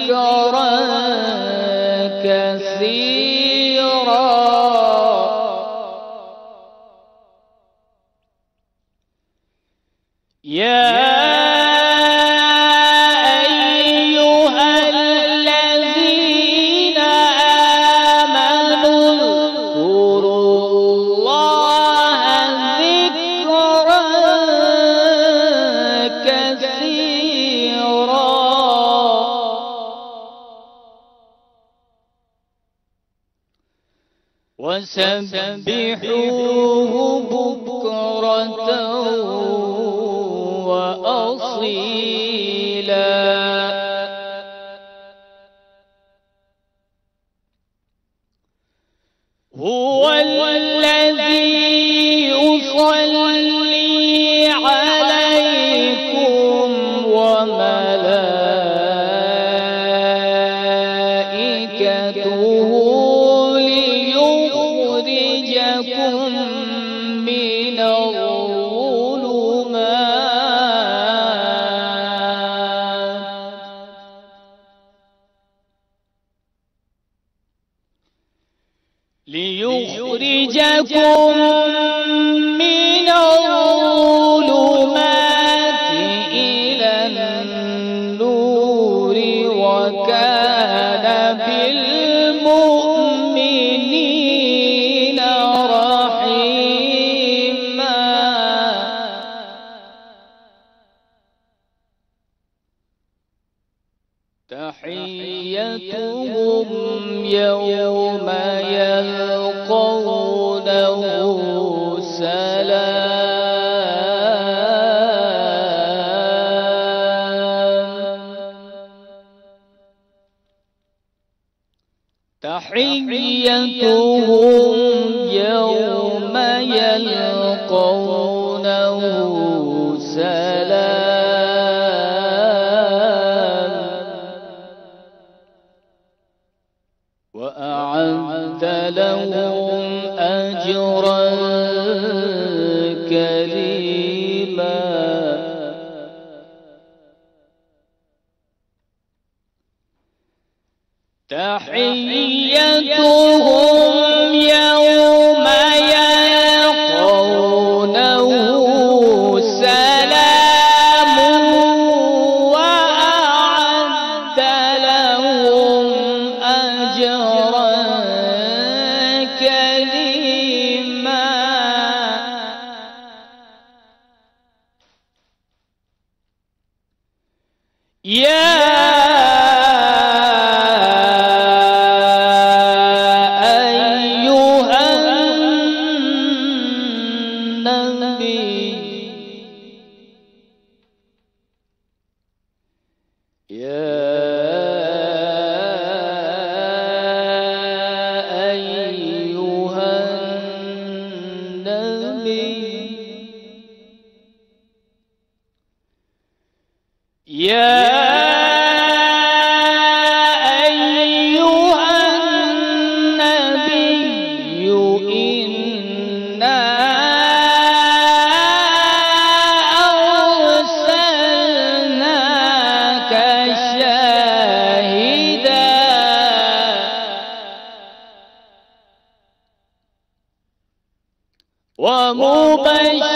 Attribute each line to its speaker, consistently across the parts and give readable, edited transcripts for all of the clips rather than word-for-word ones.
Speaker 1: ذكرا كثيرا يا أيها الذين آمنوا اذكروا الله ذكرا كثيرا وسبحوه بكرة وأصيلا هو الذي يصلي عليكم وملائكته ليخرجكم من الظلمات إلى النور وكان بالمؤمنين رحيما تحيتهم يوم يلقونه سلام تحيتهم يوم يلقونه سلام وأعد لهم أجرا كريما تحيتهم يوم يلقونه سلام وأعد لهم أجرا كريما يا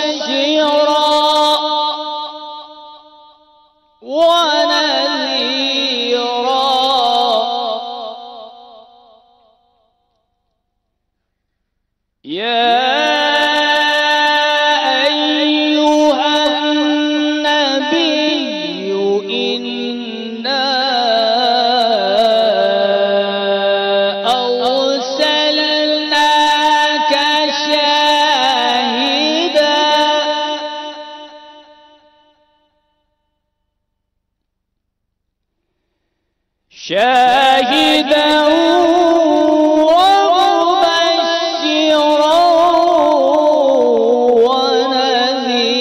Speaker 1: ومبشرا ونذيرا يا أيها النبي إنا أرسلناك شاهدا ومبشرا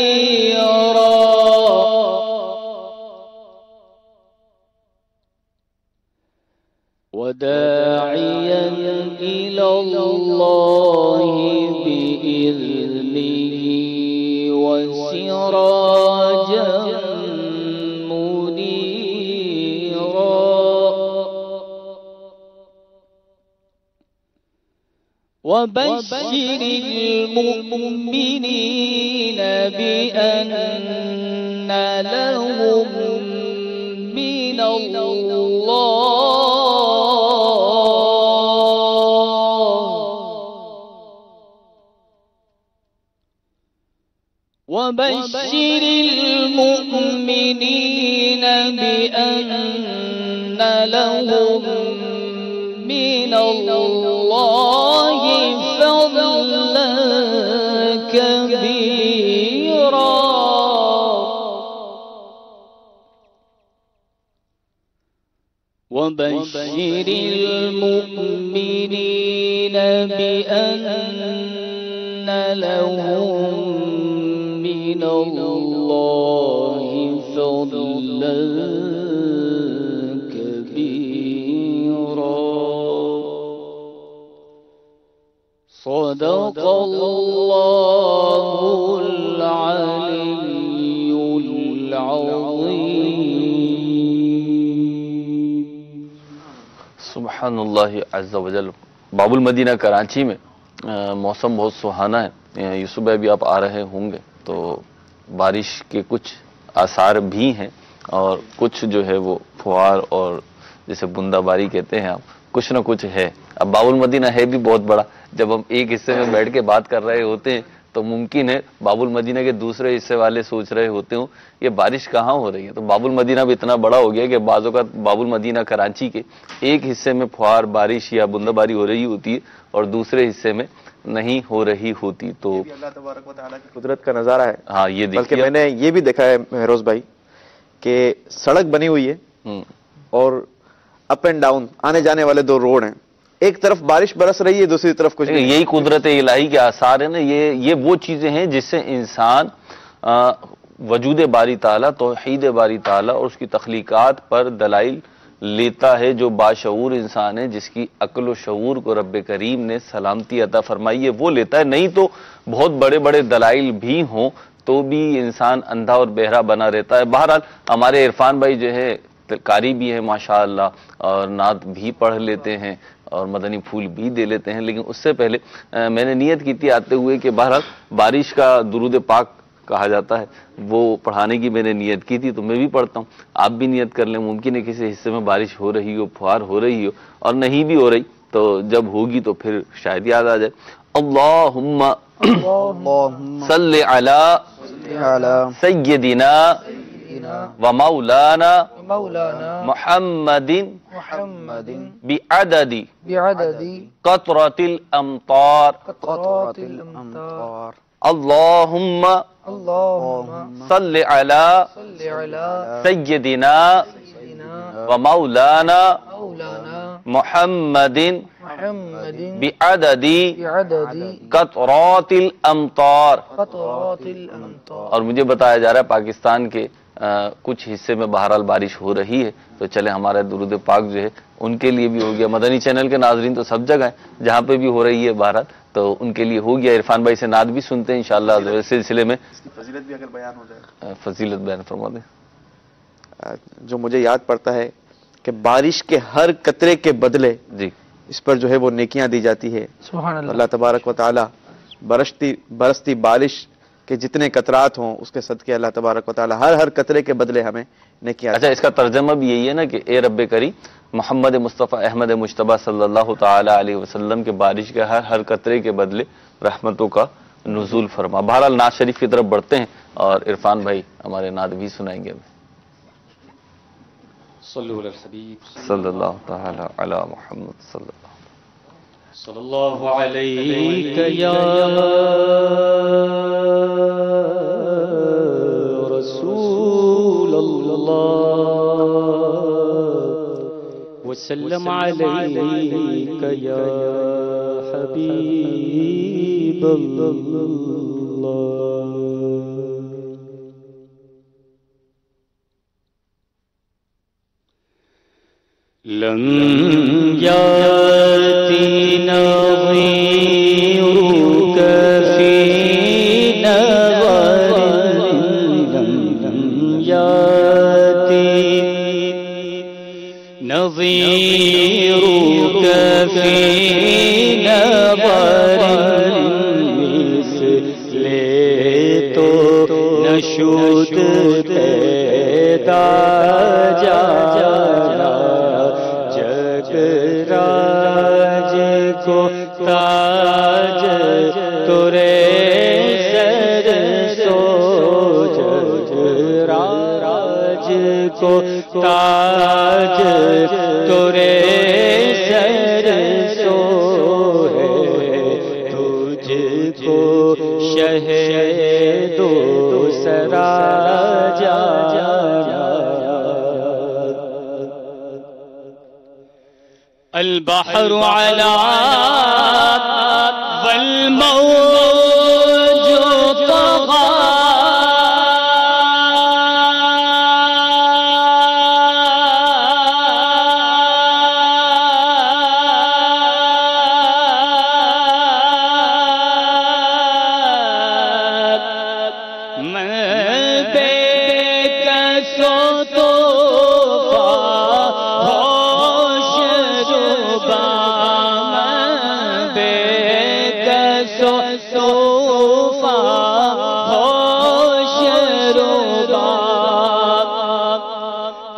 Speaker 1: ونذيرا وداعيا إلى الله بإذنه وسراجا منيرا وبشر المؤمنين بأن لهم من وبشر المؤمنين بأن لهم من الله فضلا كبيرا وبشر المؤمنين بأن لهم من الله فضلا كبيرا صدق الله العلي العظيم.
Speaker 2: سبحان اللہ عز و جل. باب المدینہ کراچی میں موسم بہت سہانا ہے. یوسف بھائی بھی آپ آ رہے ہوں گے تو بارش کے کچھ آثار بھی ہیں اور کچھ جو ہے وہ فوار اور جیسے بوندہ باری کہتے ہیں آپ, کچھ نہ کچھ ہے. اب باب المدینہ ہے بھی بہت بڑا. جب ہم ایک حصے میں بیٹھ کے بات کر رہے ہوتے ہیں تو ممکن ہے باب المدینہ کے دوسرے حصے والے سوچ رہے ہوتے ہوں یہ بارش کہاں ہو رہی ہے. تو باب المدینہ بھی اتنا بڑا ہو گیا کہ بعض اوقات باب المدینہ کراچی کے ایک حصے میں فوار بارش یا بوندہ باری ہو رہی ہوتی ہے اور دوسرے حصے میں نہیں ہو رہی ہوتی. تو
Speaker 3: اللہ تبارک و تعالیٰ کی قدرت کا نظارہ ہے.
Speaker 2: ہاں یہ
Speaker 3: بلکہ میں نے یہ بھی دیکھا ہے مہروز بھائی کہ سڑک بنی ہوئی ہے اور اپ اینڈ ڈاؤن آنے جانے والے دو روڈ ہیں. ایک طرف بارش برس رہی ہے, دوسری طرف کچھ نہیں.
Speaker 2: یہی قدرت الہی کے آثار ہیں نا. یہ وہ چیزیں ہیں جس سے انسان وجود باری تعالیٰ, توحید باری تعالیٰ اور اس کی تخلیقات پر دلائل لیتا ہے. جو باشعور انسان ہے, جس کی عقل و شعور کو رب کریم نے سلامتی عطا فرمائی ہے, وہ لیتا ہے. نہیں تو بہت بڑے بڑے دلائل بھی ہوں تو بھی انسان اندھا اور بہرا بنا رہتا ہے. بہرحال ہمارے عرفان بھائی جو ہے قاری بھی ہے ماشاءاللہ اور نعت بھی پڑھ لیتے ہیں اور مدنی پھول بھی دے لیتے ہیں. لیکن اس سے پہلے میں نے نیت کی تھی آتے ہوئے کہ بہرحال بارش کا درود پاک کہا جاتا ہے وہ پڑھانے کی میں نے نیت کی تھی, تو میں بھی پڑھتا ہوں. آپ بھی نیت کر لیں. ممکن ہے کسی حصے میں بارش ہو رہی ہو, فوار ہو رہی ہو اور نہیں بھی ہو رہی, تو جب ہوگی تو پھر شاید یاد آ جائے. اللہم صلی علی سیدنا و مولانا محمد بعدد قطرۃ الامطار. اللہم صلی علی سیدنا و مولانا محمد بعدد قطرات الامطار. اور مجھے بتایا جا رہا ہے پاکستان کے کچھ حصے میں بہرحال بارش ہو رہی ہے, تو چلے ہمارا درود پاک جو ہے ان کے لیے بھی ہو گیا. مدنی چینل کے ناظرین تو سب جگہ ہیں, جہاں پہ بھی ہو رہی ہے بہرحال تو ان کے لیے ہو گیا. عرفان بھائی سے نعت بھی سنتے ہیں انشاءاللہ سلسلے میں.
Speaker 3: فضیلت بھی اگر بیان ہو جائے,
Speaker 2: فضیلت بیان فرما دیں.
Speaker 3: جو مجھے یاد پڑتا ہے کہ بارش کے ہر قطرے کے بدلے
Speaker 2: جی
Speaker 3: اس پر جو ہے وہ نیکیاں دی جاتی ہے.
Speaker 4: سبحان اللہ.
Speaker 3: اللہ تبارک و تعالی برستی بارش کے جتنے قطرات ہوں اس کے صدقے اللہ تبارک و تعالی ہر قطرے کے بدلے ہمیں نیکیاں.
Speaker 2: اچھا, اس کا ترجمہ بھی یہی ہے نا کہ اے رب کریم محمد مصطفیٰ احمد مجتبیٰ صلی اللہ تعالی علیہ وسلم کے بارش کے ہر قطرے کے بدلے رحمتوں کا نزول فرما. بہرحال نعت شریف کی طرف بڑھتے ہیں اور عرفان بھائی ہمارے نعت بھی سنائیں گے.
Speaker 1: صلو علی الحبیب
Speaker 2: صلی اللہ تعالی علی محمد
Speaker 1: صلی اللہ علیہ یا رسول اللہ وسلم علیک یا حبیب اللہ. لن يأتي نظيرك في نظر لن يأتي نظيرك في نظر مثل تو نشود پیدا جانا جگ راج کو تاج ترے سر سو جگ راج کو تاج ترے سر سو ہے تجھ کو شہ دو سرا جانا البحر على والموج طغى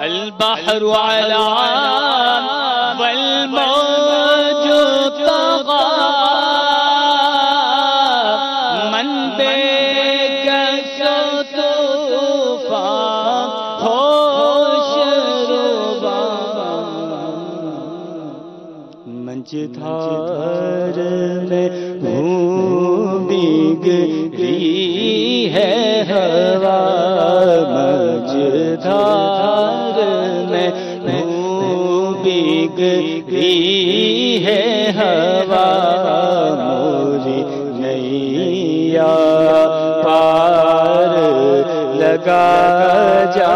Speaker 1: البحر على والموج طغى من بك ستوفى ہوش ربا منجدھار میں ہوں بگڑی ہے ہوا منجدھار میں ہوں بگڑی ہے ہوا موری نیا پار لگا جا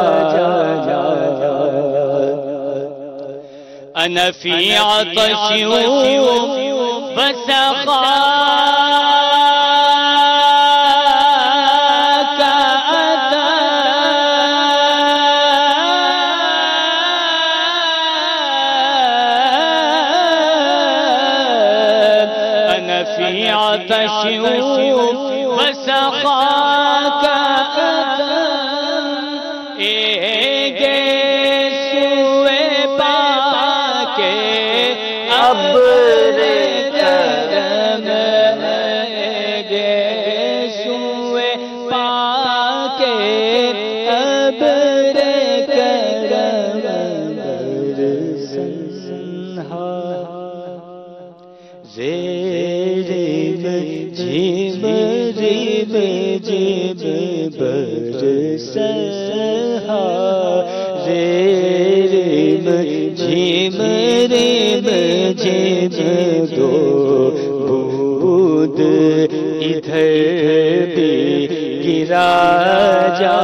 Speaker 1: انا فی عطش وسقاك أتى أنا في عطش وسقاك أتى ابر کرم گے سوئے پاکے ابر کرم برسنہا زیر جیب جیب جیب برسنہا زیر جیب ریب جیب دو بود ادھر بھی گرا جا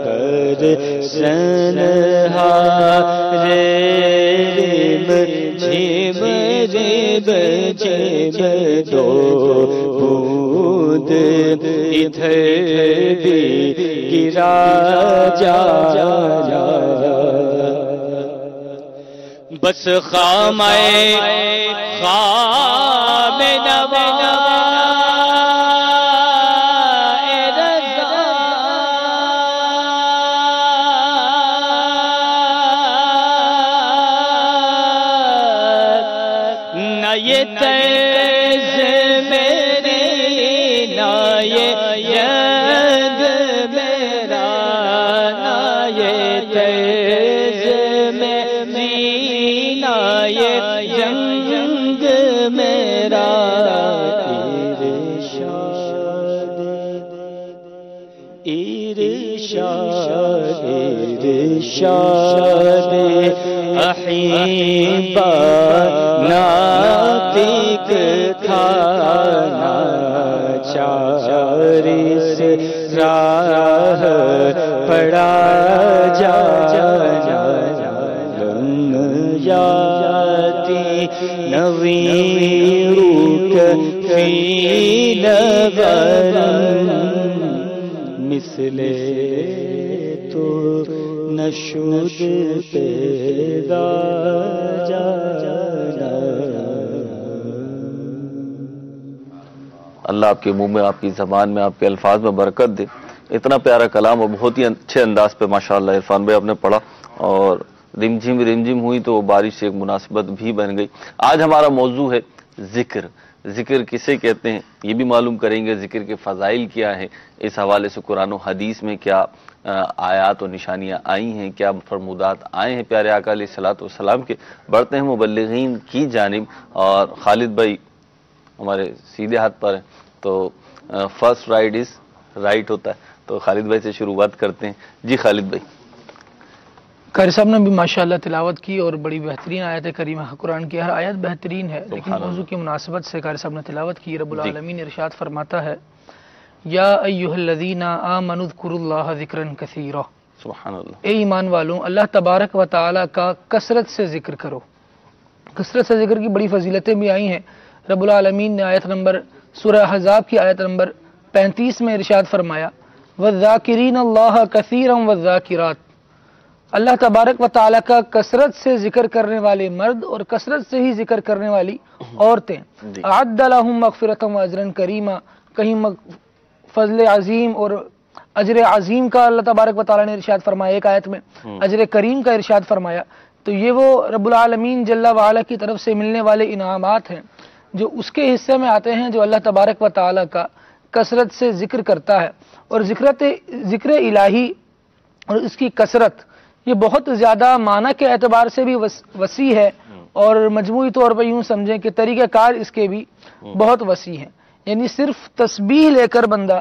Speaker 1: پر سنہا ریب جیب ریب جیب دو بود ادھر بھی گرا جا بس خام خواب نوا رضا نہ یہ تیز میری نہ یہ ید میرا نہ یہ تیز یہ جنگ میرا ارشاد احیبا ناطق تھا ناچاری سے راہ پڑا جا نظیرک فی نظر مثل تو نشود پیدا جانا.
Speaker 2: اللہ آپ کے منہ میں، آپ کی زبان میں، آپ کے الفاظ میں برکت دے. اتنا پیارا کلام اور بہت ہی اچھے انداز پہ ماشاءاللہ عرفان بھائی آپ نے پڑھا، اور رمجھم ہوئی تو بارش سے ایک مناسبت بھی بن گئی. آج ہمارا موضوع ہے ذکر. ذکر کسے کہتے ہیں یہ بھی معلوم کریں گے. ذکر کے فضائل کیا ہیں، اس حوالے سے قرآن و حدیث میں کیا آیات و نشانیاں آئی ہیں، کیا فرمودات آئے ہیں پیارے آقا علیہ الصلوۃ والسلام کے. بڑھتے ہیں مبلغین کی جانب، اور خالد بھائی ہمارے سیدھے ہاتھ پر ہیں، تو فرسٹ رائٹ از رائٹ ہوتا ہے، تو خالد بھائی سے شروعات کرتے ہیں. جی خالد بھائی.
Speaker 4: قاری صاحب نے بھی ماشاءاللہ تلاوت کی، اور بڑی بہترین آیت کریمہ قرآن کی، ہر آیت بہترین ہے، لیکن موضوع کی مناسبت سے قاری صاحب نے تلاوت کی. رب العالمین ارشاد فرماتا ہے یا ایھا الذین آمنوا اذکروا اللہ ذکرا کثیرا.
Speaker 2: سبحان اللہ.
Speaker 4: اے ایمان والوں، اللہ تبارک و تعالی کا کثرت سے ذکر کرو. کثرت سے ذکر کی بڑی فضیلتیں بھی آئی ہیں. رب العالمین نے آیت نمبر سورہ احزاب کی آیت نمبر 35 میں ارشاد فرمایا وَالذَّاكِرِينَ اللَّهَ كَثِيرًا وَالذَّاكِرَاتِ. اللہ تبارک و تعالیٰ کا کثرت سے ذکر کرنے والے مرد اور کثرت سے ہی ذکر کرنے والی عورتیں. اعد لهم مغفرۃ واجرا کریما. کہیں فضل عظیم اور اجر عظیم کا اللہ تبارک و تعالیٰ نے ارشاد فرمایا، ایک آیت میں اجر کریم کا ارشاد فرمایا. تو یہ وہ رب العالمین جل وعلا کی طرف سے ملنے والے انعامات ہیں جو اس کے حصے میں آتے ہیں جو اللہ تبارک و تعالیٰ کا کثرت سے ذکر کرتا ہے. اور ذکر الہی اور اس کی کثرت یہ بہت زیادہ معنی کے اعتبار سے بھی وسیع ہے، اور مجموعی طور پر یوں سمجھیں کہ طریقہ کار اس کے بھی بہت وسیع ہیں. یعنی صرف تسبیح لے کر بندہ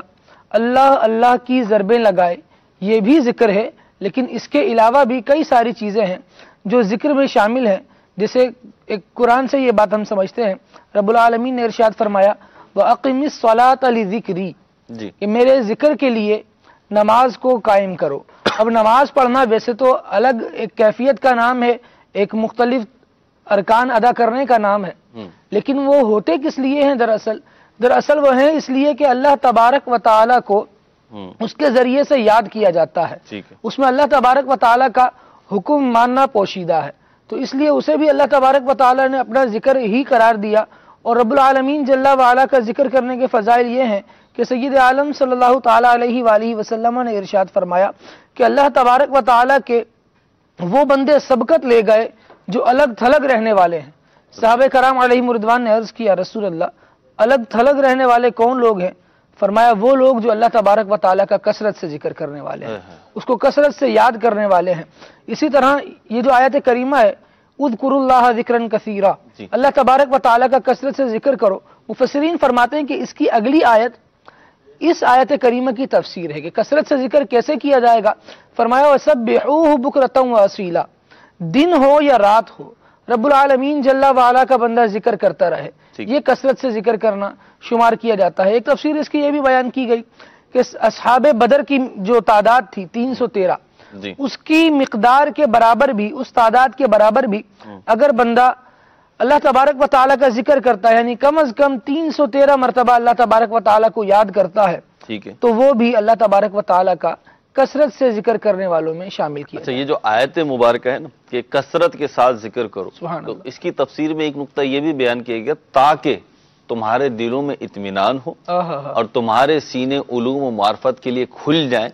Speaker 4: اللہ اللہ کی ضربیں لگائے یہ بھی ذکر ہے، لیکن اس کے علاوہ بھی کئی ساری چیزیں ہیں جو ذکر میں شامل ہیں. جیسے ایک قرآن سے یہ بات ہم سمجھتے ہیں، رب العالمین نے ارشاد فرمایا وَأَقِمِ الصَّلَاةَ لِذِكْرِي، کہ میرے ذکر کے لیے نماز کو قائم کرو. اب نماز پڑھنا ویسے تو الگ ایک کیفیت کا نام ہے، ایک مختلف ارکان ادا کرنے کا نام ہے، لیکن وہ ہوتے کس لیے ہیں؟ دراصل وہ ہیں اس لیے کہ اللہ تبارک و تعالیٰ کو اس کے ذریعے سے یاد کیا جاتا ہے. اس میں اللہ تبارک و تعالیٰ کا حکم ماننا پوشیدہ ہے، تو اس لیے اسے بھی اللہ تبارک و تعالیٰ نے اپنا ذکر ہی قرار دیا. اور رب العالمین جل وعلا کا ذکر کرنے کے فضائل یہ ہیں کہ سید عالم صلی اللہ تعالیٰ علیہ وآلہ وسلم نے ارشاد فرمایا کہ اللہ تبارک و تعالیٰ کے وہ بندے سبقت لے گئے جو الگ تھلگ رہنے والے ہیں. صحابہ کرام علیہم رضوان نے عرض کیا رسول اللہ الگ تھلگ رہنے والے کون لوگ ہیں؟ فرمایا وہ لوگ جو اللہ تبارک و تعالیٰ کا کثرت سے ذکر کرنے والے ہیں، اس کو کثرت سے یاد کرنے والے ہیں. اسی طرح یہ جو آیت کریمہ ہے اذکروا اللہ ذکرا کثیرا، اللہ تبارک و تعالیٰ کا کثرت سے ذکر کرو. مفسرین فرماتے ہیں کہ اس کی اگلی آیت اس آیت کریمہ کی تفسیر ہے کہ کثرت سے ذکر کیسے کیا جائے گا. فرمایا وَسَبِّحُوهُ بُكْرَةً وَأَصِيلًا، دن ہو یا رات ہو رب العالمین جل وعلا کا بندہ ذکر کرتا رہے، یہ کثرت سے ذکر کرنا شمار کیا جاتا ہے. ایک تفسیر اس کی یہ بھی بیان کی گئی کہ اصحاب بدر کی جو تعداد تھی 313، اس کی مقدار کے برابر بھی، اس تعداد کے برابر بھی اگر بندہ اللہ تبارک و تعالیٰ کا ذکر کرتا ہے، یعنی کم از کم 313 مرتبہ اللہ تبارک و تعالیٰ کو یاد کرتا ہے، تو وہ بھی اللہ تبارک و تعالیٰ کا کثرت سے ذکر کرنے والوں میں شامل کیا.
Speaker 2: اچھا، یہ جو آیت مبارکہ ہے نا کہ کثرت کے ساتھ ذکر کرو، تو اس کی تفسیر میں ایک نقطہ یہ بھی بیان کیا گیا تاکہ تمہارے دلوں میں اطمینان ہو اور تمہارے سینے علوم و معرفت کے لیے کھل جائیں،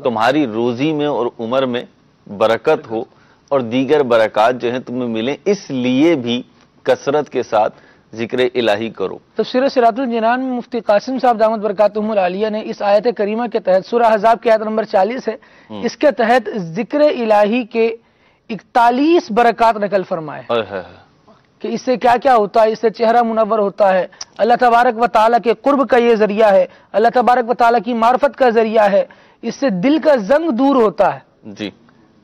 Speaker 2: تمہاری روزی میں اور عمر میں برکت ہو اور دیگر برکات جو ہیں تمہیں ملیں، اس لیے بھی کثرت کے ساتھ ذکر الہی کرو.
Speaker 4: تفسیر صراط الجنان میں مفتی قاسم صاحب دامت برکاتہم العالیہ نے اس آیت کریمہ کے تحت، سورہ احزاب کی آیت نمبر 40 ہے، اس کے تحت ذکر الہی کے 41 برکات نقل فرمائے کہ اس سے کیا کیا ہوتا ہے. اس سے چہرہ منور ہوتا ہے، اللہ تبارک و تعالیٰ کے قرب کا یہ ذریعہ ہے، اللہ تبارک و تعالیٰ کی معرفت کا ذریعہ ہے، اس سے دل کا زنگ دور ہوتا ہے. جی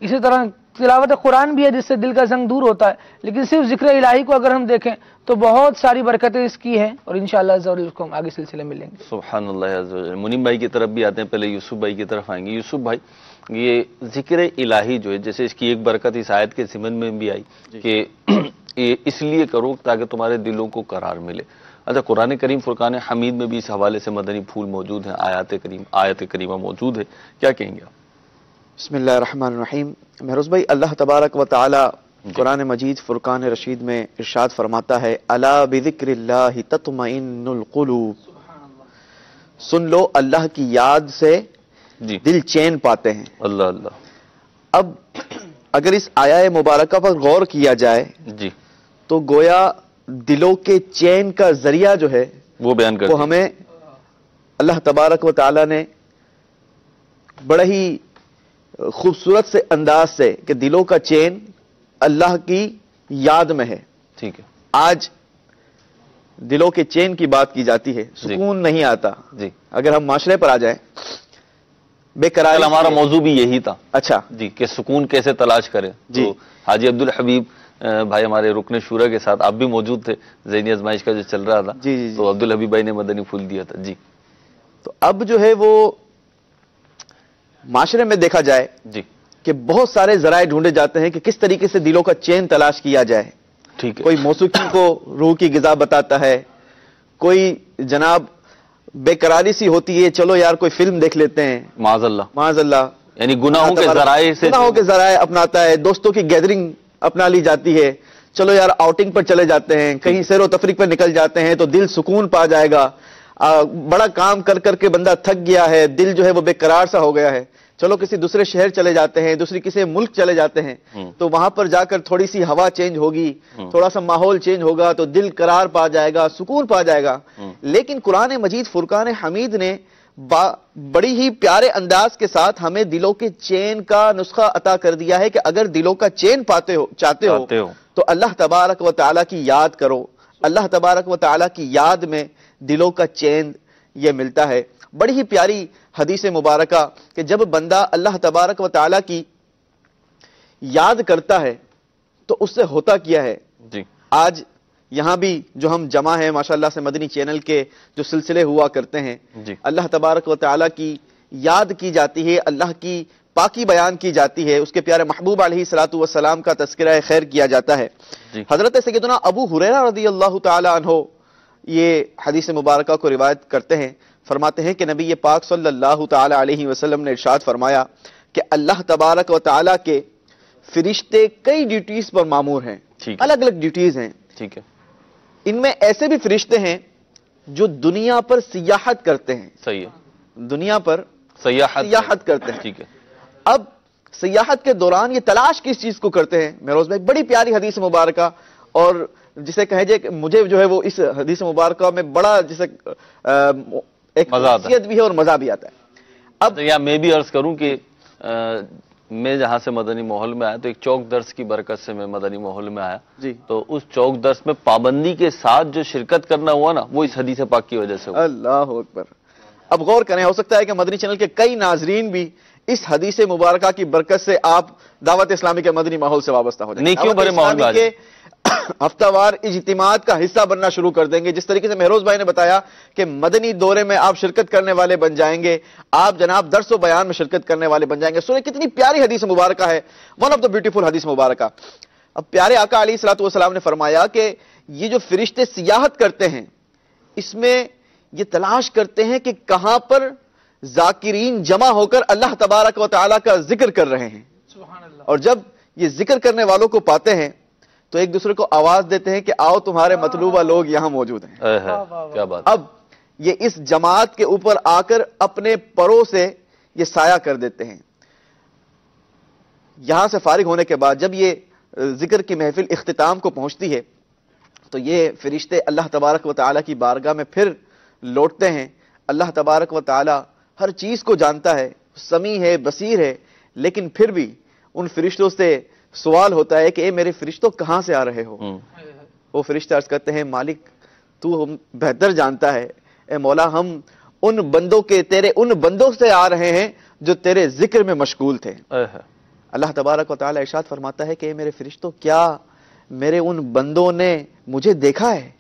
Speaker 4: اسی طرح تلاوت قرآن بھی ہے جس سے دل کا زنگ دور ہوتا ہے. لیکن صرف ذکر الہی کو اگر ہم دیکھیں تو بہت ساری برکتیں اس کی ہیں، اور انشاءاللہ ضرور اس کو ہم آگے سلسلے میں لیں گے.
Speaker 2: سبحان اللہ عز و جل. منیم بھائی کی طرف بھی آتے ہیں، پہلے یوسف بھائی کی طرف آئیں گے. یوسف بھائی، یہ ذکر الہی جو ہے، جیسے اس کی ایک برکت اس آیت کے ضمن میں بھی آئی کہ یہ اس لیے کرو تاکہ تمہارے دلوں کو قرار ملے. اچھا، قرآن کریم فرقان حمید میں بھی اس حوالے سے مدنی پھول موجود ہیں، آیت کریمہ موجود ہے، کیا کہیں گے آپ؟
Speaker 3: بسم اللہ الرحمن الرحیم. مہروز بھائی، اللہ تبارک و تعالی قرآن مجید فرقان رشید میں ارشاد فرماتا ہے الا بذکر اللہ تطمئن القلوب. سن لو، اللہ کی یاد سے
Speaker 2: جی
Speaker 3: دل چین پاتے ہیں.
Speaker 2: اللہ اللہ.
Speaker 3: اب اگر اس آیہ مبارکہ پر غور کیا جائے
Speaker 2: جی
Speaker 3: تو گویا دلوں کے چین کا ذریعہ جو ہے
Speaker 2: وہ بیان کر
Speaker 3: وہ ہمیں اللہ تبارک و تعالی نے بڑا ہی خوبصورت سے انداز سے کہ دلوں کا چین اللہ کی یاد میں ہے.
Speaker 2: ٹھیک ہے.
Speaker 3: آج دلوں کے چین کی بات کی جاتی ہے، سکون نہیں آتا.
Speaker 2: جی
Speaker 3: اگر ہم معاشرے پر آ جائیں، بے قراری.
Speaker 2: ہمارا موضوع بھی یہی تھا.
Speaker 3: اچھا
Speaker 2: جی کہ سکون کیسے تلاش کریں.
Speaker 3: جی.
Speaker 2: تو حاجی عبدالحبیب بھائی ہمارے رکن شورا کے ساتھ آپ بھی موجود تھے، ذہنی آزمائش کا جو چل رہا تھا.
Speaker 3: جی جی
Speaker 2: تو عبدالحبیب بھائی نے مدنی پھول دیا تھا. جی.
Speaker 3: تو اب جو ہے وہ معاشرے میں دیکھا جائے
Speaker 2: جی
Speaker 3: کہ بہت سارے ذرائع ڈھونڈے جاتے ہیں کہ کس طریقے سے دلوں کا چین تلاش کیا جائے.
Speaker 2: ٹھیک ہے.
Speaker 3: کوئی موسیقی کو روح کی غذا بتاتا ہے، کوئی جناب بے قراری سی ہوتی ہے، چلو یار کوئی فلم دیکھ لیتے ہیں،
Speaker 2: معاذ اللہ.
Speaker 3: معاذ اللہ،
Speaker 2: یعنی گناہوں کے ذرائع سے
Speaker 3: گناہوں کے ذرائع اپناتا ہے. دوستوں کی گیدرنگ اپنا لی جاتی ہے، چلو یار آؤٹنگ پر چلے جاتے ہیں، کہیں سیر و تفریح پر نکل جاتے ہیں تو دل سکون پا جائے گا. بڑا کام کر کر کے بندہ تھک گیا ہے، دل جو ہے وہ بے قرار سا ہو گیا ہے، چلو کسی دوسرے شہر چلے جاتے ہیں، دوسری کسی ملک چلے جاتے ہیں، تو وہاں پر جا کر تھوڑی سی ہوا چینج ہوگی، تھوڑا سا ماحول چینج ہوگا تو دل قرار پا جائے گا، سکون پا جائے گا. لیکن قرآن مجید فرقان حمید نے بڑی ہی پیارے انداز کے ساتھ ہمیں دلوں کے چین کا نسخہ عطا کر دیا ہے کہ اگر دلوں کا چین چاہتے ہو تو اللہ تبارک و تعالیٰ کی یاد کرو. اللہ تبارک و تعالیٰ کی یاد میں دلوں کا چین یہ ملتا ہے. بڑی ہی پیاری حدیث مبارکہ کہ جب بندہ اللہ تبارک و تعالیٰ کی یاد کرتا ہے تو اس سے ہوتا کیا ہے.
Speaker 2: جی.
Speaker 3: آج یہاں بھی جو ہم جمع ہیں ماشاءاللہ سے مدنی چینل کے جو سلسلے ہوا کرتے ہیں،
Speaker 2: جی.
Speaker 3: اللہ تبارک و تعالیٰ کی یاد کی جاتی ہے، اللہ کی پاکی بیان کی جاتی ہے، اس کے پیارے محبوب علیہ الصلوۃ والسلام کا تذکرہ خیر کیا جاتا ہے.
Speaker 2: جی.
Speaker 3: حضرت سیدنا ابو ہریرہ رضی اللہ تعالی عنہ یہ حدیث مبارکہ کو روایت کرتے ہیں، فرماتے ہیں کہ نبی پاک صلی اللہ تعالی علیہ وسلم نے ارشاد فرمایا کہ اللہ تبارک و تعالی کے فرشتے کئی ڈیوٹیز پر مامور ہیں. الگ الگ ڈیوٹیز ہیں.
Speaker 2: ٹھیک ہے.
Speaker 3: ان میں ایسے بھی فرشتے ہیں جو دنیا پر سیاحت کرتے ہیں.
Speaker 2: صحیح ہے.
Speaker 3: دنیا پر سیاحت کرتے ہیں.
Speaker 2: ٹھیک ہے.
Speaker 3: اب سیاحت کے دوران یہ تلاش کس چیز کو کرتے ہیں؟ مہروز بھائی بڑی پیاری حدیث مبارکہ، اور جسے کہے جائے کہ مجھے جو ہے وہ اس حدیث مبارکہ میں بڑا جسے ایک حیثیت بھی ہے اور مزہ بھی آتا ہے.
Speaker 2: اب یا میں بھی عرض کروں کہ میں جہاں سے مدنی ماحول میں آیا تو ایک چوک درس کی برکت سے میں مدنی ماحول میں آیا.
Speaker 3: جی.
Speaker 2: تو اس چوک درس میں پابندی کے ساتھ جو شرکت کرنا ہوا نا وہ اس حدیث پاک کی وجہ سے ہوا.
Speaker 3: اللہ اکبر. اب غور کریں، ہو سکتا ہے کہ مدنی چینل کے کئی ناظرین بھی اس حدیث مبارکہ کی برکت سے آپ دعوت اسلامی کے مدنی ماحول سے وابستہ ہو جائیں،
Speaker 2: نیکیوں بھرے ماحول میں
Speaker 3: کے ہفتہ وار اجتماعات کا حصہ بننا شروع کر دیں گے. جس طریقے سے مہروز بھائی نے بتایا کہ مدنی دورے میں آپ شرکت کرنے والے بن جائیں گے، آپ جناب درس و بیان میں شرکت کرنے والے بن جائیں گے. سنیں کتنی پیاری حدیث مبارکہ ہے، ون آف دا بیوٹیفل حدیث مبارکہ. اب پیارے آقا علیہ الصلوۃ والسلام نے فرمایا کہ یہ جو فرشتے سیاحت کرتے ہیں اس میں یہ تلاش کرتے ہیں کہ کہاں پر ذاکرین جمع ہو کر اللہ تبارک و تعالیٰ کا ذکر کر رہے ہیں. اور جب یہ ذکر کرنے والوں کو پاتے ہیں تو ایک دوسرے کو آواز دیتے ہیں کہ آؤ تمہارے مطلوبہ لوگ یہاں موجود ہیں.
Speaker 2: کیا بات.
Speaker 3: اب یہ اس جماعت کے اوپر آ کر اپنے پروں سے یہ سایہ کر دیتے ہیں. یہاں سے فارغ ہونے کے بعد جب یہ ذکر کی محفل اختتام کو پہنچتی ہے تو یہ فرشتے اللہ تبارک و تعالیٰ کی بارگاہ میں پھر لوٹتے ہیں. اللہ تبارک و تعالیٰ ہر چیز کو جانتا ہے، سمیع ہے، بصیر ہے، لیکن پھر بھی ان فرشتوں سے سوال ہوتا ہے کہ اے میرے فرشتوں کہاں سے آ رہے ہو؟ وہ فرشتے عرض کرتے ہیں مالک تو بہتر جانتا ہے، اے مولا ہم ان بندوں کے تیرے ان بندوں سے آ رہے ہیں جو تیرے ذکر میں مشغول تھے. اللہ تبارک و تعالی ارشاد فرماتا ہے کہ اے میرے فرشتوں کیا میرے ان بندوں نے مجھے دیکھا ہے؟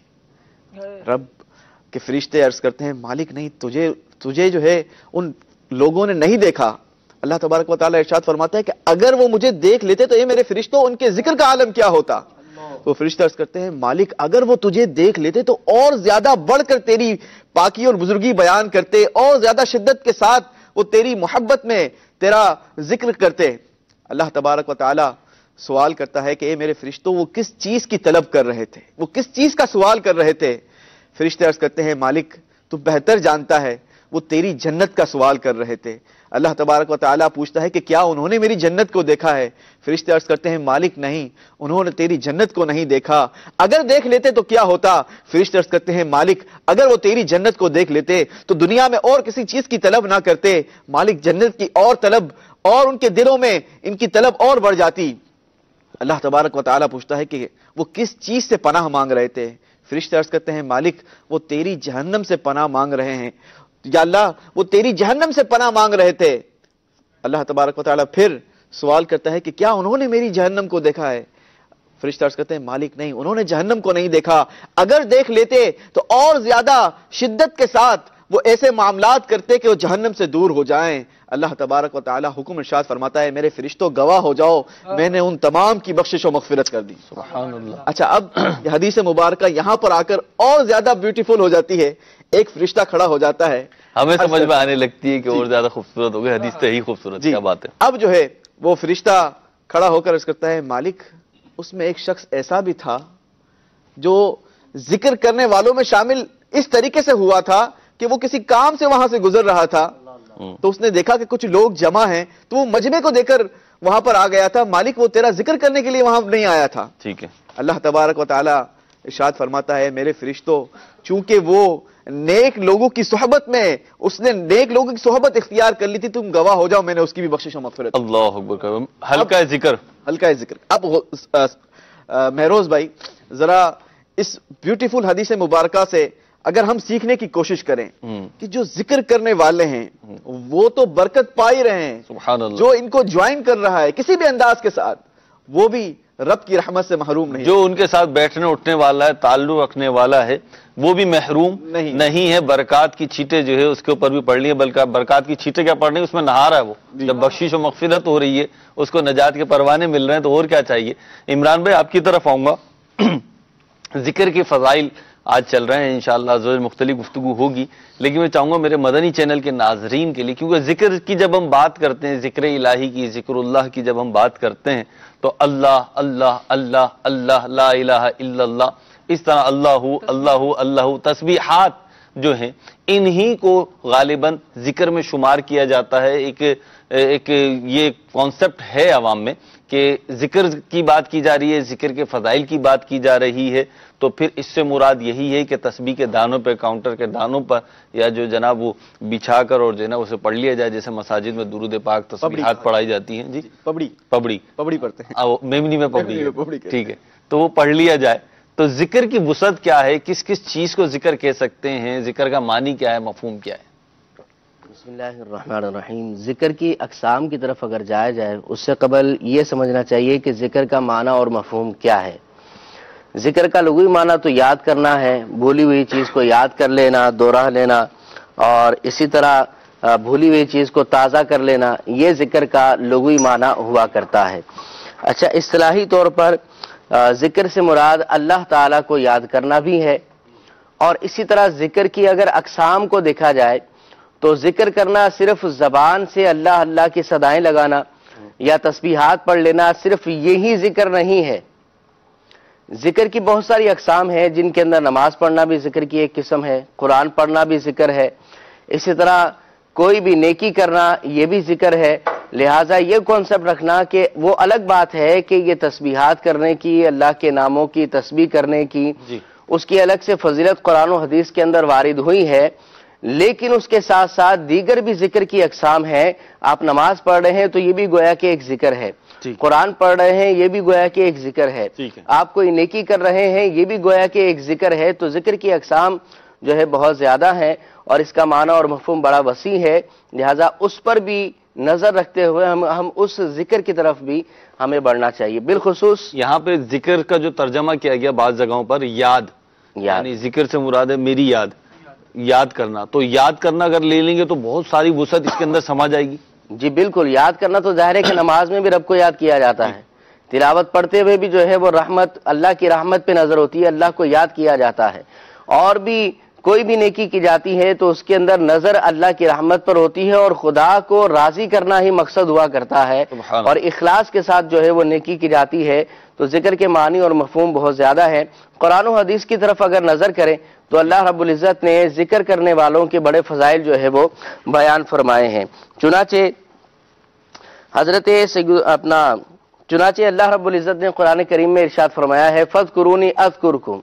Speaker 3: رب کے فرشتے عرض کرتے ہیں مالک نہیں، تجھے جو ہے ان لوگوں نے نہیں دیکھا. اللہ تبارک و تعالی ارشاد فرماتا ہے کہ اگر وہ مجھے دیکھ لیتے تو یہ میرے فرشتوں ان کے ذکر کا عالم کیا ہوتا؟ وہ فرشتے عرض کرتے ہیں مالک اگر وہ تجھے دیکھ لیتے تو اور زیادہ بڑھ کر تیری پاکی اور بزرگی بیان کرتے، اور زیادہ شدت کے ساتھ وہ تیری محبت میں تیرا ذکر کرتے، اللہ تبارک و تعالی سوال کرتا ہے کہ اے میرے فرشتوں وہ کس چیز کی طلب کر رہے تھے، وہ کس چیز کا سوال کر رہے تھے؟ فرشتے عرض کرتے ہیں مالک تو بہتر جانتا ہے، وہ تیری جنت کا سوال کر رہے تھے۔ اللہ تبارک و تعالیٰ پوچھتا ہے کہ کیا انہوں نے میری جنت کو دیکھا ہے؟ فرشتے عرض کرتے ہیں مالک نہیں، انہوں نے تیری جنت کو نہیں دیکھا، اگر دیکھ لیتے تو کیا ہوتا؟ فرشتے عرض کرتے ہیں مالک اگر وہ تیری جنت کو دیکھ لیتے تو دنیا میں اور کسی چیز کی طلب نہ کرتے، مالک جنت کی اور طلب اور ان کے دلوں میں ان کی طلب اور بڑھ جاتی۔ اللہ تبارک و تعالیٰ پوچھتا ہے کہ وہ کس چیز سے پناہ مانگ رہے تھے؟ فرشتے عرض کرتے ہیں مالک وہ تیری جہنم سے پناہ مانگ رہے ہیں، یا اللہ وہ تیری جہنم سے پناہ مانگ رہے تھے۔ اللہ تبارک و تعالیٰ پھر سوال کرتا ہے کہ کیا انہوں نے میری جہنم کو دیکھا ہے؟ فرشتے عرض کرتے ہیں مالک نہیں، انہوں نے جہنم کو نہیں دیکھا، اگر دیکھ لیتے تو اور زیادہ شدت کے ساتھ وہ ایسے معاملات کرتے کہ وہ جہنم سے دور ہو جائیں۔ اللہ تبارک و تعالیٰ حکم ارشاد فرماتا ہے میرے فرشتوں گواہ ہو جاؤ، میں نے ان تمام کی بخشش و مغفرت کر دی۔
Speaker 2: سبحان اللہ۔
Speaker 3: اچھا اب یہ حدیث مبارکہ یہاں پر آ کر اور زیادہ بیوٹیفل ہو جاتی ہے، ایک فرشتہ کھڑا ہو جاتا ہے،
Speaker 2: ہمیں سمجھ میں آنے لگتی ہے کہ اور زیادہ خوبصورت ہو گئی، حدیث تو ہی خوبصورت، کیا بات ہے۔
Speaker 3: اب جو ہے وہ فرشتہ کھڑا ہو کر عرض کرتا ہے مالک اس میں ایک شخص ایسا بھی تھا جو ذکر کرنے والوں میں شامل اس طریقے سے ہوا تھا کہ وہ کسی کام سے وہاں سے گزر رہا تھا، تو اس نے دیکھا کہ کچھ لوگ جمع ہیں تو وہ مجمع کو دیکھ کر وہاں پر آ گیا تھا، مالک وہ تیرا ذکر کرنے کے لیے وہاں نہیں آیا تھا۔
Speaker 2: ٹھیک ہے۔
Speaker 3: اللہ تبارک و تعالی ارشاد فرماتا ہے میرے فرشتوں چونکہ وہ نیک لوگوں کی صحبت میں اس نے نیک لوگوں کی صحبت اختیار کر لی تھی، تم گواہ ہو جاؤ میں نے اس کی بھی بخشش و مغفرت۔
Speaker 2: اللہ اکبر۔ ہلکا ذکر،
Speaker 3: ہلکا ذکر۔ اب مہروز بھائی ذرا اس بیوٹیفل حدیث مبارکہ سے اگر ہم سیکھنے کی کوشش کریں کہ جو ذکر کرنے والے ہیں وہ تو برکت پا ہی رہے ہیں،
Speaker 2: سبحان اللہ،
Speaker 3: جو ان کو جوائن کر رہا ہے کسی بھی انداز کے ساتھ وہ بھی رب کی رحمت سے محروم نہیں،
Speaker 2: جو ان کے ساتھ بیٹھنے اٹھنے والا ہے، تعلق رکھنے والا ہے، وہ بھی محروم نہیں ہے۔ برکات کی چھینٹیں جو ہے اس کے اوپر بھی پڑ لی ہے، بلکہ برکات کی چھینٹیں کیا پڑ رہی ہیں، اس میں نہا رہا ہے وہ، جب بخشش و مغفرت ہو رہی ہے، اس کو نجات کے پروانے مل رہے ہیں، تو اور کیا چاہیے۔ عمران بھائی آپ کی طرف آؤں گا، ذکر کے فضائل آج چل رہے ہیں، انشاءاللہ زور مختلف گفتگو ہوگی، لیکن میں چاہوں گا میرے مدنی چینل کے ناظرین کے لیے، کیونکہ ذکر کی جب ہم بات کرتے ہیں، ذکر الہی کی، ذکر اللہ کی جب ہم بات کرتے ہیں تو اللہ اللہ اللہ اللہ لا الہ الا اللہ، اس طرح اللہ اللہ اللہ تسبیحات جو ہیں انہی کو غالباً ذکر میں شمار کیا جاتا ہے۔ ایک یہ کانسیپٹ ہے عوام میں کہ ذکر کی بات کی جا رہی ہے، ذکر کے فضائل کی بات کی جا رہی ہے، تو پھر اس سے مراد یہی ہے کہ تسبیح کے دانوں پہ، کاؤنٹر کے دانوں پر، یا جو جناب وہ بچھا کر اور جو ہے نا اسے پڑھ لیا جائے، جیسے مساجد میں درود پاک تسبیحات پڑھائی جاتی ہیں، جی پبڑی
Speaker 3: پڑھتے ہیں،
Speaker 2: میمنی میں پبڑی، ٹھیک ہے، تو وہ پڑھ لیا جائے۔ تو ذکر کی وسعت کیا ہے، کس کس چیز کو ذکر کہہ سکتے ہیں، ذکر کا معنی کیا ہے، مفہوم کیا ہے؟
Speaker 5: بسم اللہ الرحمن الرحیم۔ ذکر کی اقسام کی طرف اگر جایا جائے اس سے قبل یہ سمجھنا چاہیے کہ ذکر کا معنی اور مفہوم کیا ہے۔ ذکر کا لغوی معنی تو یاد کرنا ہے، بھولی ہوئی چیز کو یاد کر لینا، دوہرا لینا، اور اسی طرح بھولی ہوئی چیز کو تازہ کر لینا، یہ ذکر کا لغوی معنی ہوا کرتا ہے۔ اچھا، اصطلاحی طور پر ذکر سے مراد اللہ تعالیٰ کو یاد کرنا بھی ہے، اور اسی طرح ذکر کی اگر اقسام کو دیکھا جائے تو ذکر کرنا صرف زبان سے اللہ اللہ کی صدائیں لگانا یا تسبیحات پڑھ لینا صرف یہی ذکر نہیں ہے۔ ذکر کی بہت ساری اقسام ہیں، جن کے اندر نماز پڑھنا بھی ذکر کی ایک قسم ہے، قرآن پڑھنا بھی ذکر ہے، اسی طرح کوئی بھی نیکی کرنا یہ بھی ذکر ہے۔ لہٰذا یہ کانسیپٹ رکھنا کہ وہ الگ بات ہے کہ یہ تسبیحات کرنے کی، اللہ کے ناموں کی تسبیح کرنے کی، اس کی الگ سے فضیلت قرآن و حدیث کے اندر وارد ہوئی ہے، لیکن اس کے ساتھ ساتھ دیگر بھی ذکر کی اقسام ہیں۔ آپ نماز پڑھ رہے ہیں تو یہ بھی گویا کہ ایک ذکر ہے، قرآن پڑھ رہے ہیں یہ بھی گویا کہ ایک ذکر ہے، آپ کوئی نیکی کر رہے ہیں یہ بھی گویا کہ ایک ذکر ہے۔ تو ذکر کی اقسام جو ہے بہت زیادہ ہیں اور اس کا معنی اور مفہوم بڑا وسیع ہے، لہٰذا اس پر بھی نظر رکھتے ہوئے ہم اس ذکر کی طرف بھی ہمیں بڑھنا چاہیے۔ بالخصوص
Speaker 2: یہاں پہ ذکر کا جو ترجمہ کیا گیا بعض جگہوں پر یاد، یعنی ذکر سے مراد ہے میری یاد کرنا، تو یاد کرنا اگر لے لیں گے تو بہت ساری وسعت اس کے اندر سما جائے گی۔
Speaker 5: جی بالکل، یاد کرنا تو ظاہر ہے کہ نماز میں بھی رب کو یاد کیا جاتا ہے، تلاوت پڑھتے ہوئے بھی جو ہے وہ رحمت، اللہ کی رحمت پہ نظر ہوتی ہے، اللہ کو یاد کیا جاتا ہے، اور بھی کوئی بھی نیکی کی جاتی ہے تو اس کے اندر نظر اللہ کی رحمت پر ہوتی ہے اور خدا کو راضی کرنا ہی مقصد ہوا کرتا ہے، اور اخلاص کے ساتھ جو ہے وہ نیکی کی جاتی ہے، تو ذکر کے معنی اور مفہوم بہت زیادہ ہے۔ قرآن و حدیث کی طرف اگر نظر کریں تو اللہ رب العزت نے ذکر کرنے والوں کے بڑے فضائل جو ہے وہ بیان فرمائے ہیں۔ چنانچہ اللہ رب العزت نے قرآن کریم میں ارشاد فرمایا ہے فَاذْكُرُونِي أَذْكُرْكُمْ،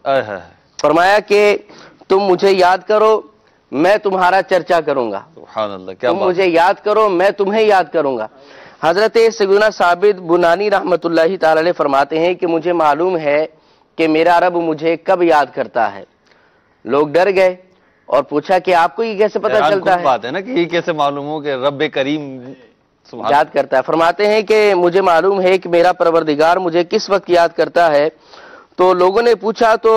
Speaker 5: فرمایا کہ تم مجھے یاد کرو میں تمہارا چرچا کروں گا،
Speaker 2: سبحان اللہ، کیا
Speaker 5: تم مجھے یاد کرو میں تمہیں یاد کروں گا۔ حضرت سیدنا ثابت بنانی رحمت اللہ تعالی علیہ فرماتے ہیں کہ مجھے معلوم ہے کہ میرا رب مجھے کب یاد کرتا ہے۔ لوگ ڈر گئے اور پوچھا کہ آپ کو یہ کیسے پتہ چلتا ہے؟
Speaker 2: بات ہے نا کہ یہ کیسے معلوم ہو کہ رب کریم
Speaker 5: یاد کرتا ہے؟ فرماتے ہیں کہ مجھے معلوم ہے کہ میرا پروردگار مجھے کس وقت یاد کرتا ہے۔ تو لوگوں نے پوچھا تو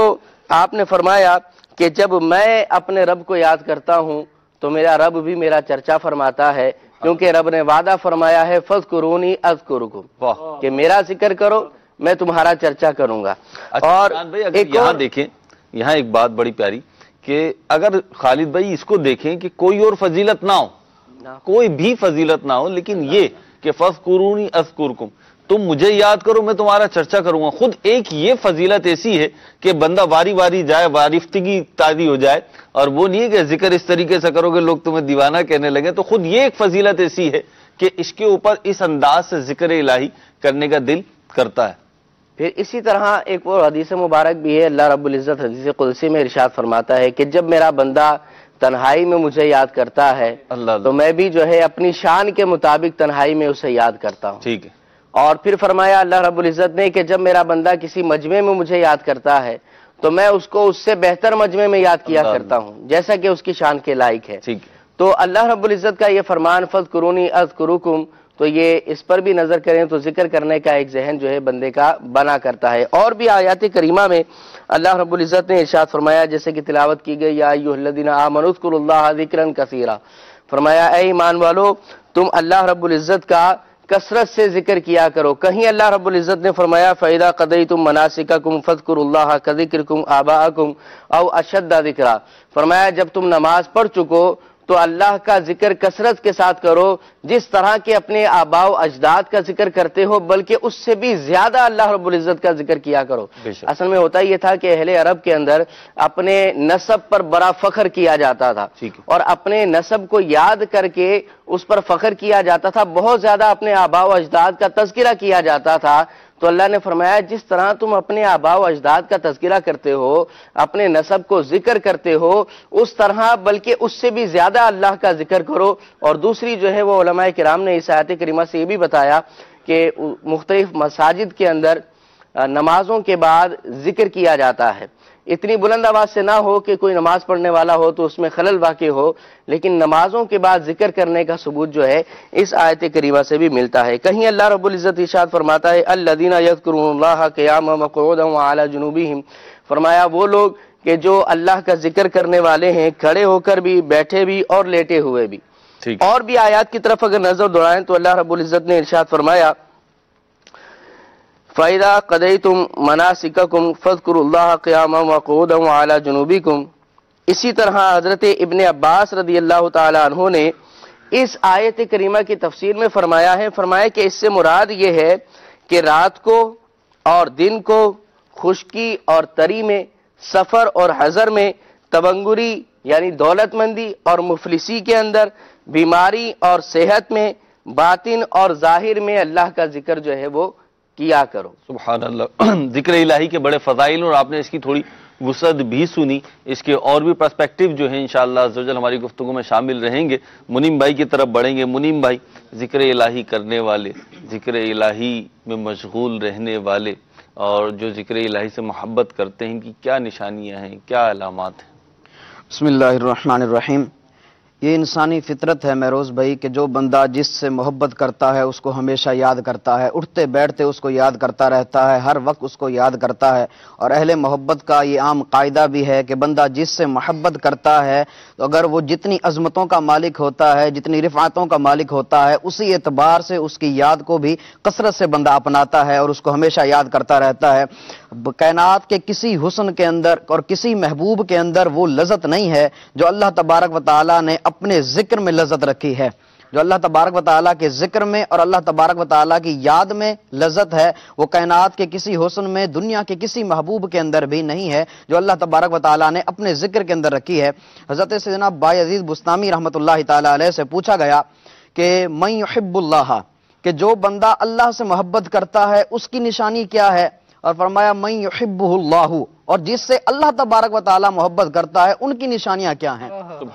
Speaker 5: آپ نے فرمایا کہ جب میں اپنے رب کو یاد کرتا ہوں تو میرا رب بھی میرا چرچا فرماتا ہے، کیونکہ رب نے وعدہ فرمایا ہے فَاذْكُرُونِي أَذْكُرْكُمْ، کہ میرا ذکر کرو میں تمہارا چرچا کروں گا۔ اور
Speaker 2: یہاں دیکھیں، یہاں ایک بات بڑی پیاری کہ اگر خالد بھائی اس کو دیکھیں کہ کوئی اور فضیلت نہ ہو، کوئی بھی فضیلت نہ ہو، لیکن یہ کہ فَاذْكُرُونِي أَذْكُرْكُمْ، تم مجھے یاد کرو میں تمہارا چرچا کروں گا، خود ایک یہ فضیلت ایسی ہے کہ بندہ واری واری جائے، وارفتگی تاری ہو جائے، اور وہ نہیں ہے کہ ذکر اس طریقے سے کرو کہ لوگ تمہیں دیوانہ کہنے لگے، تو خود یہ ایک فضیلت ایسی ہے کہ اس کے اوپر اس انداز سے ذکر الہی کرنے کا دل کرتا ہے۔
Speaker 5: پھر اسی طرح ایک اور حدیث مبارک بھی ہے، اللہ رب العزت حدیث قدسی میں ارشاد فرماتا ہے کہ جب میرا بندہ تنہائی میں مجھے یاد کرتا ہے تو میں بھی جو ہے اپنی شان کے مطابق تنہائی میں اسے یاد کرتا ہوں۔
Speaker 2: ٹھیک ہے۔
Speaker 5: اور پھر فرمایا اللہ رب العزت نے کہ جب میرا بندہ کسی مجمع میں مجھے یاد کرتا ہے تو میں اس کو اس سے بہتر مجمع میں یاد کیا کرتا ہوں جیسا کہ اس کی شان کے لائق ہے۔ تو اللہ رب العزت کا یہ فرمان فَاذْكُرُونِي أَذْكُرُكُمْ، تو یہ اس پر بھی نظر کریں تو ذکر کرنے کا ایک ذہن جو ہے بندے کا بنا کرتا ہے۔ اور بھی آیات کریمہ میں اللہ رب العزت نے ارشاد فرمایا جیسے کہ تلاوت کی گئی یا ایھا الذین آمنوا اذکروا اللہ ذکرا کثیرا، فرمایا اے ایمان والو تم اللہ رب العزت کا کثرت سے ذکر کیا کرو۔ کہیں اللہ رب العزت نے فرمایا فَإِذَا قَضَيْتُم مَنَاسِكَكُمْ فَاذْكُرُوا اللَّهَ كَذِكْرِكُمْ آبَاءَكُمْ أَوْ أَشَدَّ ذِكْرًا، فرمایا جب تم نماز پڑھ چکو تو اللہ کا ذکر کثرت کے ساتھ کرو جس طرح کے اپنے آباء و اجداد کا ذکر کرتے ہو، بلکہ اس سے بھی زیادہ اللہ رب العزت کا ذکر کیا کرو۔ اصل میں ہوتا یہ تھا کہ اہل عرب کے اندر اپنے نسب پر بڑا فخر کیا جاتا تھا، اور اپنے نسب کو یاد کر کے اس پر فخر کیا جاتا تھا، بہت زیادہ اپنے آباء و اجداد کا تذکرہ کیا جاتا تھا۔ تو اللہ نے فرمایا جس طرح تم اپنے آباء و اجداد کا تذکرہ کرتے ہو، اپنے نسب کو ذکر کرتے ہو، اس طرح بلکہ اس سے بھی زیادہ اللہ کا ذکر کرو۔ اور دوسری جو ہے وہ علماء کرام نے اس آیت کریمہ سے یہ بھی بتایا کہ مختلف مساجد کے اندر نمازوں کے بعد ذکر کیا جاتا ہے، اتنی بلند آواز سے نہ ہو کہ کوئی نماز پڑھنے والا ہو تو اس میں خلل واقع ہو، لیکن نمازوں کے بعد ذکر کرنے کا ثبوت جو ہے اس آیت کریمہ سے بھی ملتا ہے۔ کہیں اللہ رب العزت ارشاد فرماتا ہے الذین یذکرون اللہ قیاما وقعودا وعلی جنوبہم، فرمایا وہ لوگ کہ جو اللہ کا ذکر کرنے والے ہیں کھڑے ہو کر بھی، بیٹھے بھی اور لیٹے ہوئے بھی۔ اور بھی آیات کی طرف اگر نظر دوڑائیں تو اللہ رب العزت نے ارشاد فرمایا فَإِذَا قَضَيْتُم مَنَاسِكَكُمْ فَاذْكُرُوا اللَّهَ قِيَامًا وَقُعُودًا وَعَلَى جُنُوبِكُمْ۔ اسی طرح حضرت ابن عباس رضی اللہ تعالی عنہ نے اس آیت کریمہ کی تفسیر میں فرمایا ہے، فرمایا کہ اس سے مراد یہ ہے کہ رات کو اور دن کو، خشکی اور تری میں، سفر اور حضر میں، تبنگری یعنی دولت مندی اور مفلسی کے اندر، بیماری اور صحت میں، باطن اور ظاہر میں اللہ کا ذکر جو ہے وہ کیا کرو۔
Speaker 2: سبحان اللہ، ذکر الہی کے بڑے فضائل، اور آپ نے اس کی تھوڑی وسعت بھی سنی، اس کے اور بھی پرسپیکٹیو جو ہیں انشاءاللہ عزوجل ہماری گفتگو میں شامل رہیں گے۔ منیم بھائی کی طرف بڑھیں گے۔ منیم بھائی، ذکر الہی کرنے والے، ذکر الہی میں مشغول رہنے والے اور جو ذکر الہی سے محبت کرتے ہیں، ان کی کیا نشانیاں ہیں، کیا علامات ہیں؟
Speaker 3: بسم اللہ الرحمن الرحیم۔ یہ انسانی فطرت ہے مہروز بھائی کہ جو بندہ جس سے محبت کرتا ہے اس کو ہمیشہ یاد کرتا ہے، اٹھتے بیٹھتے اس کو یاد کرتا رہتا ہے، ہر وقت اس کو یاد کرتا ہے۔ اور اہل محبت کا یہ عام قاعدہ بھی ہے کہ بندہ جس سے محبت کرتا ہے تو اگر وہ جتنی عظمتوں کا مالک ہوتا ہے، جتنی رفعتوں کا مالک ہوتا ہے، اسی اعتبار سے اس کی یاد کو بھی کثرت سے بندہ اپناتا ہے اور اس کو ہمیشہ یاد کرتا رہتا ہے۔ کائنات کے کسی حسن کے اندر اور کسی محبوب کے اندر وہ لذت نہیں ہے جو اللہ تبارک و تعالیٰ نے اپنے ذکر میں لذت رکھی ہے. جو اللہ تبارک و تعالیٰ کے ذکر میں اور اللہ تبارک و تعالیٰ کی یاد میں لذت ہے، وہ کائنات کے کسی حسن میں، دنیا کے کسی محبوب کے اندر بھی نہیں ہے جو اللہ تبارک و تعالیٰ نے اپنے ذکر کے اندر رکھی ہے. حضرت سیدنا بایزید بستامی رحمۃ اللہ تعالیٰ علیہ سے پوچھا گیا کہ من یحب اللہ، کہ جو بندہ اللہ سے محبت کرتا ہے اس کی نشانی کیا ہے؟ اور فرمایا من یحبہ اللہ، اور جس سے اللہ تبارک و تعالیٰ محبت کرتا ہے ان کی نشانیاں کیا ہیں؟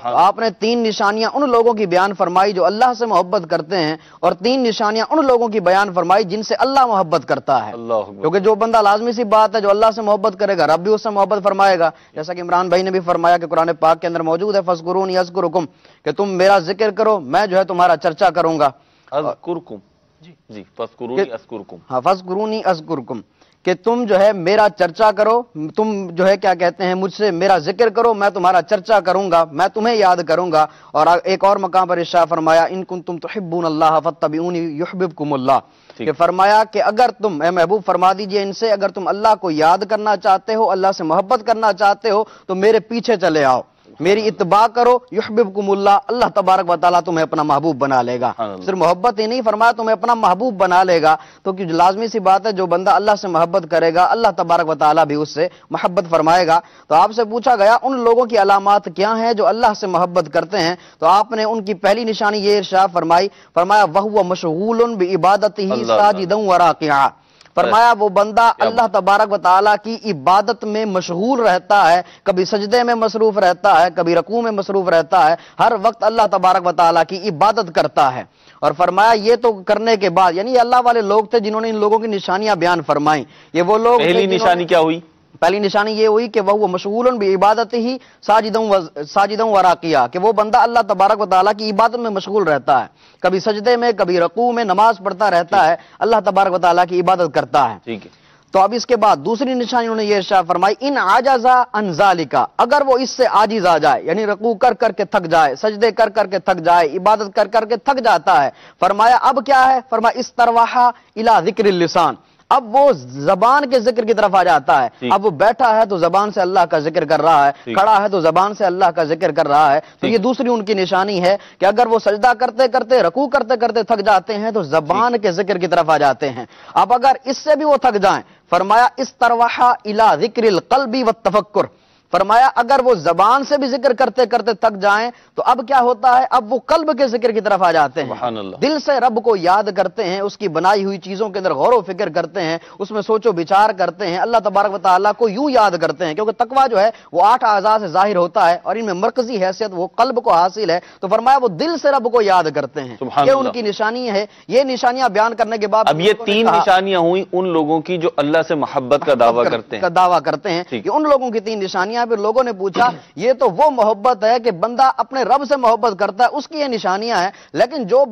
Speaker 3: آپ نے 3 نشانیاں ان لوگوں کی بیان فرمائی جو اللہ سے محبت کرتے ہیں، اور 3 نشانیاں ان لوگوں کی بیان فرمائی جن سے اللہ محبت کرتا ہے. کیونکہ جو بندہ، لازمی سی بات ہے، جو اللہ سے محبت کرے گا رب بھی اس سے محبت فرمائے گا. جیسا کہ عمران بھائی نے بھی فرمایا کہ قرآن پاک کے اندر موجود ہے فاذکرونی اذکرکم، کہ تم میرا ذکر کرو میں جو ہے تمہارا چرچا کروں گا.
Speaker 2: اذکرکم، جی فاذکرونی اذکرکم،
Speaker 3: ہاں فاذکرونی اذکرکم، کہ تم جو ہے میرا چرچا کرو، تم جو ہے کیا کہتے ہیں مجھ سے میرا ذکر کرو، میں تمہارا چرچا کروں گا، میں تمہیں یاد کروں گا. اور ایک اور مقام پر ارشاد فرمایا ان کنتم تحبون اللہ فاتبعونی یحببکم اللہ، کہ فرمایا کہ اگر تم، اے محبوب فرما دیجئے ان سے، اگر تم اللہ کو یاد کرنا چاہتے ہو، اللہ سے محبت کرنا چاہتے ہو تو میرے پیچھے چلے آؤ، میری اتباع کرو، یحببکم اللہ، اللہ تبارک و تعالیٰ تمہیں اپنا محبوب بنا لے گا. صرف محبت ہی نہیں، فرمایا تمہیں اپنا محبوب بنا لے گا. تو کہ لازمی سی بات ہے جو بندہ اللہ سے محبت کرے گا اللہ تبارک و تعالیٰ بھی اس سے محبت فرمائے گا. تو آپ سے پوچھا گیا ان لوگوں کی علامات کیا ہیں جو اللہ سے محبت کرتے ہیں، تو آپ نے ان کی پہلی نشانی یہ ارشاد فرمائی، فرمایا وَهُوَ مَشْغُولٌ بِعِبَادَتِهِ سَاجِدًا وَرَاكِعًا، فرمایا وہ بندہ اللہ تبارک و تعالیٰ کی عبادت میں مشغول رہتا ہے، کبھی سجدے میں مصروف رہتا ہے، کبھی رکوع میں مصروف رہتا ہے، ہر وقت اللہ تبارک و تعالیٰ کی عبادت کرتا ہے. اور فرمایا یہ تو کرنے کے بعد، یعنی یہ اللہ والے لوگ تھے جنہوں نے ان لوگوں کی نشانیاں بیان فرمائیں. یہ وہ لوگ،
Speaker 2: پہلی نشانی کیا ہوئی؟
Speaker 3: پہلی نشانی یہ ہوئی کہ وہ مشغول بعبادتہ ساجداً وراقیہ، کہ وہ بندہ اللہ تبارک و تعالیٰ کی عبادت میں مشغول رہتا ہے، کبھی سجدے میں کبھی رکوع میں نماز پڑھتا رہتا ہے، اللہ تبارک و تعالیٰ کی عبادت کرتا ہے.
Speaker 2: ٹھیک ہے.
Speaker 3: تو اب اس کے بعد دوسری نشانی انہوں نے یہ ارشاد فرمائی ان عجز عن ذالک، اگر وہ اس سے عاجز آ جائے، یعنی رکوع کر کر کے تھک جائے، سجدے کر کر کے تھک جائے، عبادت کر کر کے تھک جاتا ہے، فرمایا اب کیا ہے؟ فرمایا استرواح الی ذکر اللسان، اب وہ زبان کے ذکر کی طرف آ جاتا ہے. اب وہ بیٹھا ہے تو زبان سے اللہ کا ذکر کر رہا ہے، کھڑا ہے تو زبان سے اللہ کا ذکر کر رہا ہے. تو یہ دوسری ان کی نشانی ہے کہ اگر وہ سجدہ کرتے کرتے، رکوع کرتے کرتے تھک جاتے ہیں تو زبان کے ذکر کی طرف آ جاتے ہیں. اب اگر اس سے بھی وہ تھک جائیں، فرمایا استرواح الی ذکر القلب والتفکر، فرمایا اگر وہ زبان سے بھی ذکر کرتے کرتے تھک جائیں تو اب کیا ہوتا ہے؟ اب وہ قلب کے ذکر کی طرف آ جاتے ہیں، دل سے رب کو یاد کرتے ہیں، اس کی بنائی ہوئی چیزوں کے اندر غور و فکر کرتے ہیں، اس میں سوچ و بچار کرتے ہیں، اللہ تبارک و تعالیٰ کو یوں یاد کرتے ہیں. کیونکہ تقویٰ جو ہے وہ 8 اعضاء سے ظاہر ہوتا ہے اور ان میں مرکزی حیثیت وہ قلب کو حاصل ہے. تو فرمایا وہ دل سے رب کو یاد کرتے ہیں، یہ ان کی نشانی ہے. یہ نشانیاں بیان کرنے کے بعد
Speaker 2: اب یہ 3 نشانیاں ہوئی ان لوگوں کی جو اللہ سے محبت کا دعویٰ کرتے ہیں کہ ان لوگوں کی 3 نشانیاں. پھر لوگوں نے پوچھا یہ تو وہ محبت ہے کہ بندہ اپنے رب سے محبت کرتا ہے، اس کی یہ نشانیاں ہیں، لیکن جو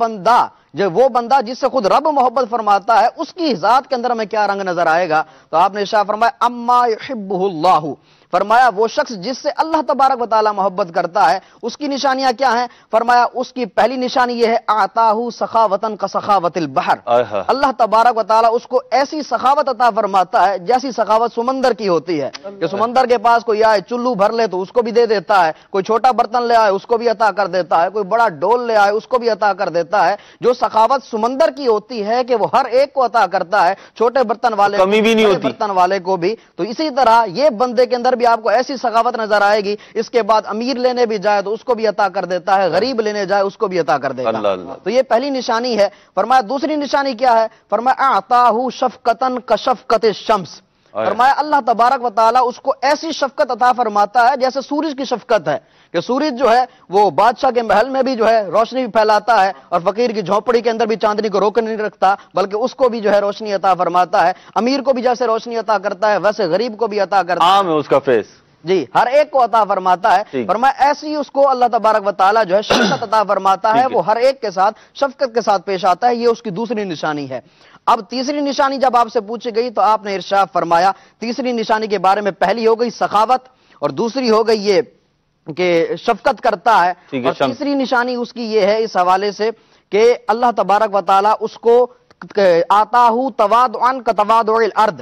Speaker 2: وہ بندہ جس سے خود رب محبت فرماتا ہے اس کی ذات کے اندر میں کیا رنگ نظر آئے گا؟ تو آپ نے ارشاد فرمایا اما یحبہ اللہ، فرمایا وہ شخص جس سے اللہ تبارک و تعالیٰ محبت کرتا ہے اس کی نشانیاں کیا ہیں؟ فرمایا اس کی پہلی نشانی یہ ہے اعطاہ سخاوتن کسخاوت البحر، اللہ تبارک و تعالیٰ اس کو ایسی سخاوت عطا فرماتا ہے جیسی سخاوت سمندر کی ہوتی ہے کہ سمندر کے پاس کوئی آئے چلو بھر لے تو اس کو بھی دے دیتا ہے، کوئی چھوٹا برتن لے آئے اس کو بھی عطا کر دیتا ہے، کوئی بڑا ڈول لے آئے اس کو بھی عطا کر دیتا ہے. جو سخاوت سمندر کی ہوتی ہے کہ وہ ہر ایک کو عطا کرتا ہے، چھوٹے برتن والے کمی بھی نہیں ہوتی،
Speaker 3: برتن والے کو بھی. تو اسی طرح یہ بندے کے اندر بھی آپ کو ایسی سخاوت نظر آئے گی. اس کے بعد امیر لینے بھی جائے تو اس کو بھی عطا کر دیتا ہے، غریب لینے جائے اس کو بھی عطا کر دیتا ہے. تو یہ پہلی نشانی ہے. فرمایا دوسری نشانی کیا ہے؟ فرمایا اعطاہ شفقتن کشفقت الشمس، فرمایا اللہ تبارک و تعالیٰ اس کو ایسی شفقت عطا فرماتا ہے جیسے سورج کی شفقت ہے کہ سورج جو ہے وہ بادشاہ کے محل میں بھی جو ہے روشنی بھی پھیلاتا ہے اور فقیر کی جھونپڑی کے اندر بھی چاندنی کو روک نہیں رکھتا بلکہ اس کو بھی جو ہے روشنی عطا فرماتا ہے. امیر کو بھی جیسے روشنی عطا کرتا ہے ویسے غریب کو بھی عطا کرتا ہے،
Speaker 2: عام ہے اس کا فیس،
Speaker 3: جی ہر ایک کو عطا فرماتا ہے. فرمایا ایسی اس کو اللہ تبارک و تعالیٰ جو ہے شفقت عطا فرماتا ہے، وہ ہر ایک کے ساتھ شفقت کے ساتھ پیش آتا ہے. یہ اس کی دوسری نشانی ہے. اب تیسری نشانی جب آپ سے پوچھی گئی تو آپ نے ارشاد فرمایا تیسری نشانی کے بارے میں پہلی ہو گئی سخاوت اور دوسری ہو گئی یہ کہ شفقت کرتا ہے، اور تیسری نشانی اس کی یہ ہے اس حوالے سے کہ اللہ تبارک و تعالیٰ اس کو آتاہ تواضعا کتواضع الارض،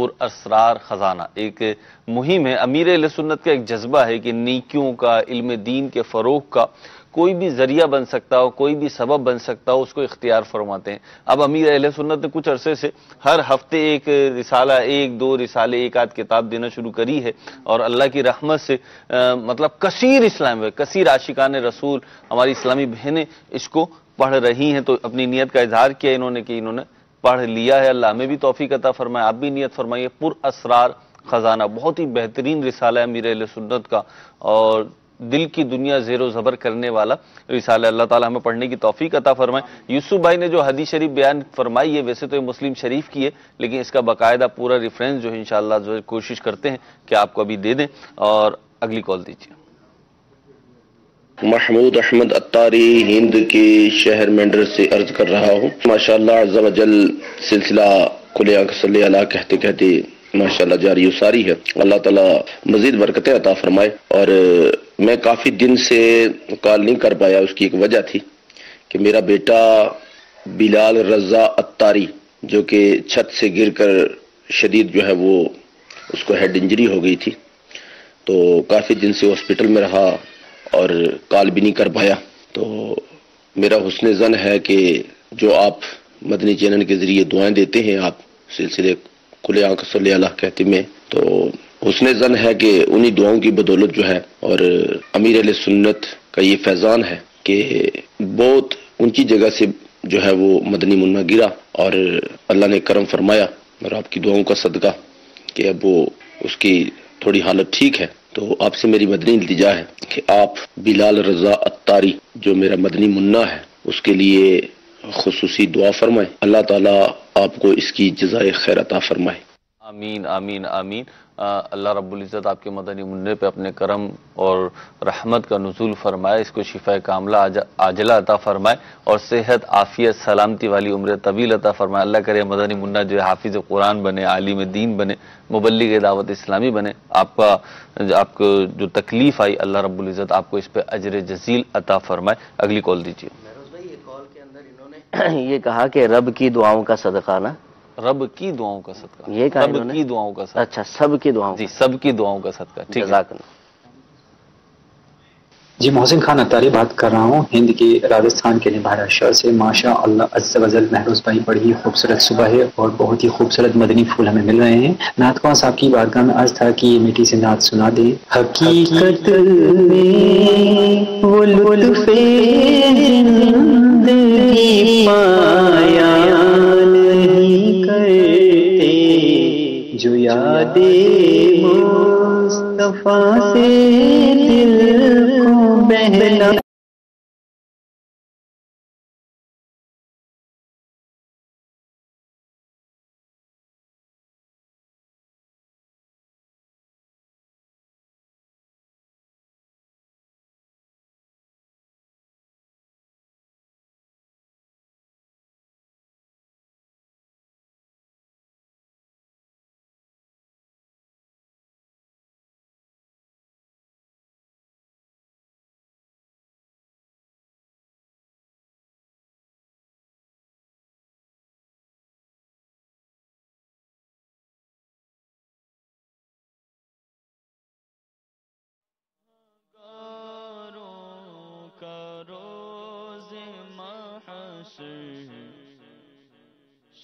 Speaker 2: پر اسرار خزانہ، ایک مہم ہے۔ امیر اہل سنت کا ایک جذبہ ہے کہ نیکیوں کا، علم دین کے فروغ کا کوئی بھی ذریعہ بن سکتا ہو، کوئی بھی سبب بن سکتا ہو، اس کو اختیار فرماتے ہیں۔ اب امیر اہل سنت نے کچھ عرصے سے ہر ہفتے ایک رسالہ، ایک دو رسالے، ایک آدھ کتاب دینا شروع کری ہے، اور اللہ کی رحمت سے مطلب کثیر اسلام ہے، کثیر عاشقان رسول، ہماری اسلامی بہنیں اس کو پڑھ رہی ہیں۔ تو اپنی نیت کا اظہار کیا انہوں نے کہ انہوں نے پڑھ لیا ہے۔ اللہ ہمیں بھی توفیق عطا فرمائے، آپ بھی نیت فرمائیے۔ پر اسرار خزانہ بہت ہی بہترین رسالہ ہے امیر اہل سنت کا، اور دل کی دنیا زیر و زبر کرنے والا رسالہ۔ اللہ تعالی ہمیں پڑھنے کی توفیق عطا فرمائے۔ یوسف بھائی نے جو حدیث شریف بیان فرمائی ہے، ویسے تو یہ مسلم شریف کی ہے، لیکن اس کا باقاعدہ پورا ریفرنس جو ہے انشاءاللہ جو ہے کوشش کرتے ہیں کہ آپ کو ابھی دے دیں، اور اگلی کال دیجیے۔
Speaker 6: محمود احمد اتاری ہند کے شہر مینڈر سے عرض کر رہا ہوں۔ ماشاءاللہ عز و جل سلسلہ کھلے آنکھ صلی اللہ کہتے کہتے ماشاءاللہ جاری و ساری ہے۔ اللہ تعالیٰ مزید برکتیں عطا فرمائے۔ اور میں کافی دن سے کال نہیں کر پایا، اس کی ایک وجہ تھی کہ میرا بیٹا بلال رضا اتاری جو کہ چھت سے گر کر شدید جو ہے وہ اس کو ہیڈ انجری ہو گئی تھی، تو کافی دن سے ہاسپٹل میں رہا اور کال بھی نہیں کر پایا۔ تو میرا حسن ظن ہے کہ جو آپ مدنی چینل کے ذریعے دعائیں دیتے ہیں آپ سلسلے کھلے آنکھ صلی اللہ کہتے میں، تو حسن ظن ہے کہ انہی دعاؤں کی بدولت جو ہے، اور امیر اہل سنت کا یہ فیضان ہے کہ بہت اونچی جگہ سے جو ہے وہ مدنی منا گرا، اور اللہ نے کرم فرمایا، اور آپ کی دعاؤں کا صدقہ کہ اب وہ اس کی تھوڑی حالت ٹھیک ہے۔ تو آپ سے میری مدنی التجا ہے کہ آپ بلال رضا اتاری جو میرا مدنی منا ہے اس کے لیے خصوصی دعا فرمائیں، اللہ تعالیٰ آپ کو اس کی جزائے خیر عطا فرمائے۔
Speaker 2: آمین آمین آمین۔ اللہ رب العزت آپ کے مدنی منع پہ اپنے کرم اور رحمت کا نزول فرمائے، اس کو شفا کاملہ عاجلہ عطا فرمائے، اور صحت، عافیت، سلامتی والی عمر طویل عطا فرمائے۔ اللہ کرے مدنی منع جو ہے حافظ قرآن بنے، عالم دین بنے، مبلغ دعوت اسلامی بنے۔ آپ کو جو تکلیف آئی، اللہ رب العزت آپ کو اس پہ اجر جزیل عطا فرمائے۔ اگلی کال دیجیے۔
Speaker 5: یہ کال کے اندر انہوں نے یہ کہا کہ رب کی دعاؤں کا صدقہ نا،
Speaker 2: رب کی دعاؤں کا صدقہ،
Speaker 5: یہ کہا
Speaker 2: سب
Speaker 5: انہوں نے؟
Speaker 2: کی دعاؤں کا صدقہ۔
Speaker 5: اچھا، سب کی دعاؤں
Speaker 2: جی، سب کی دعاؤں کا صدقہ، ٹھیک ہے۔
Speaker 5: جزاک اللہ۔
Speaker 7: جی محسن خان اتاری بات کر رہا ہوں ہند کے راجستھان کے نبھارا شہر سے۔ ماشاء اللہ عز و جل مہروز بھائی بڑی ہی خوبصورت صبح ہے اور بہت ہی خوبصورت مدنی پھول ہمیں مل رہے ہیں۔ نعت خواں صاحب کی بارگاہ میں عرض تھا کہ یہ میٹھی سے نعت سنا دیں۔ حقیقت میں وہ لطف زندگی پایا نہیں کرتے جو یاد مصطفیٰ سے دل کو بہلا۔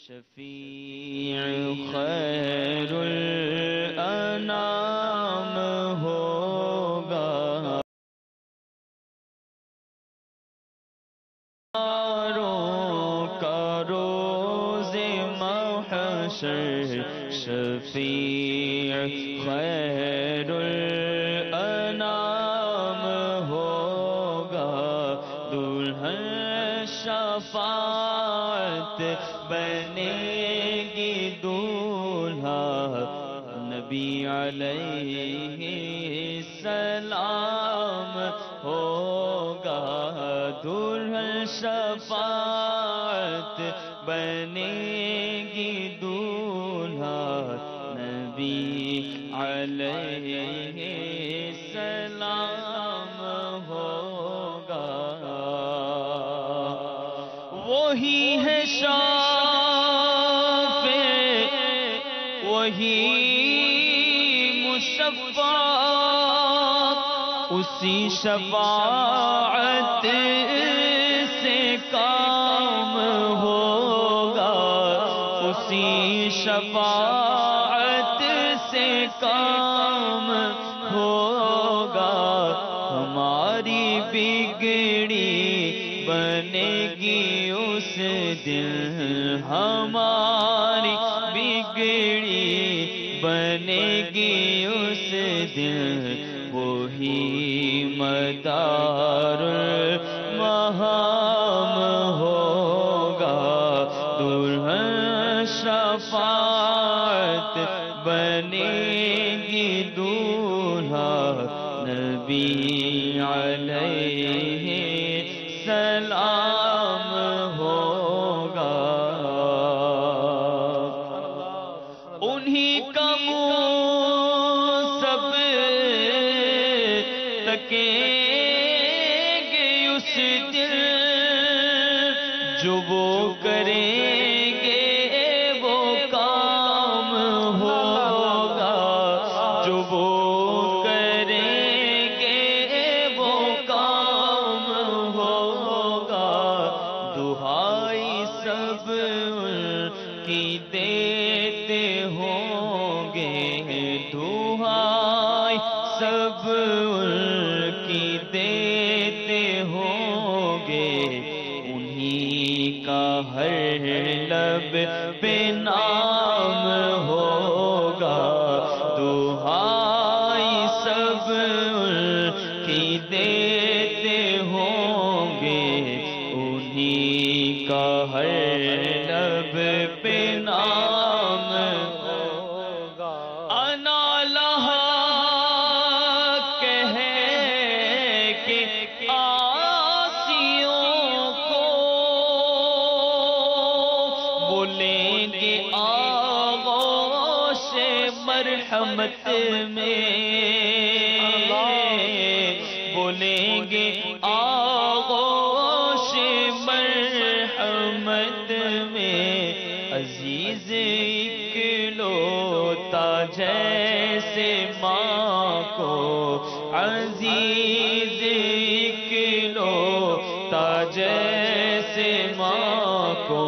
Speaker 1: شفیع خیر الانام ہوگا، کا روز محشر شفیع خیر الانام ہوگا، دلہن شفاعت بنے گی، دولہا نبی علیہ السلام ہوگا، دلہن شفاعت بنے گی، دولہا نبی علیہ السلام ہوگا، وہی ہے شافع وہی مشفع اسی شفاعت سے کام ہوگا، اسی شفاعت سے کام ہوگا، ہماری بگڑی بنے گی اس دن، ہماری بگڑی بنے گی اس دن، وہی مدار المہام ہوگا، دلہن شفاعت بنے گی، دولہا نبی علیہ السلام ہوگا، انہی کا منہ سب تکیں گے اس دن، جو وہ کریں گے وہ کام ہوگا، جو وہ کریں گے وہ کام ہوگا، دہائی سب کی دیتے ہوں گے، دہائی سب کی دیتے ہوں گے، انہی کا ہر لب پہ نام ہوگا، دہائی سب کی دیتے ہوں گے، انہی کا ہر لب پہ نام ہوگا، انا لہا کہہ کے آسیوں کو بولیں گے آغوش مرحمت میں، بولیں گے آغوش مرحمت میں، عزیز اکلوتا جیسے ماں کو، عزیز اکلوتا جیسے ماں کو،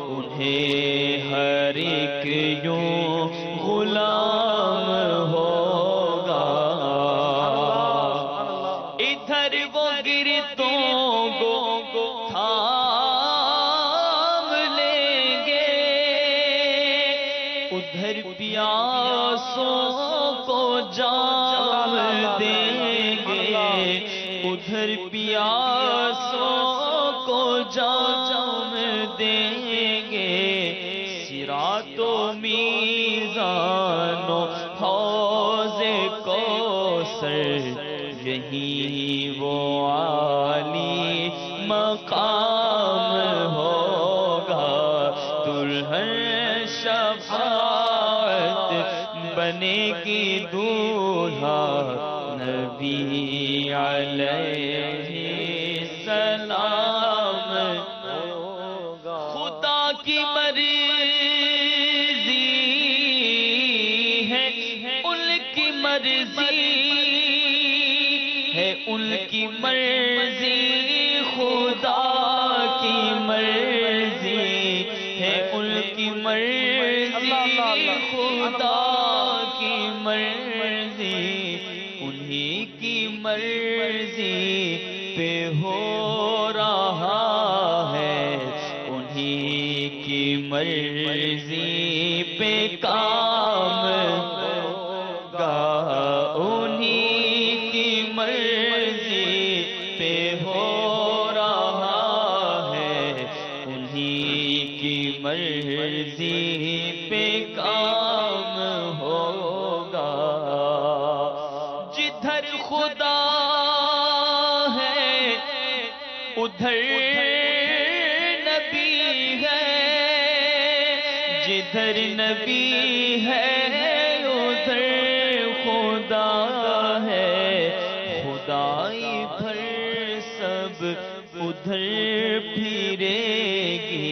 Speaker 1: انہیں ہر ایک یوں غلام ہوگا، ادھر وہ گرتوں کو تھام لیں گے، ادھر پیاسوں کو جام دیں گے، ادھر پیاسوں کو جام دیں گے، صراط و میزان و حوض کوثر، یہی وہ عالی مقام ہوگا، دلہن شفاعت بنے گی، دولہا نبی علیہ السلام ہوگا، خدا کی مرضی ہے ان کی مرضی ہے، ان کی مرضی خدا کی مرضی ہے، ان کی مرضی خدا کی مرضی، انہی کی مرضی پہ ہو رہا ہے، انہی کی مرضی پہ کام ہوگا، انہی کی مرضی پہ ہو رہا ہے، انہی کی مرضی پہ کام ہوگا، جدھر خدا ہے ادھر نبی ہے، جدھر نبی ہے ادھر خدا ہے، خدائی بھر سب ادھر پھرے گی،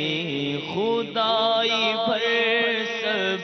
Speaker 1: خدائی بھر سب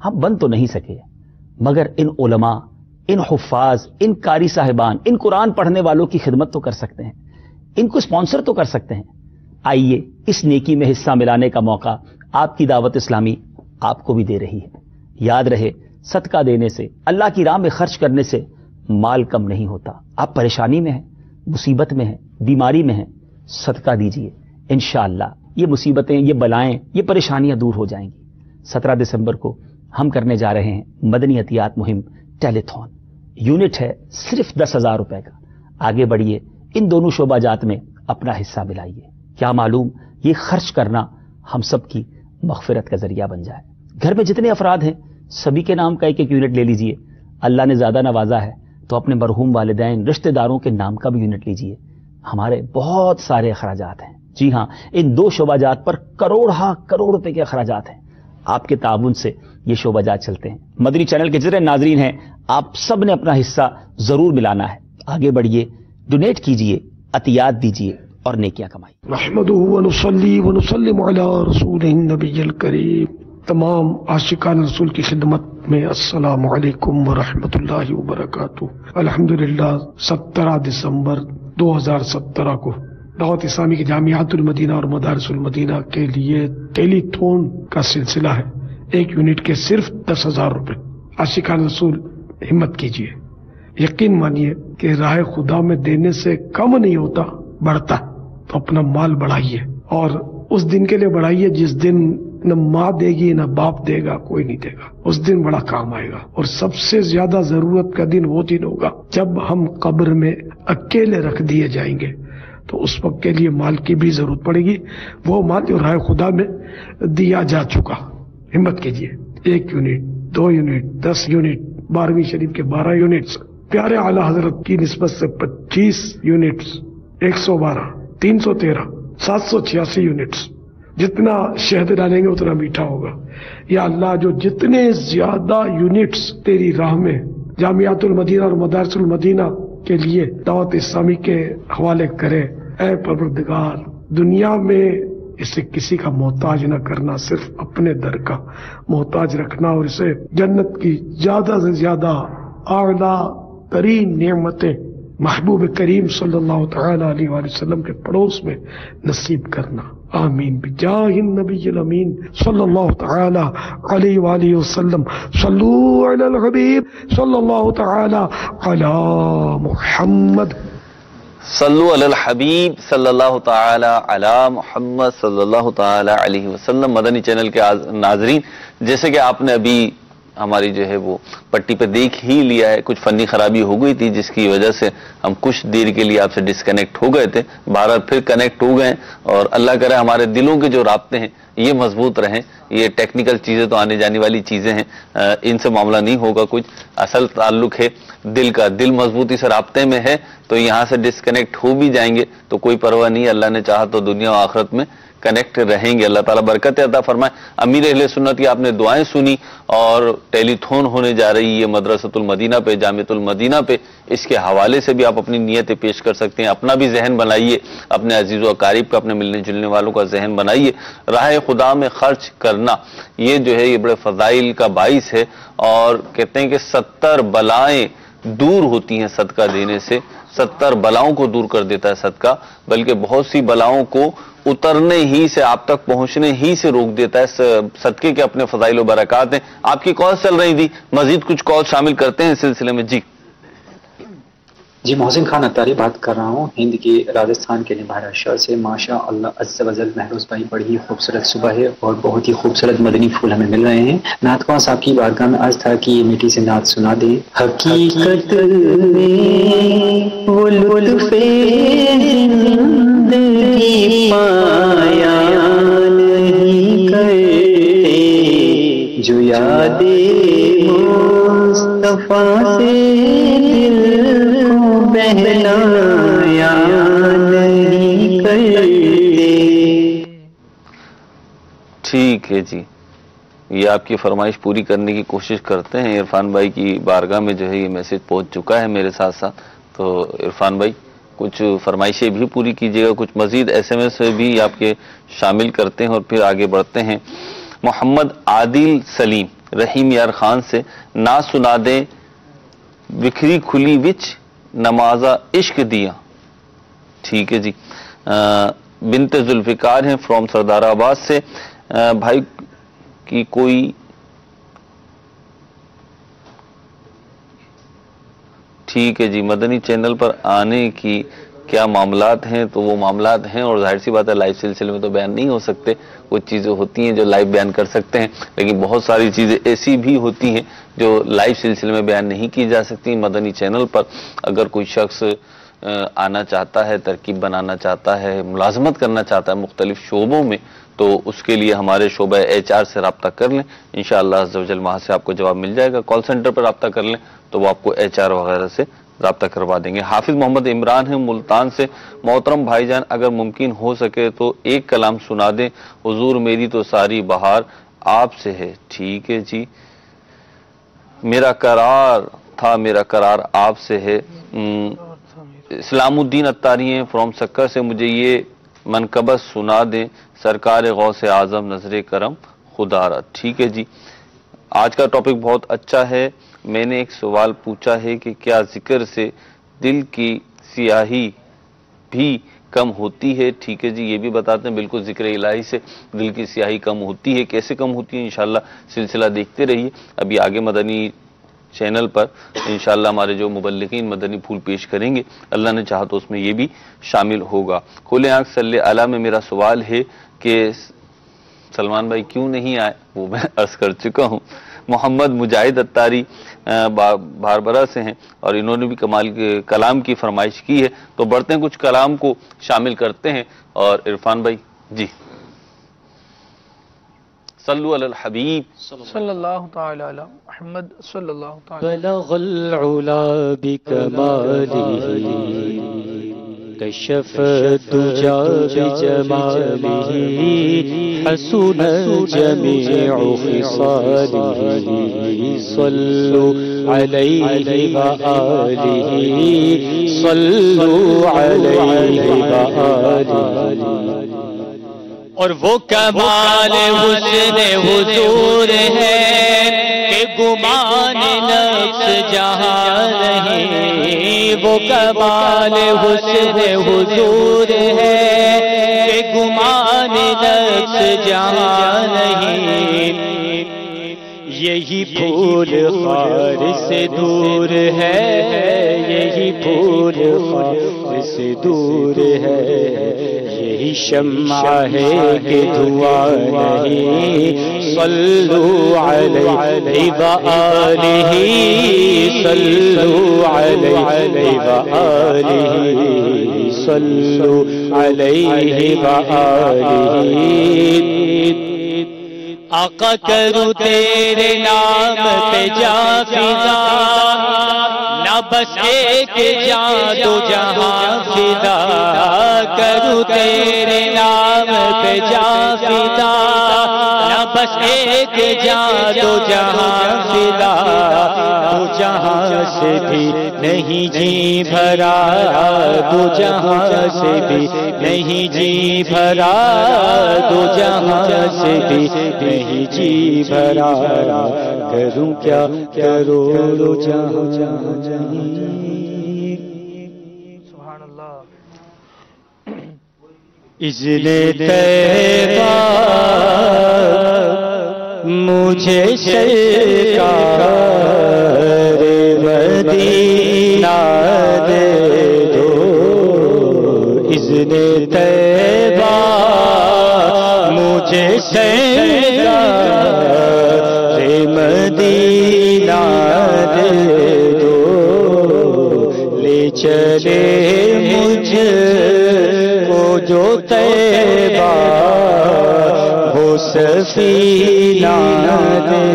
Speaker 8: ہم بن تو نہیں سکے مگر ان علماء، ان حفاظ، ان قاری صاحبان، ان قرآن پڑھنے والوں کی خدمت تو کر سکتے ہیں، ان کو اسپانسر تو کر سکتے ہیں۔ آئیے اس نیکی میں حصہ ملانے کا موقع آپ کی دعوت اسلامی آپ کو بھی دے رہی ہے۔ یاد رہے، صدقہ دینے سے، اللہ کی راہ میں خرچ کرنے سے مال کم نہیں ہوتا۔ آپ پریشانی میں ہیں، مصیبت میں ہیں، بیماری میں ہیں، صدقہ دیجئے، انشاءاللہ یہ مصیبتیں، یہ بلائیں، یہ پریشانیاں دور ہو جائیں گی۔ 17 دسمبر کو ہم کرنے جا رہے ہیں مدنی عطیات مہم ٹیلی تھون۔ یونٹ ہے صرف 10,000 روپے کا۔ آگے بڑھیے، ان دونوں شعبہ جات میں اپنا حصہ ملائیے، کیا معلوم یہ خرچ کرنا ہم سب کی مغفرت کا ذریعہ بن جائے۔ گھر میں جتنے افراد ہیں سبھی کے نام کا ایک یونٹ لے لیجئے۔ اللہ نے زیادہ نوازا ہے تو اپنے مرحوم والدین، رشتہ داروں کے نام کا بھی یونٹ لیجئے۔ ہمارے بہت سارے اخراجات ہیں، جی ہاں، ان دو شعبہ جات پر کروڑ روپے کے اخراجات ہیں۔ آپ کے تعاون سے یہ شعبہ جات چلتے ہیں۔ مدنی چینل کے جتنے ناظرین ہیں آپ سب نے اپنا حصہ ضرور ملانا ہے۔ آگے بڑھیے، ڈونیٹ کیجئے، عطیات دیجئے اور نیکیاں کمائیے۔
Speaker 9: نحمدہ ونصلی ونسلم علی رسولہ النبی الکریم۔ تمام عاشقان رسول کی خدمت میں السلام علیکم ورحمۃ اللہ وبرکاتہ۔ الحمدللہ 17 دسمبر 2017 کو دعوت اسلامی کی جامعات المدینہ اور مدارس المدینہ کے لیے ٹیلی تھون کا سلسلہ ہے۔ ایک یونٹ کے صرف 10,000 روپے۔ عاشقان رسول ہمت کیجیے، یقین مانیے کہ راہ خدا میں دینے سے کم نہیں ہوتا، بڑھتا ہے۔ تو اپنا مال بڑھائیے، اور اس دن کے لیے بڑھائیے جس دن نہ ماں دے گی نہ باپ دے گا، کوئی نہیں دے گا۔ اس دن بڑا کام آئے گا، اور سب سے زیادہ ضرورت کا دن وہ دن ہوگا جب ہم قبر میں اکیلے رکھ دیے جائیں گے، تو اس وقت کے لیے مال کی بھی ضرورت پڑے گی، وہ مال جو راہ خدا میں دیا جا چکا۔ ہمت کیجیے، 1 یونٹ، 2 یونٹ، 10 یونٹ، 12ویں شریف کے 12 یونٹس، پیارے اعلی حضرت کی نسبت سے 25 یونٹس، 112، 313، 786 یونٹس۔ جتنا شہد ڈالیں گے اتنا میٹھا ہوگا۔ یا اللہ، جو جتنے زیادہ یونٹس تیری راہ میں جامعات المدینہ اور مدارس المدینہ کے لیے دعوت اسلامی کے حوالے کرے، اے پروردگار، دنیا میں اسے کسی کا محتاج نہ کرنا، صرف اپنے در کا محتاج رکھنا، اور اسے جنت کی زیادہ سے زیادہ اعلیٰ ترین نعمتیں محبوب کریم صلی اللہ تعالی علیہ وآلہ وسلم کے پڑوس میں نصیب کرنا۔ آمین بجاہ النبی الامین صلی اللہ تعالی علیہ وآلہ وسلم۔ صلو علی الحبیب صلی اللہ تعالی علی محمد۔
Speaker 2: صلو علی الحبیب صلی اللہ تعالی علی محمد صلی اللہ تعالی علیہ وسلم۔ مدنی چینل کے ناظرین، جیسے کہ آپ نے ابھی ہماری جو ہے وہ پٹی پہ دیکھ ہی لیا ہے، کچھ فنی خرابی ہو گئی تھی جس کی وجہ سے ہم کچھ دیر کے لیے آپ سے ڈسکنیکٹ ہو گئے تھے، بہرحال پھر کنیکٹ ہو گئے، اور اللہ کرے ہمارے دلوں کے جو رابطے ہیں یہ مضبوط رہیں۔ یہ ٹیکنیکل چیزیں تو آنے جانے والی چیزیں ہیں، ان سے معاملہ نہیں ہوگا کچھ، اصل تعلق ہے دل کا۔ دل مضبوطی سے رابطے میں ہے تو یہاں سے ڈسکنیکٹ ہو بھی جائیں گے تو کوئی پرواہ نہیں، اللہ نے چاہا تو دنیا و آخرت میں کنیکٹ رہیں گے۔ اللہ تعالیٰ برکت عطا فرمائے۔ امیر اہل سنت کی آپ نے دعائیں سنی، اور ٹیلی تھون ہونے جا رہی ہے مدرسۃ المدینہ پہ، جامعۃ المدینہ پہ، اس کے حوالے سے بھی آپ اپنی نیتیں پیش کر سکتے ہیں۔ اپنا بھی ذہن بنائیے، اپنے عزیز و اقارب کا، اپنے ملنے جلنے والوں کا ذہن بنائیے۔ راہ خدا میں خرچ کرنا یہ جو ہے یہ بڑے فضائل کا باعث ہے، اور کہتے ہیں کہ 70 بلائیں دور ہوتی ہیں صدقہ دینے سے، 70 بلاؤں کو دور کر دیتا ہے صدقہ، بلکہ بہت سی بلاؤں کو اترنے ہی سے، آپ تک پہنچنے ہی سے روک دیتا ہے۔ صدقے کے اپنے فضائل و برکات ہیں۔ آپ کی کال چل رہی تھی، مزید کچھ کال شامل کرتے ہیں اس سلسلے میں۔
Speaker 7: جی محسن خان اتاری بات کر رہا ہوں ہند کے راجستھان کے نبھارا شہر سے۔ ماشاء اللہ عز و جل مہروز بھائی، بڑی ہی خوبصورت صبح ہے اور بہت ہی خوبصورت مدنی پھول ہمیں مل رہے ہیں۔ نعت خواں صاحب کی بارگاہ میں عرض تھا کہ یہ میٹھی سے نعت سنا دیں۔ حقیقت میں وہ لطف زندگی پایا نہیں کرتے، جو یاد مصطفیٰ سے دل کو بہلایا نہیں کرتے۔
Speaker 2: ٹھیک ہے جی، یہ آپ کی فرمائش پوری کرنے کی کوشش کرتے ہیں۔ عرفان بھائی کی بارگاہ میں جو ہے یہ میسج پہنچ چکا ہے میرے ساتھ ساتھ، تو عرفان بھائی کچھ فرمائشیں بھی پوری کیجیے گا، کچھ مزید SMS بھی آپ کے شامل کرتے ہیں اور پھر آگے بڑھتے ہیں۔ محمد عادل سلیم رحیم یار خان سے نا سنا دیں بکھری کھلی وچ نمازہ عشق دیا. ٹھیک ہے جی. بنت ذوالفقار ہیں فرام سردار آباد سے. بھائی کی کوئی ٹھیک ہے جی. مدنی چینل پر آنے کی کیا معاملات ہیں؟ تو وہ معاملات ہیں اور ظاہر سی بات ہے لائیو سلسلے میں تو بیان نہیں ہو سکتے. کچھ چیزیں ہوتی ہیں جو لائیو بیان کر سکتے ہیں لیکن بہت ساری چیزیں ایسی بھی ہوتی ہیں جو لائیو سلسلے میں بیان نہیں کی جا سکتی. مدنی چینل پر اگر کوئی شخص آنا چاہتا ہے، ترکیب بنانا چاہتا ہے، ملازمت کرنا چاہتا ہے مختلف شعبوں میں، تو اس کے لیے ہمارے شعبہ HR سے رابطہ کر لیں. انشاءاللہ عز و جل وہاں سے آپ کو جواب مل جائے گا. کال سینٹر پر رابطہ کر لیں تو وہ آپ کو HR وغیرہ سے رابطہ کروا دیں گے. حافظ محمد عمران ہیں ملتان سے. محترم بھائی جان اگر ممکن ہو سکے تو ایک کلام سنا دیں. حضور میری تو ساری بہار آپ سے ہے. ٹھیک ہے جی. میرا قرار تھا میرا قرار آپ سے ہے. اسلام الدین اتاری ہیں فرام سکر سے. مجھے یہ منقبت سنا دیں سرکار غوث اعظم نظر کرم خدا را. ٹھیک ہے جی. آج کا ٹاپک بہت اچھا ہے. میں نے ایک سوال پوچھا ہے کہ کیا ذکر سے دل کی سیاہی بھی کم ہوتی ہے؟ ٹھیک ہے جی. یہ بھی بتاتے ہیں بالکل ذکر الہی سے دل کی سیاہی کم ہوتی ہے. کیسے کم ہوتی ہے؟ انشاءاللہ سلسلہ دیکھتے رہیے. ابھی آگے مدنی چینل پر انشاءاللہ ہمارے جو مبلغین مدنی پھول پیش کریں گے اللہ نے چاہا تو اس میں یہ بھی شامل ہوگا. کھلے آنکھ صلی علی میں میرا سوال ہے کہ سلمان بھائی کیوں نہیں آئے؟ وہ میں عرض کر چکا ہوں. محمد مجاہد اتاری بھاربرا سے ہیں اور انہوں نے بھی کلام کی فرمائش کی ہے تو بڑھتے ہیں کچھ کلام کو شامل کرتے ہیں. اور عرفان بھائی جی صلو علی الحبیب
Speaker 4: صلی اللہ تعالی علی محمد صلی اللہ تعالی.
Speaker 10: بلغ العلا بکمالہ کشف الدجى بجماله حسن جميع خصاله صلوا عليه وآله صلوا عليه وآله. اور وہ کمال حسن حضور ہے کہ گمان نفس جہاں نہیں. وہ کمال حسن حضور ہے کہ گمان نفس جہاں نہیں. یہی پھول خار سے دور ہے یہی پھول خار سے دور ہے. یہی شمع ہے کہ دھواں نہیں. صلوا علیہ وآلہ صلوا علیہ وآلہ صلوا علیہ وآلہ. آقا کروں تیرے نام پہ جا فدا نہ بس ایک جان دو جہاں فدا. کروں تیرے نام پہ جا فدا نہ بس ایک جان دو جہاں فدا. دو جہاں سے بھی نہیں جی بھرا دو جہاں سے بھی نہیں جی بھرا دو جہاں سے بھی نہیں جی بھرا. کروں کیا کرو دو جہاں
Speaker 4: سبحان اللہ.
Speaker 10: اذن طیبہ مجھے سرکار مدینہ دے دو. اذن طیبہ مجھے سرکار مدینہ دے دو. لے چلے مجھ کو جو طیبہ وہ سفینہ دے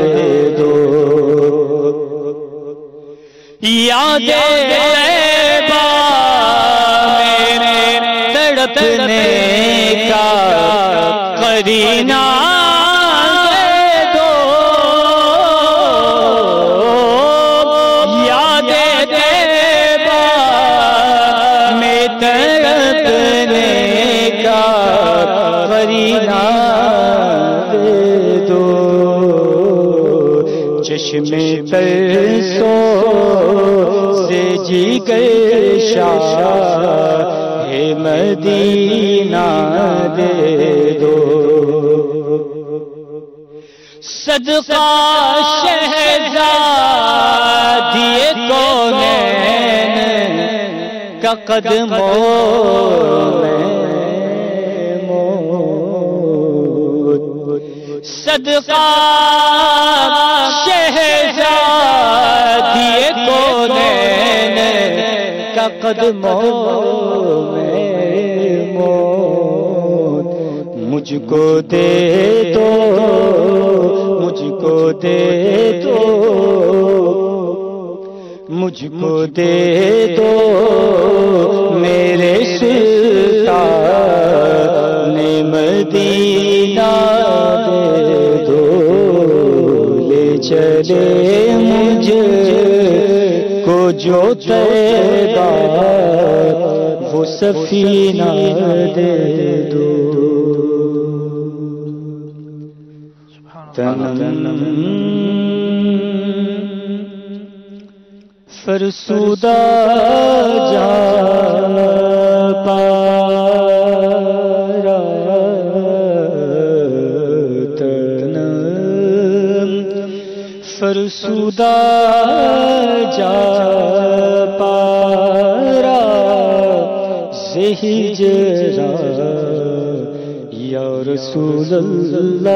Speaker 10: دو. یاد طیبہ میرے تڑپنے کا قرینہ دے دو. یاد طیبہ میں تڑپنے کا قرینہ دے دو. مدینہ دے دو، صدقہ شہزادی کونین کا قدموں میں موت، صدقہ شہزادی کونین کا قدموں میں موت، مجھ کو دے دو، مجھ کو دے دو، مجھ کو دے دو میرے سلطان مدینہ دے دو، لے چلے مجھ کو جو طیبہ وہ سفینہ دے دو، تنم فرسودہ جا پارا، تنم فرسودہ جا پارا، زہجرا یا رسول اللہ،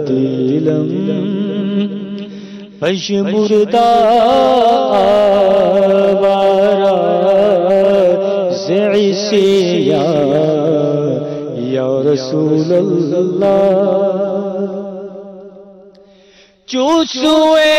Speaker 10: دیلم پشمردہ آوارا، زعسیا یا رسول اللہ، چوسوئے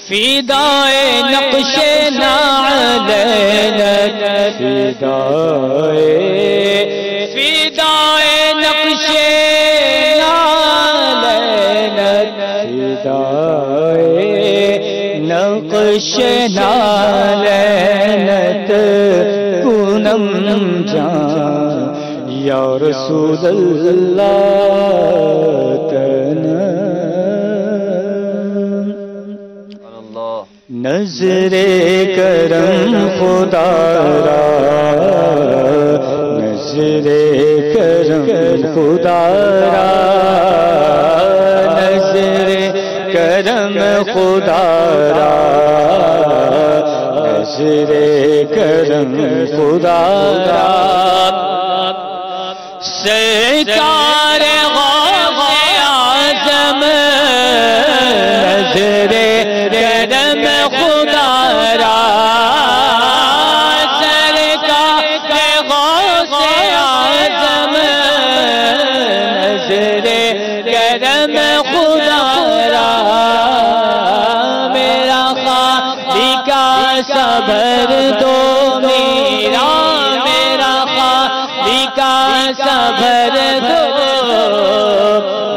Speaker 10: فدائے نقش نعلینک، فدائے نقش نعلینک، فدائے نقش نعلینک کنم جان یا رسول اللہ، نظر کرم خدا را، نظر کرم خدا را، نظر کرم خدا را، نظر کرم خدا را، سرکار غوث اعظم نظر کرم خدا را، سرکار غوث اعظم نظر کرم خدا را، میرا خالق کا صبر دو میرا، میرا خالق کا صبر دو،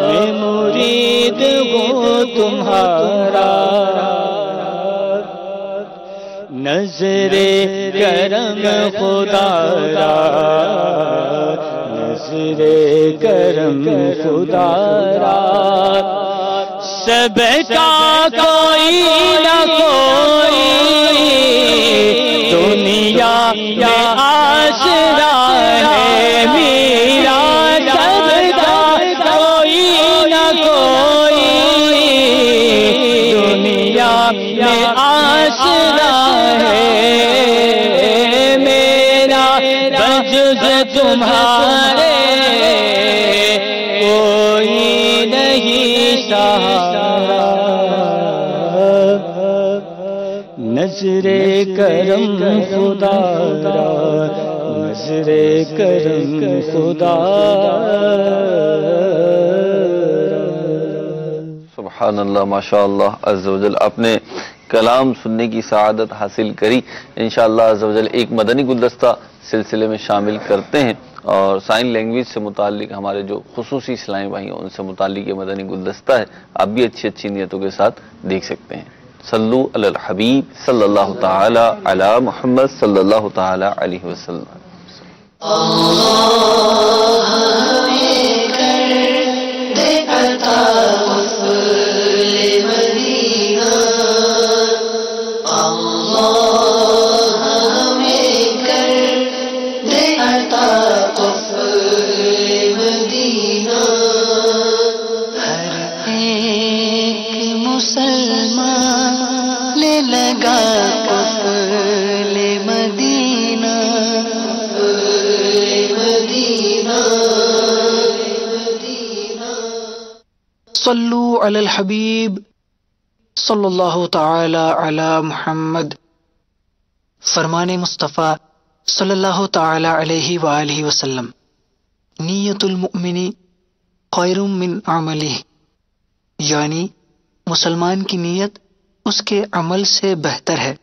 Speaker 10: میں مرید ہوں تمہارا، نظر کرم خدا را، نظر کرم خدا را، سب کا کوئی نہ کوئی دنیا میں آسرا ہے میرا، سب کا کوئی نہ کوئی دنیا میں آسرا ہے میرا، بجز تمہارے کوئی نہیں سہارا، نظر کرم خدا را، نظر کرم خدا
Speaker 2: سبحان اللہ، ماشاء اللہ عز و جل، اپنے کلام سننے کی سعادت حاصل کری. انشاءاللہ عز و جل ایک مدنی گلدستہ سلسلے میں شامل کرتے ہیں، اور سائن لینگویج سے متعلق ہمارے جو خصوصی اسلامی بھائی ہیں ان سے متعلق یہ مدنی گلدستہ ہے. آپ بھی اچھی اچھی نیتوں کے ساتھ دیکھ سکتے ہیں. صلو علی الحبیب صلی اللہ تعالی علی محمد صلی اللہ تعالی علیہ وسلم.
Speaker 4: صلو علی الحبیب صلی اللہ تعالی علی محمد. فرمان مصطفیٰ صلی اللہ تعالی علیہ وآلہ وسلم: نیت المؤمن خیر من عملہ، یعنی مسلمان کی نیت اس کے عمل سے بہتر ہے.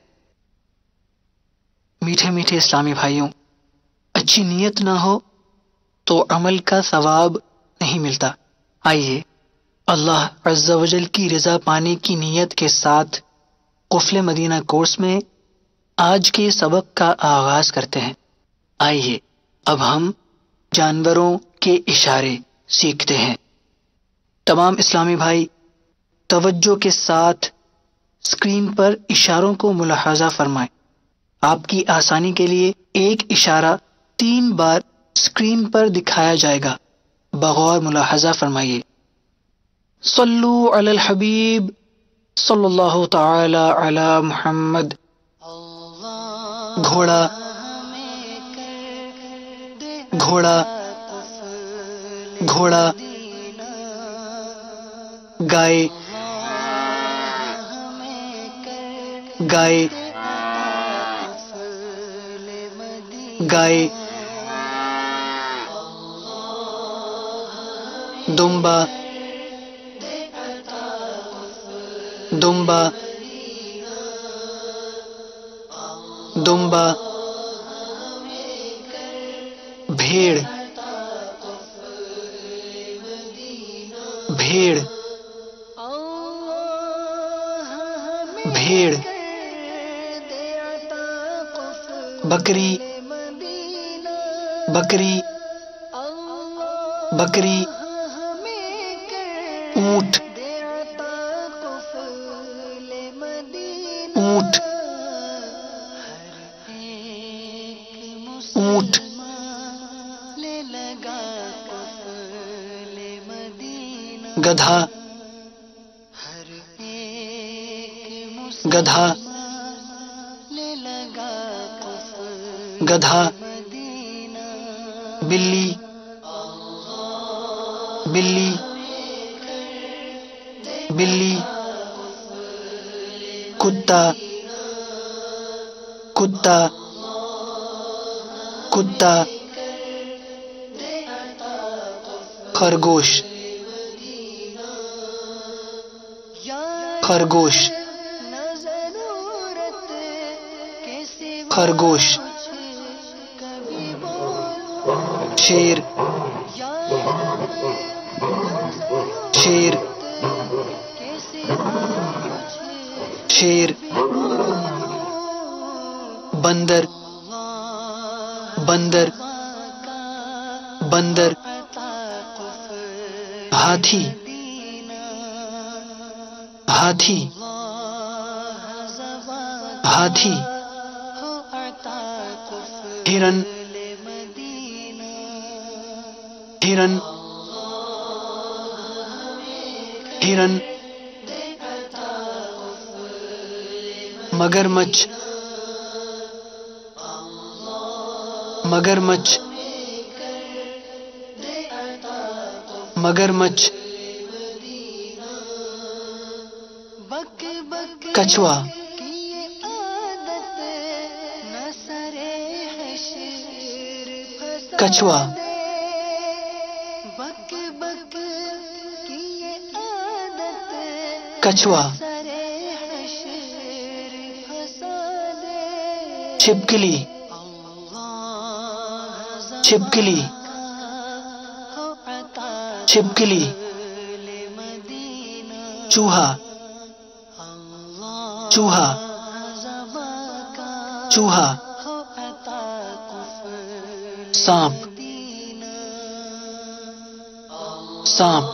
Speaker 4: میٹھے میٹھے اسلامی بھائیوں، اچھی نیت نہ ہو تو عمل کا ثواب نہیں ملتا. آئیے اللہ عز و جل کی رضا پانے کی نیت کے ساتھ قفل مدینہ کورس میں آج کے سبق کا آغاز کرتے ہیں. آئیے اب ہم جانوروں کے اشارے سیکھتے ہیں. تمام اسلامی بھائی توجہ کے ساتھ اسکرین پر اشاروں کو ملاحظہ فرمائیں. آپ کی آسانی کے لیے ایک اشارہ 3 بار اسکرین پر دکھایا جائے گا، بغور ملاحظہ فرمائیے. صلو علی الحبیب صلی اللہ تعالی علی محمد. گھوڑا، گھوڑا، گھوڑا. گائے، گائے، گائے. دمبا، دمبا، دمبا. بھیڑ، بھیڑ، بھیڑ. بکری، بکری، بکری. اونٹ، اونٹ، اونٹ. گدھا، گدھا، گدھا. بلی، بلی، بلی. کتا، کتا، کتا. خرگوش، خرگوش، خرگوش. شیر، شیر، شیر. بندر، بندر، بندر. ہاتھی، ہاتھی، ہاتھی. ہرن، ہرن، ہرن. مگرمچھ، مگرمچھ، مگرمچھ. کچھوا، کچھوا. کچھوا، چھپکلی، چھپکلی، چھپکلی، چوہا، چوہا، چوہا، سانپ، سانپ،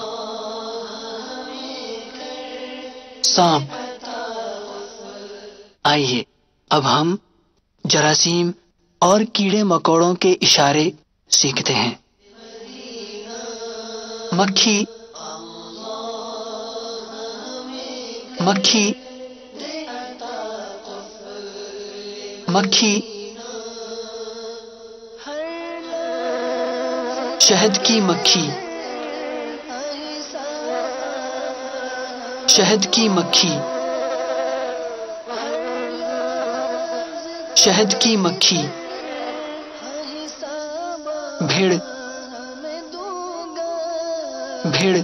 Speaker 4: سانپ۔ آئیے اب ہم جراثیم اور کیڑے مکوڑوں کے اشارے سیکھتے ہیں۔ مکھی، مکھی، مکھی، شہد کی مکھی، شہد کی مکھی، شہد کی مکھی، بھیڑ، بھیڑ،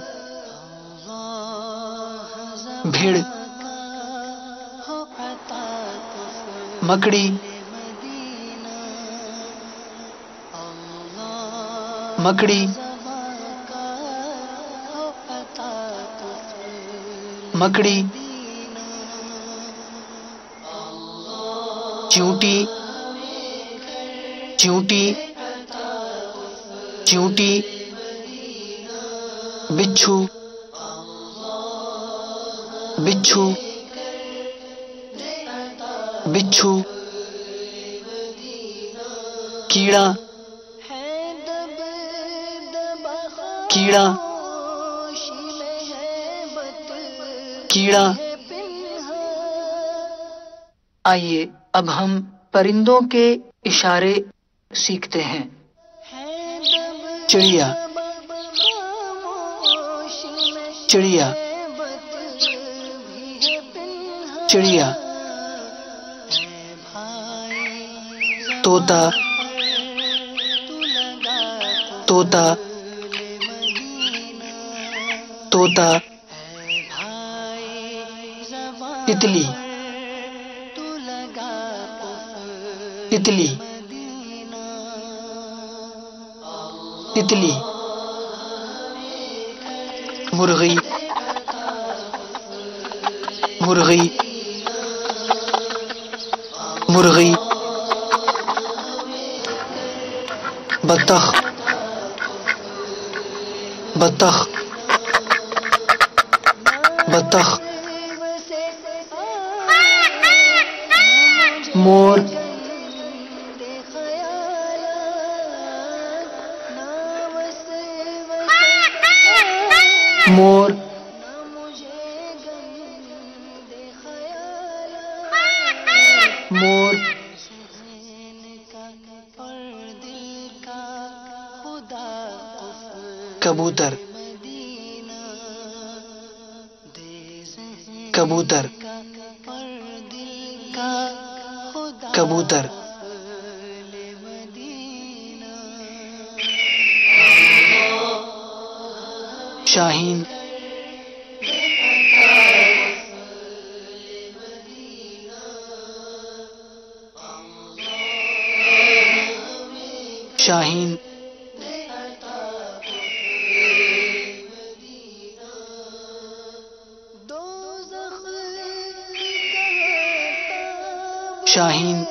Speaker 4: بھیڑ، مکڑی، مکڑی، مکڑی، چیونٹی، چیونٹی، چیونٹی، بچھو، بچھو، بچھو، کیڑا، کیڑا، کیڑا۔ آئیے اب ہم پرندوں کے اشارے سیکھتے ہیں۔ چڑیا، چڑیا، چڑیا، طوطا، طوطا، طوطا، تتلی، تتلی، تتلی، مرغی، مرغی، مرغی، بطخ، بطخ، بطخ، مور، مور، مور، کبوتر، کبوتر، کبوتر، شاہین، شاہین، شاہین،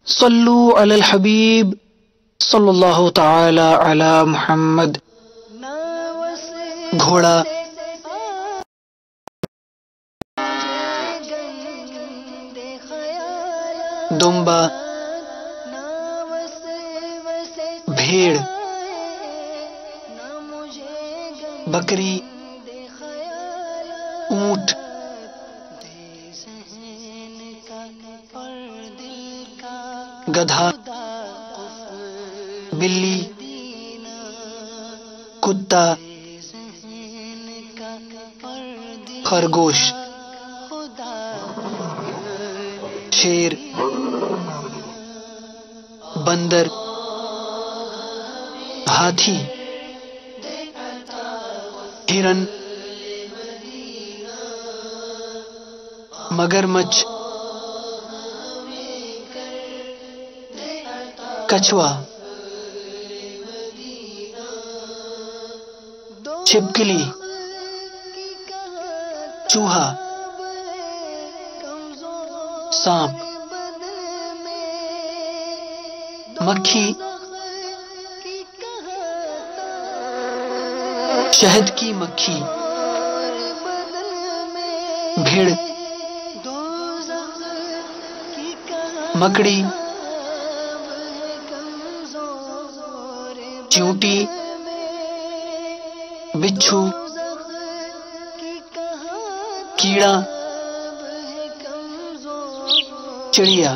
Speaker 4: صلو علی الحبیب صلی اللہ تعالی علی محمد۔ گھوڑا، دمبا، بھیڑ، بکری، اونٹ، گدھا، بلی، کتا، خرگوش، شیر، بندر، ہاتھی،
Speaker 11: ہرن، مگرمچھ، کچھوا، چھپکلی، چوہا، سانپ، مکھی، شہد کی مکھی، بھیڑ، مکڑی، چیونٹی، بچھو، کیڑا، چڑیا،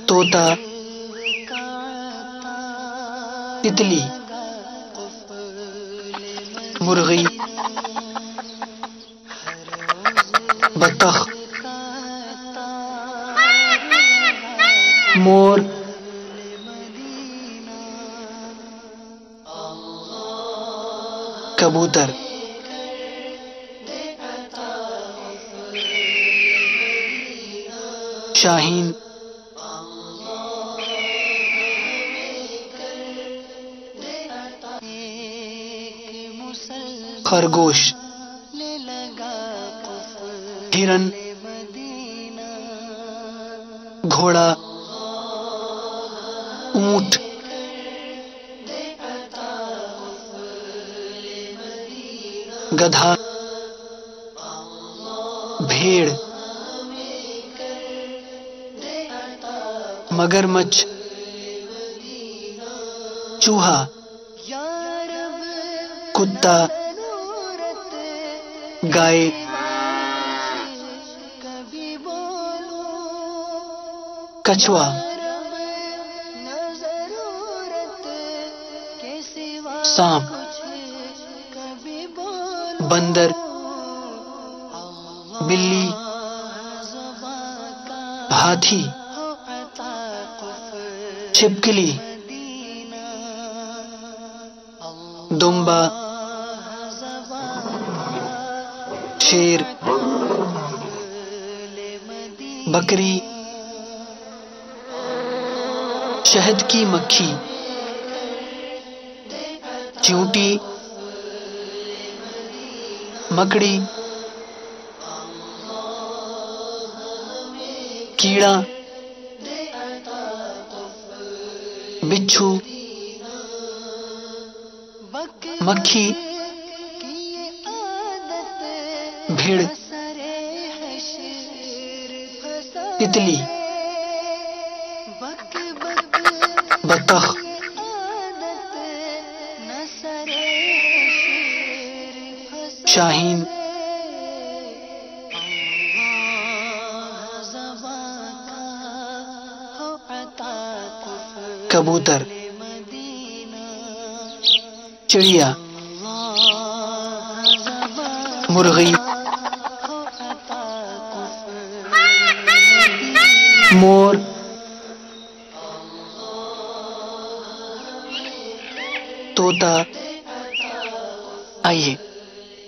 Speaker 11: طوطا، تتلی، مرغی، بطخ، مور، کبوتر، شاہین، خرگوش، ہرن، گھوڑا، اونٹ، گدھا، بھیڑ، مگرمچھ، چوہا، کتا، گائے، کچھوا، سانپ، بندر، بلی، ہاتھی، چھپکلی، دمبا، شیر، بکری، شہد کی مکھی، چیونٹی، مکڑی، کیڑا، بچھو، مکھی، بھیڑ، تتلی، بطخ، شاہین، کبوتر، چڑیا، مرغی، مور، طوطا۔ آئیے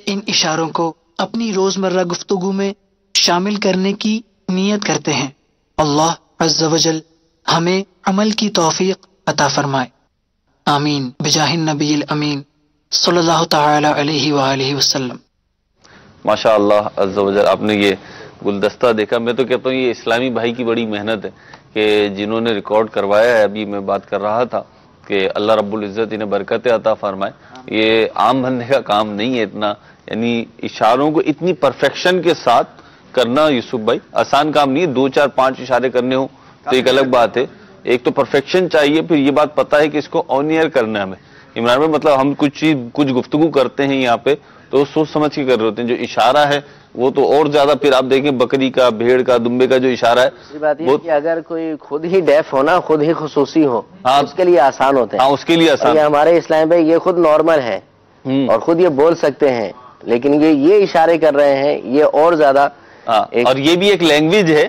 Speaker 11: ان اشاروں کو اپنی روزمرہ گفتگو میں شامل کرنے کی نیت کرتے ہیں۔ اللہ عز و جل ہمیں عمل کی توفیق عطا فرمائے، آمین بجاہ النبی الامین صلی اللہ تعالی علیہ وآلہ وسلم۔
Speaker 2: ماشاء اللہ عز و جل، آپ نے یہ گلدستہ دیکھا، میں تو کہتا ہوں یہ اسلامی بھائی کی بڑی محنت ہے کہ جنہوں نے ریکارڈ کروایا ہے۔ ابھی میں بات کر رہا تھا کہ اللہ رب العزت انہیں برکتیں عطا فرمائے۔ یہ عام بندے کا کام نہیں ہے اتنا، یعنی اشاروں کو اتنی پرفیکشن کے ساتھ کرنا یوسف بھائی آسان کام نہیں ہے۔ 2 4 5 اشارے کرنے ہوں تو ایک الگ بات ہے، ایک تو پرفیکشن چاہیے، پھر یہ بات پتا ہے کہ اس کو آن ایئر کرنا ہے ہمیں۔ عمران بھائی مطلب ہم کچھ گفتگو کرتے ہیں یہاں پہ تو سوچ سمجھ کے کر رہے ہوتے ہیں، جو اشارہ ہے وہ تو اور زیادہ، پھر آپ دیکھیں بکری کا، بھیڑ کا، دمبے کا جو اشارہ ہے،
Speaker 5: دوسری بات یہ کہ اگر کوئی خود ہی ڈیف ہو نا، خود ہی خصوصی ہو، اس کے لیے آسان ہوتے ہیں۔
Speaker 2: ہاں اس کے لیے آسان۔
Speaker 5: یہ ہمارے اسلام بھائی یہ خود نارمل ہے اور خود یہ بول سکتے ہیں، لیکن یہ اشارے کر رہے ہیں، یہ اور زیادہ۔
Speaker 2: اور یہ بھی ایک لینگویج ہے،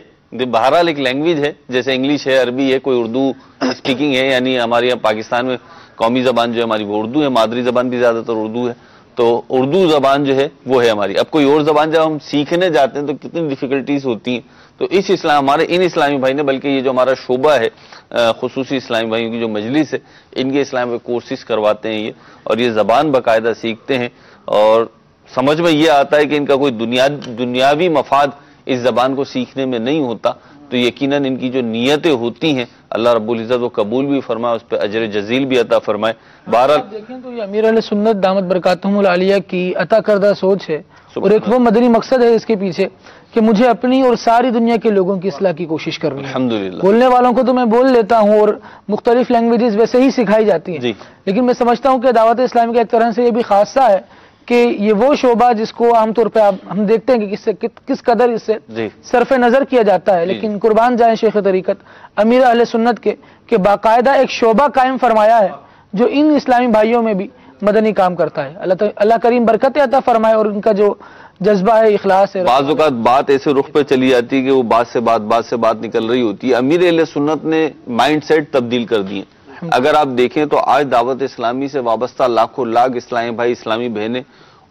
Speaker 2: بہرحال ایک لینگویج ہے، جیسے انگلش ہے، عربی ہے، کوئی اردو اسپیکنگ ہے، یعنی ہمارے یہاں پاکستان میں قومی زبان جو ہے ہماری وہ اردو ہے، مادری زبان بھی زیادہ تر اردو ہے، تو اردو زبان جو ہے وہ ہے ہماری. اب کوئی اور زبان جب ہم سیکھنے جاتے ہیں تو کتنی ڈیفیکلٹیز ہوتی ہیں. تو اس ہمارے ان اسلامی بھائی نے، بلکہ یہ جو ہمارا شعبہ ہے خصوصی اسلامی بھائیوں کی جو مجلس ہے، ان کے اسلام میں کورسز کرواتے ہیں یہ، اور یہ زبان باقاعدہ سیکھتے ہیں، اور سمجھ میں یہ آتا ہے کہ ان کا کوئی دنیاوی مفاد اس زبان کو سیکھنے میں نہیں ہوتا. تو یقیناً ان کی جو نیتیں ہوتی ہیں اللہ رب العزت وہ قبول بھی فرمائے، اس پہ اجر جزیل بھی عطا فرمائے. بہرحال
Speaker 4: دیکھیں تو یہ امیر اہل سنت دامت برکاتہم العالیہ کی عطا کردہ سوچ ہے، اور ایک وہ مدنی مقصد ہے اس کے پیچھے کہ مجھے اپنی اور ساری دنیا کے لوگوں کی اصلاح کی کوشش کرنی ہے.
Speaker 2: الحمدللہ
Speaker 4: بولنے والوں کو تو میں بول لیتا ہوں اور مختلف لینگویجز ویسے ہی سکھائی جاتی ہیں، لیکن میں سمجھتا ہوں کہ دعوت اسلامی کا ایک طرح سے یہ بھی خاصہ ہے کہ یہ وہ شعبہ جس کو عام طور پہ ہم دیکھتے ہیں کہ کس قدر اس سے صرف نظر کیا جاتا ہے، لیکن قربان جائیں شیخ طریقت امیر اہل سنت کے کہ باقاعدہ ایک شعبہ قائم فرمایا ہے جو ان اسلامی بھائیوں میں بھی مدنی کام کرتا ہے. اللہ کریم برکت عطا فرمائے، اور ان کا جو جذبہ ہے، اخلاص ہے.
Speaker 2: بعض اوقات بات ایسے رخ پہ چلی جاتی ہے کہ وہ بات سے بات نکل رہی ہوتی ہے. امیر اہل سنت نے مائنڈ سیٹ تبدیل کر دیے. اگر آپ دیکھیں تو آج دعوت اسلامی سے وابستہ لاکھوں لاکھ اسلامی بھائی اسلامی بہنیں،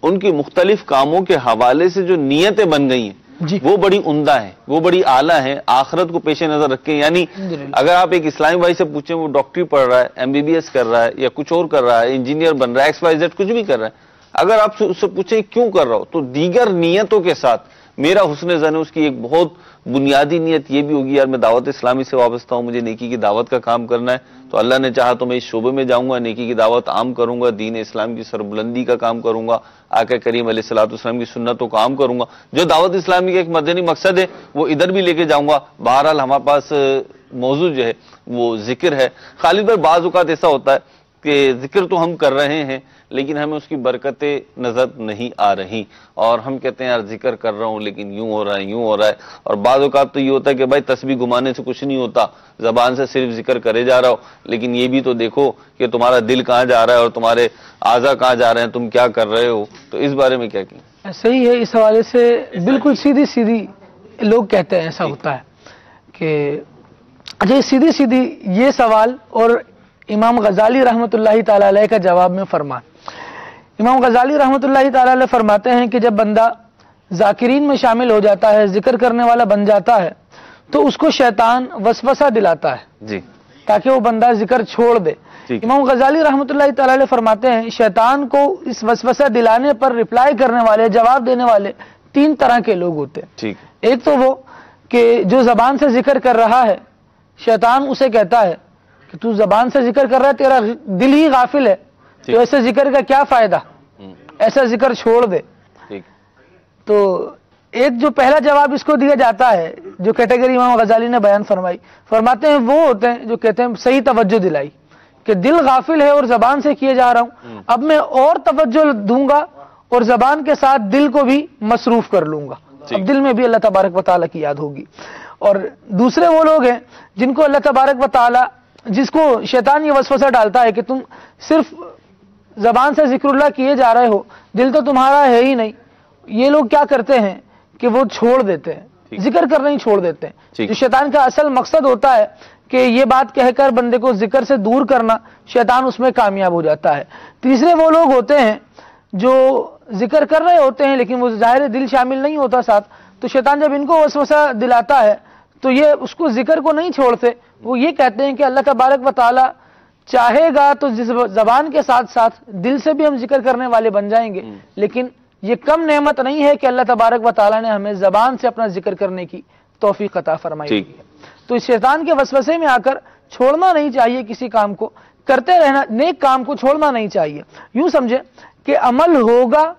Speaker 2: ان کی مختلف کاموں کے حوالے سے جو نیتیں بن گئی ہیں وہ بڑی عمدہ ہیں، وہ بڑی اعلیٰ ہیں، آخرت کو پیش نظر رکھیں. یعنی اگر آپ ایک اسلامی بھائی سے پوچھیں وہ ڈاکٹری پڑھ رہا ہے، MBBS کر رہا ہے، یا کچھ اور کر رہا ہے، انجینئر بن رہا ہے، XYZ کچھ بھی کر رہا ہے، اگر آپ اس سے پوچھیں کیوں کر رہا ہو، تو دیگر نیتوں کے ساتھ میرا حسن ظن ہے اس کی ایک بہت بنیادی نیت یہ بھی ہوگی، یار میں دعوت اسلامی سے وابستہ ہوں، مجھے نیکی کی دعوت کا کام کرنا ہے، تو اللہ نے چاہا تو میں اس شعبے میں جاؤں گا، نیکی کی دعوت عام کروں گا، دین اسلام کی سربلندی کا کام کروں گا، آقا کریم علیہ الصلوۃ والسلام کی سنتوں کا عام کروں گا. جو دعوت اسلامی کا ایک مدنی مقصد ہے وہ ادھر بھی لے کے جاؤں گا. بہرحال ہمارے پاس موضوع جو ہے وہ ذکر ہے. خالد بھائی بعض اوقات ایسا ہوتا ہے کہ ذکر تو ہم کر رہے ہیں لیکن ہمیں اس کی برکتیں نظر نہیں آ رہی، اور ہم کہتے ہیں یار ذکر کر رہا ہوں لیکن یوں ہو رہا ہے. اور بعض اوقات تو یہ ہوتا ہے کہ بھائی تسبیح گھمانے سے کچھ نہیں ہوتا، زبان سے صرف ذکر کرے جا رہا ہو، لیکن یہ بھی تو دیکھو کہ تمہارا دل کہاں جا رہا ہے اور تمہارے اعضاء کہاں جا رہے ہیں، تم کیا کر رہے ہو. تو اس بارے میں کیا کہیں؟
Speaker 4: صحیح ہے، اس حوالے سے بالکل سیدھی لوگ کہتے ہیں ایسا ہوتا ہے کہ اچھا سیدھی یہ سوال اور امام غزالی رحمۃ اللہ تعالی علیہ کا جواب میں فرمان. امام غزالی رحمۃ اللہ تعالی علیہ فرماتے ہیں کہ جب بندہ ذاکرین میں شامل ہو جاتا ہے، ذکر کرنے والا بن جاتا ہے، تو اس کو شیطان وسوسہ دلاتا ہے تاکہ وہ بندہ ذکر چھوڑ دے. امام غزالی رحمۃ اللہ تعالی علیہ فرماتے ہیں شیطان کو اس وسوسہ دلانے پر رپلائی کرنے والے، جواب دینے والے 3 طرح کے لوگ ہوتے ہیں. ایک تو وہ کہ جو زبان سے ذکر کر رہا ہے، شیطان اسے کہتا ہے کہ تو زبان سے ذکر کر رہا ہے، تیرا دل ہی غافل ہے، تو ایسے ذکر کا کیا فائدہ، ایسا ذکر چھوڑ دے. تو ایک جو پہلا جواب اس کو دیا جاتا ہے، جو کیٹیگری امام غزالی نے بیان فرمائی، فرماتے ہیں وہ ہوتے ہیں جو کہتے ہیں صحیح توجہ دلائی کہ دل غافل ہے اور زبان سے کیے جا رہا ہوں، اب میں اور توجہ دوں گا اور زبان کے ساتھ دل کو بھی مصروف کر لوں گا، اب دل میں بھی اللہ تبارک و تعالیٰ کی یاد ہوگی. اور دوسرے وہ لوگ ہیں جن کو اللہ تبارک و تعالیٰ، جس کو شیطان یہ وسوسہ ڈالتا ہے کہ تم صرف زبان سے ذکر اللہ کیے جا رہے ہو، دل تو تمہارا ہے ہی نہیں. یہ لوگ کیا کرتے ہیں کہ وہ چھوڑ دیتے ہیں، ذکر کرنا ہی چھوڑ دیتے ہیں. جو شیطان کا اصل مقصد ہوتا ہے کہ یہ بات کہہ کر بندے کو ذکر سے دور کرنا، شیطان اس میں کامیاب ہو جاتا ہے. تیسرے وہ لوگ ہوتے ہیں جو ذکر کر رہے ہوتے ہیں لیکن وہ ظاہر دل شامل نہیں ہوتا ساتھ، تو شیطان جب ان کو وسوسہ دلاتا ہے تو یہ اس کو ذکر کو نہیں چھوڑتے. وہ یہ کہتے ہیں کہ اللہ تبارک و تعالی چاہے گا تو زبان کے ساتھ ساتھ دل سے بھی ہم ذکر کرنے والے بن جائیں گے، لیکن یہ کم نعمت نہیں ہے کہ اللہ تبارک و تعالی نے ہمیں زبان سے اپنا ذکر کرنے کی توفیق عطا فرمائی ہے. تو اس شیطان کے وسوسے میں آ کر چھوڑنا نہیں چاہیے، کسی کام کو کرتے رہنا، نیک کام کو چھوڑنا نہیں چاہیے. یوں سمجھے کہ عمل ہوگا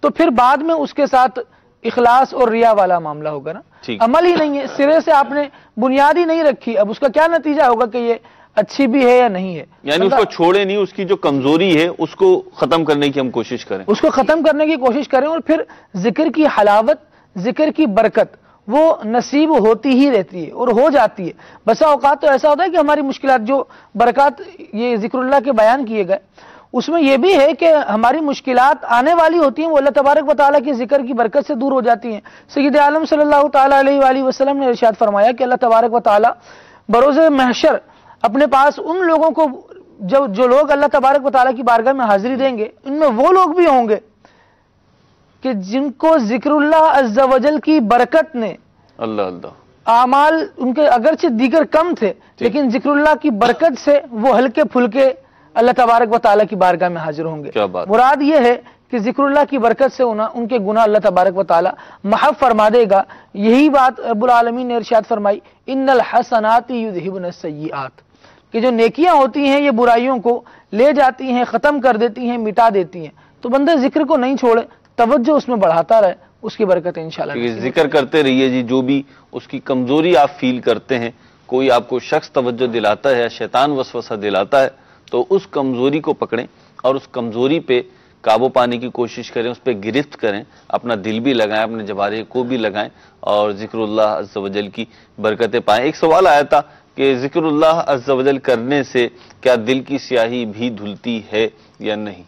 Speaker 4: تو پھر بعد میں اس کے ساتھ اخلاص اور ریا والا معاملہ ہوگا نا. عمل ہی نہیں ہے، سرے سے آپ نے بنیاد ہی نہیں رکھی، اب اس کا کیا نتیجہ ہوگا کہ یہ اچھی بھی ہے یا نہیں ہے.
Speaker 2: یعنی اس کو چھوڑے نہیں، اس کی جو کمزوری ہے اس کو ختم کرنے کی ہم کوشش کریں،
Speaker 4: اس کو ختم کرنے کی کوشش کریں، اور پھر ذکر کی حلاوت، ذکر کی برکت وہ نصیب ہوتی ہی رہتی ہے اور ہو جاتی ہے. بسا اوقات تو ایسا ہوتا ہے کہ ہماری مشکلات، جو برکات یہ ذکر اللہ کے بیان کیے گئے، اس میں یہ بھی ہے کہ ہماری مشکلات آنے والی ہوتی ہیں، وہ اللہ تبارک و تعالیٰ کی ذکر کی برکت سے دور ہو جاتی ہیں. سید عالم صلی اللہ تعالیٰ علیہ وآلہ وسلم نے ارشاد فرمایا کہ اللہ تبارک و تعالیٰ بروز محشر اپنے پاس ان لوگوں کو جو لوگ اللہ تبارک و تعالیٰ کی بارگاہ میں حاضری دیں گے ان میں وہ لوگ بھی ہوں گے کہ جن کو ذکر اللہ عز و جل کی برکت نے اعمال ان کے اگرچہ دیگر کم تھے لیکن ذکر اللہ کی برکت سے وہ ہلکے پھلکے اللہ تبارک و تعالیٰ کی بارگاہ میں حاضر ہوں گے. مراد یہ ہے کہ ذکر اللہ کی برکت سے ان کے گناہ اللہ تبارک و تعالیٰ محف فرما دے گا. یہی بات رب العالمین نے ارشاد فرمائی ان الحسنات یذہبن السیئات کہ جو نیکیاں ہوتی ہیں یہ برائیوں کو لے جاتی ہیں, ختم کر دیتی ہیں, مٹا دیتی ہیں. تو بندہ ذکر کو نہیں چھوڑے, توجہ اس میں بڑھاتا رہے, اس کی برکت انشاءاللہ
Speaker 2: ذکر کرتے رہیے جی. جو بھی اس کی کمزوری آپ فیل کرتے ہیں, کوئی آپ کو شخص توجہ دلاتا ہے, شیطان وسوسہ دلاتا ہے, تو اس کمزوری کو پکڑیں اور اس کمزوری پہ قابو پانے کی کوشش کریں, اس پہ گرفت کریں, اپنا دل بھی لگائیں, اپنے جوارح کو بھی لگائیں اور ذکر اللہ عز و جل کی برکتیں پائیں. ایک سوال آیا تھا کہ ذکر اللہ عز و جل کرنے سے کیا دل کی سیاہی بھی دھلتی ہے یا نہیں؟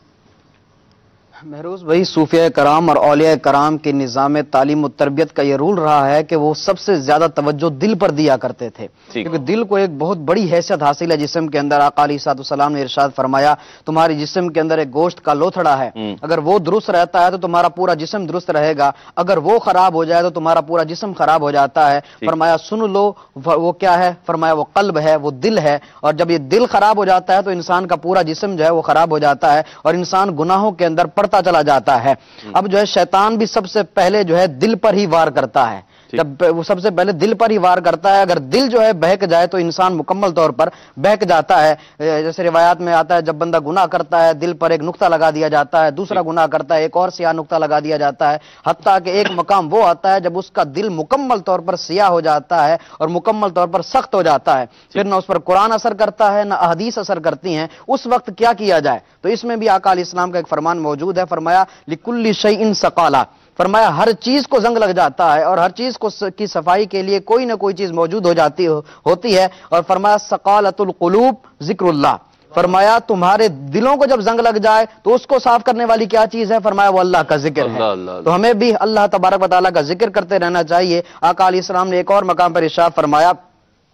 Speaker 3: مہروز بھائی, صوفیاء کرام اور اولیاء کرام کے نظام تعلیم و تربیت کا یہ رول رہا ہے کہ وہ سب سے زیادہ توجہ دل پر دیا کرتے تھے, کیونکہ دل کو ایک بہت بڑی حیثیت حاصل ہے جسم کے اندر. آقا علیہ الصلوۃ والسلام نے ارشاد فرمایا تمہاری جسم کے اندر ایک گوشت کا لوتھڑا ہے, اگر وہ درست رہتا ہے تو تمہارا پورا جسم درست رہے گا, اگر وہ خراب ہو جائے تو تمہارا پورا جسم خراب ہو جاتا ہے. فرمایا سن لو وہ کیا ہے, فرمایا وہ قلب ہے, وہ دل ہے, اور جب یہ دل خراب ہو جاتا ہے تو انسان کا پورا جسم جو ہے وہ خراب ہو جاتا ہے اور انسان گناہوں کے اندر پڑتا چلا جاتا ہے. اب جو ہے شیطان بھی سب سے پہلے جو ہے دل پر ہی وار کرتا ہے, جب وہ سب سے پہلے دل پر ہی وار کرتا ہے. اگر دل جو ہے بہک جائے تو انسان مکمل طور پر بہک جاتا ہے. جیسے روایات میں آتا ہے جب بندہ گناہ کرتا ہے دل پر ایک نقطہ لگا دیا جاتا ہے, دوسرا گناہ کرتا ہے ایک اور سیاہ نقطہ لگا دیا جاتا ہے, حتیٰ کہ ایک مقام وہ آتا ہے جب اس کا دل مکمل طور پر سیاہ ہو جاتا ہے اور مکمل طور پر سخت ہو جاتا ہے. پھر نہ اس پر قرآن اثر کرتا ہے نہ احادیث اثر کرتی ہیں. اس وقت کیا کیا جائے, تو اس میں بھی آقا علیہ السلام کا ایک فرمان موجود ہے. فرمایا لکل شیء ثقالہ, فرمایا ہر چیز کو زنگ لگ جاتا ہے اور ہر چیز کی صفائی کے لیے کوئی نہ کوئی چیز موجود ہوتی ہے. اور فرمایا ثقالۃ القلوب ذکر اللہ, فرمایا تمہارے دلوں کو جب زنگ لگ جائے تو اس کو صاف کرنے والی کیا چیز ہے, فرمایا وہ اللہ کا ذکر ہے. تو ہمیں بھی اللہ تبارک و تعالیٰ کا ذکر کرتے رہنا چاہیے. آقا علیہ السلام نے ایک اور مقام پر ارشاد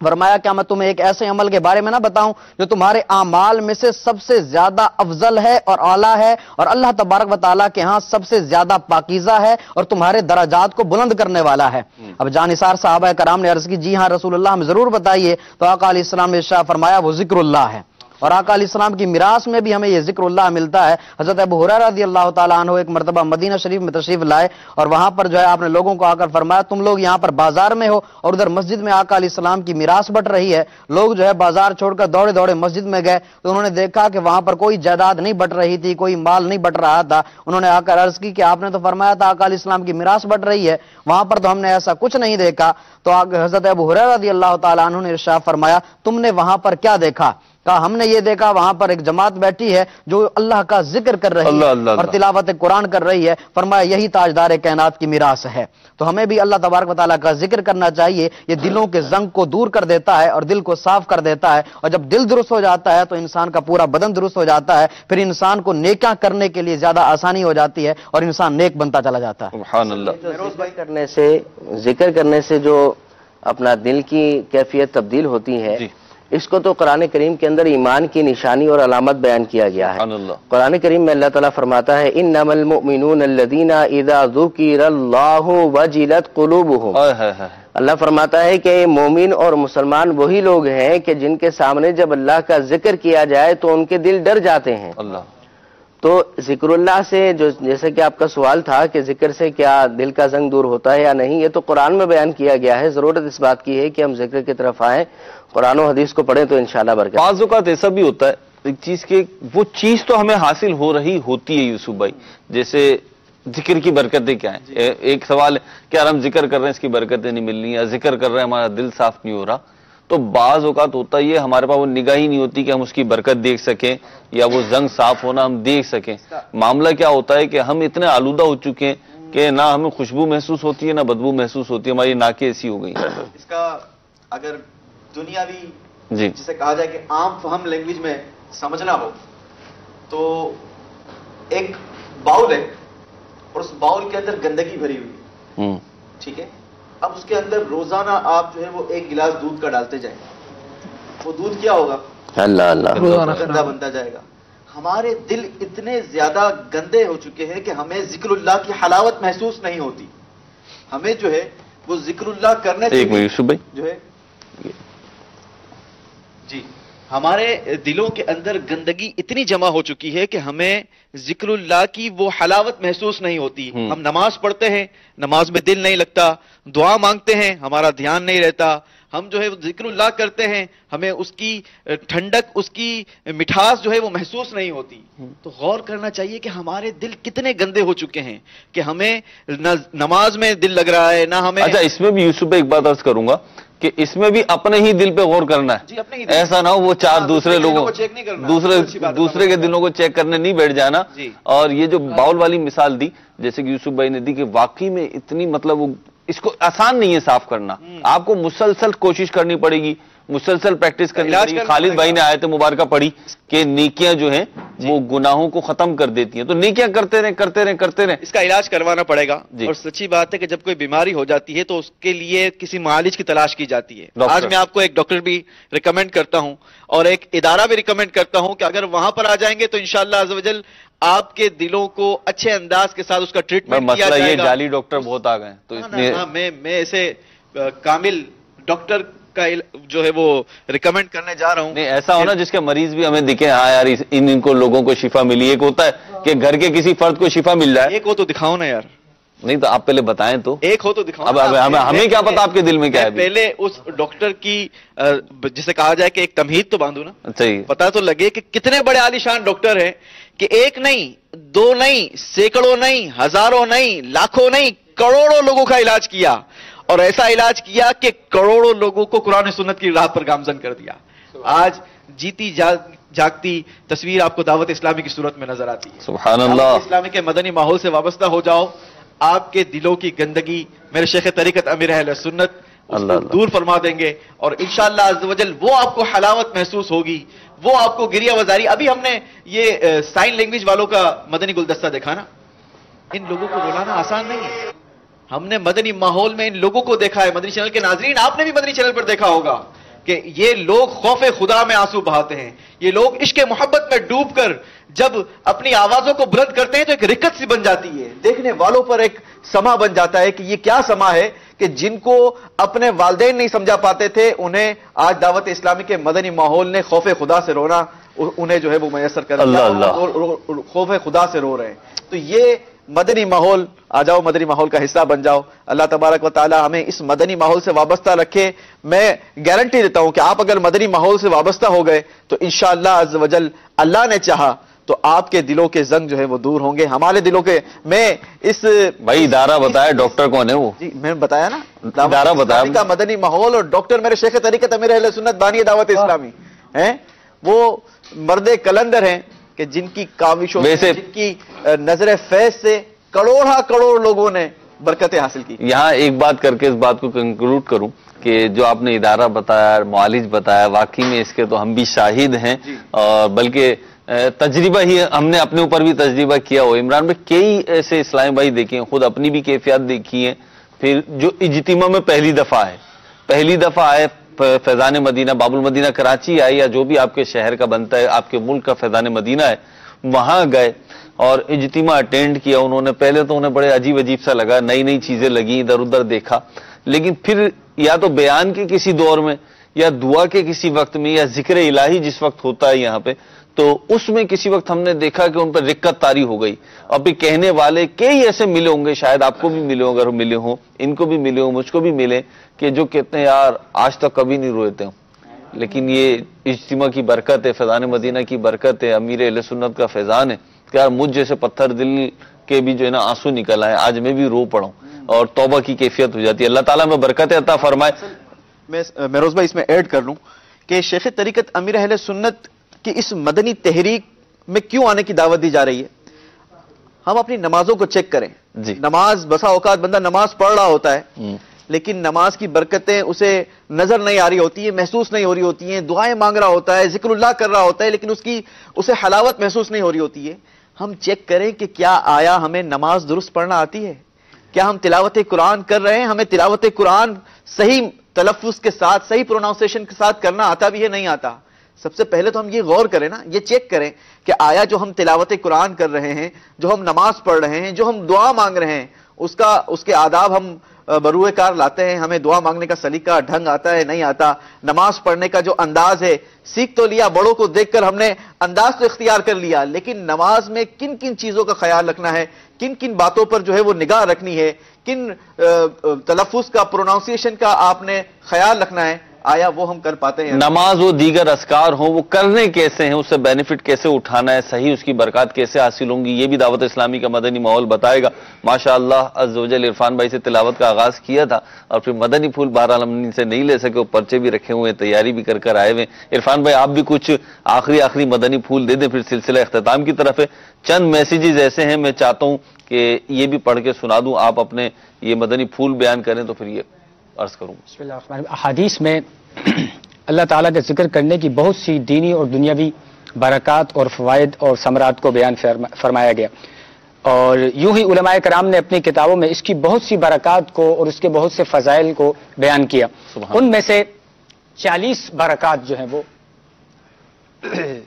Speaker 3: فرمایا کیا میں تمہیں ایک ایسے عمل کے بارے میں نہ بتاؤں جو تمہارے اعمال میں سے سب سے زیادہ افضل ہے اور اعلیٰ ہے اور اللہ تبارک و تعالیٰ کے ہاں سب سے زیادہ پاکیزہ ہے اور تمہارے درجات کو بلند کرنے والا ہے. اب جانثار صحابہ کرام نے عرض کی جی ہاں رسول اللہ ہمیں ضرور بتائیے. تو آقا علیہ السلام نے ارشاد فرمایا وہ ذکر اللہ ہے. اور آقا علیہ السلام کی میراث میں بھی ہمیں یہ ذکر اللہ ملتا ہے. حضرت ابو ہریرہ رضی اللہ تعالیٰ عنہ ایک مرتبہ مدینہ شریف میں تشریف لائے اور وہاں پر جو ہے آپ نے لوگوں کو آ کر فرمایا تم لوگ یہاں پر بازار میں ہو اور ادھر مسجد میں آقا علیہ السلام کی میراث بٹ رہی ہے. لوگ جو ہے بازار چھوڑ کر دوڑے دوڑے مسجد میں گئے تو انہوں نے دیکھا کہ وہاں پر کوئی جائیداد نہیں بٹ رہی تھی, کوئی مال نہیں بٹ رہا تھا. انہوں نے آ کر عرض کی کہ آپ نے تو فرمایا تھا آقا علیہ السلام کی میراث بٹ رہی ہے, وہاں پر تو ہم نے ایسا کچھ نہیں دیکھا. تو حضرت ابو ہریرہ رضی اللہ تعالیٰ عنہ نے ارشاد فرمایا تم نے وہاں پر کیا دیکھا؟ کہا ہم نے یہ دیکھا وہاں پر ایک جماعت بیٹھی ہے جو اللہ کا ذکر کر رہی ہے اور تلاوت قرآن کر رہی ہے. فرمایا یہی تاجدار کائنات کی میراث ہے. تو ہمیں بھی اللہ تبارک و تعالیٰ کا ذکر کرنا چاہیے. یہ دلوں کے زنگ کو دور کر دیتا ہے اور دل کو صاف کر دیتا ہے, اور جب دل درست ہو جاتا ہے تو انسان کا پورا بدن درست ہو جاتا ہے. پھر انسان کو نیکیاں کرنے کے لیے زیادہ آسانی ہو جاتی ہے اور انسان نیک بنتا چلا جاتا ہے.
Speaker 2: سبحان اللہ.
Speaker 5: ذکر کرنے سے جو اپنا دل کی کیفیت تبدیل ہوتی ہے اس کو تو قرآن کریم کے اندر ایمان کی نشانی اور علامت بیان کیا گیا ہے. قرآن کریم میں اللہ تعالیٰ فرماتا ہے انما المؤمنون الذین اذا ذکر اللہ وجلت قلوبہم. اللہ فرماتا ہے کہ مومن اور مسلمان وہی لوگ ہیں کہ جن کے سامنے جب اللہ کا ذکر کیا جائے تو ان کے دل ڈر جاتے ہیں. تو ذکر اللہ سے جو جیسے کہ آپ کا سوال تھا کہ ذکر سے کیا دل کا زنگ دور ہوتا ہے یا نہیں, یہ تو قرآن میں بیان کیا گیا ہے. ضرورت اس بات کی ہے کہ ہم ذکر کی طرف آئیں, قرآن و حدیث کو پڑھیں تو انشاءاللہ برکت.
Speaker 2: بعض اوقات ایسا بھی ہوتا ہے ایک چیز کہ وہ چیز تو ہمیں حاصل ہو رہی ہوتی ہے یوسف بھائی, جیسے ذکر کی برکتیں کیا ہیں. ایک سوال ہے کہ یار ہم ذکر کر رہے ہیں اس کی برکتیں نہیں مل رہی, یا ذکر کر رہے ہیں ہمارا دل صاف نہیں ہو رہا. تو بعض اوقات ہوتا یہ ہمارے پاس وہ نگاہ ہی نہیں ہوتی کہ ہم اس کی برکت دیکھ سکیں یا وہ زنگ صاف ہونا ہم دیکھ سکیں. معاملہ کیا ہوتا ہے کہ ہم اتنے آلودہ ہو چکے ہیں کہ نہ ہمیں خوشبو محسوس ہوتی ہے نہ بدبو محسوس ہوتی ہے, ہماری ناکیں ایسی ہو گئی ہیں.
Speaker 3: اس کا اگر دنیاوی جسے کہا جائے کہ عام فہم لینگویج میں سمجھنا ہو تو ایک باؤل ہے اور اس باؤل کے اندر گندگی بھری ہوئی, ٹھیک ہے. اب اس کے اندر روزانہ آپ جو ہے وہ ایک گلاس دودھ کا ڈالتے جائیں, وہ دودھ کیا ہوگا,
Speaker 5: اللہ اللہ
Speaker 3: گندا بنتا جائے گا. ہمارے دل اتنے زیادہ گندے ہو چکے ہیں کہ ہمیں ذکر اللہ کی حلاوت محسوس نہیں ہوتی. ہمیں جو ہے وہ ذکر اللہ کرنے سے
Speaker 2: یوسف بھائی
Speaker 3: جو ہے جی ہمارے دلوں کے اندر گندگی اتنی جمع ہو چکی ہے کہ ہمیں ذکر اللہ کی وہ حلاوت محسوس نہیں ہوتی. ہم نماز پڑھتے ہیں، نماز میں دل نہیں لگتا، دعا مانگتے ہیں، ہمارا دھیان نہیں رہتا. ہم جو ہے ذکر اللہ کرتے ہیں، ہمیں اس کی ٹھنڈک، اس کی مٹھاس جو ہے وہ محسوس نہیں ہوتی. تو غور کرنا چاہیے کہ ہمارے دل کتنے گندے ہو چکے ہیں کہ ہمیں نہ نماز میں دل لگ رہا ہے نہ ہمیں.
Speaker 2: اچھا اس میں بھی یوسف بھائی ایک بات عرض کروں گا کہ اس میں بھی اپنے ہی دل پہ غور کرنا ہے. ایسا نہ ہو وہ چار دوسرے لوگوں دوسرے کے دلوں کو چیک کرنے نہیں بیٹھ جانا. اور یہ جو باؤل والی مثال دی جیسے کہ یوسف بھائی نے دی کہ واقعی میں اتنی مطلب اس کو آسان نہیں ہے صاف کرنا. آپ کو مسلسل کوشش کرنی پڑے گی، مسلسل پریکٹس کرنی پڑے گی. خالد بھائی نے آیت مبارکہ پڑھی کہ نیکیاں جو ہیں وہ گناہوں کو ختم کر دیتی ہیں. تو نیکیاں کرتے رہیں.
Speaker 3: اس کا علاج کروانا پڑے گا. اور سچی بات ہے کہ جب کوئی بیماری ہو جاتی ہے تو اس کے لیے کسی معالج کی تلاش کی جاتی ہے. آج میں آپ کو ایک ڈاکٹر بھی ریکمینڈ کرتا ہوں اور ایک ادارہ بھی ریکمینڈ کرتا ہوں کہ اگر وہاں پر آ جائیں گے تو انشاءاللہ عز و جل آپ کے دلوں کو اچھے انداز کے ساتھ اس کا ٹریٹمنٹ کیا جائے گا.
Speaker 2: یہ جعلی ڈاکٹر بہت آ گئے تو
Speaker 3: میں ایسے کامل ڈاکٹر کا جو ہے وہ ریکمینڈ کرنے جا رہا ہوں.
Speaker 2: نہیں ایسا ہونا جس کے مریض بھی ہمیں دکھے ہاں یار ان کو لوگوں کو شفا ملی. ایک ہوتا ہے کہ گھر کے کسی فرد کو شفا مل جائے.
Speaker 3: ایک ہو تو دکھاؤ نا یار.
Speaker 2: نہیں تو آپ پہلے بتائیں تو.
Speaker 3: ایک ہو تو دکھاؤ.
Speaker 2: اب ہمیں کیا پتا آپ کے دل میں کیا ہے.
Speaker 3: پہلے اس ڈاکٹر کی جسے کہا جائے کہ ایک تمہید تو باندھو نا.
Speaker 2: صحیح
Speaker 3: پتا تو لگے کہ کتنے بڑے عالیشان ڈاکٹر ہیں کہ ایک نہیں، دو نہیں، سینکڑوں نہیں، ہزاروں نہیں، لاکھوں نہیں، کروڑوں لوگوں کا علاج کیا. اور ایسا علاج کیا کہ کروڑوں لوگوں کو قرآن سنت کی راہ پر گامزن کر دیا. آج جیتی جاگتی تصویر آپ کو دعوت اسلامی کی صورت میں نظر آتی ہے.
Speaker 2: سبحان اللہ.
Speaker 3: دعوت اسلامی کے مدنی ماحول سے وابستہ ہو جاؤ. آپ کے دلوں کی گندگی میرے شیخ طریقت امیر اہل سنت دور فرما دیں گے اور انشاءاللہ عز و جل وہ آپ کو حلاوت محسوس ہوگی، وہ آپ کو گریہ وزاری. ابھی ہم نے یہ سائن لینگویج والوں کا مدنی گلدستہ دیکھا نا. ان لوگوں کو بلانا آسان نہیں ہے. ہم نے مدنی ماحول میں ان لوگوں کو دیکھا ہے. مدنی چینل کے ناظرین آپ نے بھی مدنی چینل پر دیکھا ہوگا کہ یہ لوگ خوف خدا میں آنسو بہاتے ہیں. یہ لوگ عشق محبت میں ڈوب کر جب اپنی آوازوں کو بلند کرتے ہیں تو ایک رکت سی بن جاتی ہے. دیکھنے والوں پر ایک سما بن جاتا ہے کہ یہ کیا سما ہے کہ جن کو اپنے والدین نہیں سمجھا پاتے تھے انہیں آج دعوت اسلامی کے مدنی ماحول نے خوف خدا سے رونا انہیں جو ہے وہ میسر کر دیا. خوف خدا سے رو رہے ہیں. تو یہ مدنی ماحول آ جاؤ، مدنی ماحول کا حصہ بن جاؤ. اللہ تبارک و تعالی ہمیں اس مدنی ماحول سے وابستہ رکھے. میں گارنٹی دیتا ہوں کہ آپ اگر مدنی ماحول سے وابستہ ہو گئے تو انشاءاللہ عز و جل اللہ نے چاہا تو آپ کے دلوں کے زنگ جو ہے وہ دور ہوں گے. ہمارے دلوں کے میں اس
Speaker 2: بھائی ادارہ بتایا ڈاکٹر کون ہے وہ؟
Speaker 3: جی میں نے بتایا نا
Speaker 2: ادارہ بتایا
Speaker 3: کا مدنی ماحول اور ڈاکٹر میرے شیخ طریقت امیر اہل سنت بانی دعوت اسلامی ہیں. وہ مرد کلندر ہیں کہ جن کی کاوشوں جن کی نظر فیض سے کروڑ لوگوں نے برکتیں حاصل کی.
Speaker 2: یہاں ایک بات کر کے اس بات کو کنکلوڈ کروں کہ جو آپ نے ادارہ بتایا، معالج بتایا، واقعی میں اس کے تو ہم بھی شاہد ہیں اور بلکہ تجربہ ہی ہم نے اپنے اوپر بھی تجربہ کیا ہو. عمران بھائی کئی ایسے اسلام بھائی دیکھے ہیں، خود اپنی بھی کیفیات دیکھی ہیں. پھر جو اجتماع میں پہلی دفعہ آئے فیضان مدینہ باب المدینہ کراچی آئے یا جو بھی آپ کے شہر کا بنتا ہے، آپ کے ملک کا فیضان مدینہ ہے، وہاں گئے اور اجتماع اٹینڈ کیا. انہوں نے پہلے تو انہیں بڑے عجیب سا لگا، نئی چیزیں لگی، ادھر ادھر دیکھا. لیکن پھر یا تو بیان کے کسی دور میں یا دعا کے کسی وقت میں یا ذکر الہی جس وقت ہوتا ہے یہاں پہ تو اس میں کسی وقت ہم نے دیکھا کہ ان پر رکت طاری ہو گئی. اب بھی کہنے والے کئی ایسے ملے ہوں گے، شاید آپ کو بھی ملے ہوں، اگر ملے ہوں، ان کو بھی ملے ہوں، مجھ کو بھی ملے، کہ جو کہتے ہیں یار آج تک کبھی نہیں روئے تھے لیکن یہ اجتماع کی برکت ہے، فیضان مدینہ کی برکت ہے، امیر اہل سنت کا فیضان ہے کہ یار مجھ جیسے پتھر دل کے بھی جو ہے نا آنسو نکل آئے، آج میں بھی رو پڑا ہوں اور توبہ کی کیفیت ہو جاتی ہے. اللہ تعالیٰ میں برکت عطا فرمائے.
Speaker 3: میں مہروز بھائی اس میں ایڈ کر لوں کہ شیخ طریقت امیر اہل سنت کی اس مدنی تحریک میں کیوں آنے کی دعوت دی جا رہی ہے. ہم اپنی نمازوں کو چیک کریں. نماز بسا اوقات بندہ نماز پڑھ رہا ہوتا ہے لیکن نماز کی برکتیں اسے نظر نہیں آ رہی ہوتی ہیں، محسوس نہیں ہو رہی ہوتی ہیں. دعائیں مانگ رہا ہوتا ہے، ذکر اللہ کر رہا ہوتا ہے لیکن اسے حلاوت محسوس نہیں ہو رہی ہوتی ہے. ہم چیک کریں کہ کیا آیا ہمیں نماز درست پڑھنا آتی ہے؟ کیا ہم تلاوت قرآن کر رہے ہیں؟ ہمیں تلاوت قرآن صحیح تلفظ کے ساتھ، صحیح پروناؤنسیشن کے ساتھ کرنا آتا بھی ہے نہیں آتا؟ سب سے پہلے تو ہم یہ غور کریں نا، یہ چیک کریں کہ آیا جو ہم تلاوت قرآن کر رہے ہیں، جو ہم نماز پڑھ رہے ہیں، جو ہم دعا مانگ رہے ہیں، اس کے آداب ہم بروئے کار لاتے ہیں، ہمیں دعا مانگنے کا سلیقہ ڈھنگ آتا ہے نہیں آتا، نماز پڑھنے کا جو انداز ہے سیکھ تو لیا، بڑوں کو دیکھ کر ہم نے انداز تو اختیار کر لیا، لیکن نماز میں کن کن چیزوں کا خیال رکھنا ہے، کن کن باتوں پر جو ہے وہ نگاہ رکھنی ہے، کن تلفظ کا پروناؤنسیشن کا آپ نے خیال رکھنا ہے، آیا وہ ہم کر پاتے ہیں؟
Speaker 2: نماز و دیگر اذکار ہوں وہ کرنے کیسے ہیں، اس سے بینیفٹ کیسے اٹھانا ہے، صحیح اس کی برکات کیسے حاصل ہوں گی، یہ بھی دعوت اسلامی کا مدنی ماحول بتائے گا۔ ماشاءاللہ عز و جل عرفان بھائی سے تلاوت کا آغاز کیا تھا اور پھر مدنی پھول بہرحال ہم سے نہیں لے سکے، وہ پرچے بھی رکھے ہوئے ہیں، تیاری بھی کر آئے ہوئے ہیں۔ عرفان بھائی آپ بھی کچھ آخری مدنی پھول دے دیں، پھر سلسلہ اختتام کی طرف ہے۔ چند میسیجز ایسے ہیں میں چاہتا ہوں کہ یہ بھی پڑھ کے سنا دوں، آپ اپنے یہ مدنی پھول بیان کریں تو پھر یہ عرض کروں۔
Speaker 12: بسم اللہ الرحمن الرحیم۔ احادیث میں اللہ تعالیٰ کے ذکر کرنے کی بہت سی دینی اور دنیاوی برکات اور فوائد اور ثمرات کو بیان فرمایا گیا، اور یوں ہی علماء کرام نے اپنی کتابوں میں اس کی بہت سی برکات کو اور اس کے بہت سے فضائل کو بیان کیا۔ ان میں سے 40 برکات جو ہیں وہ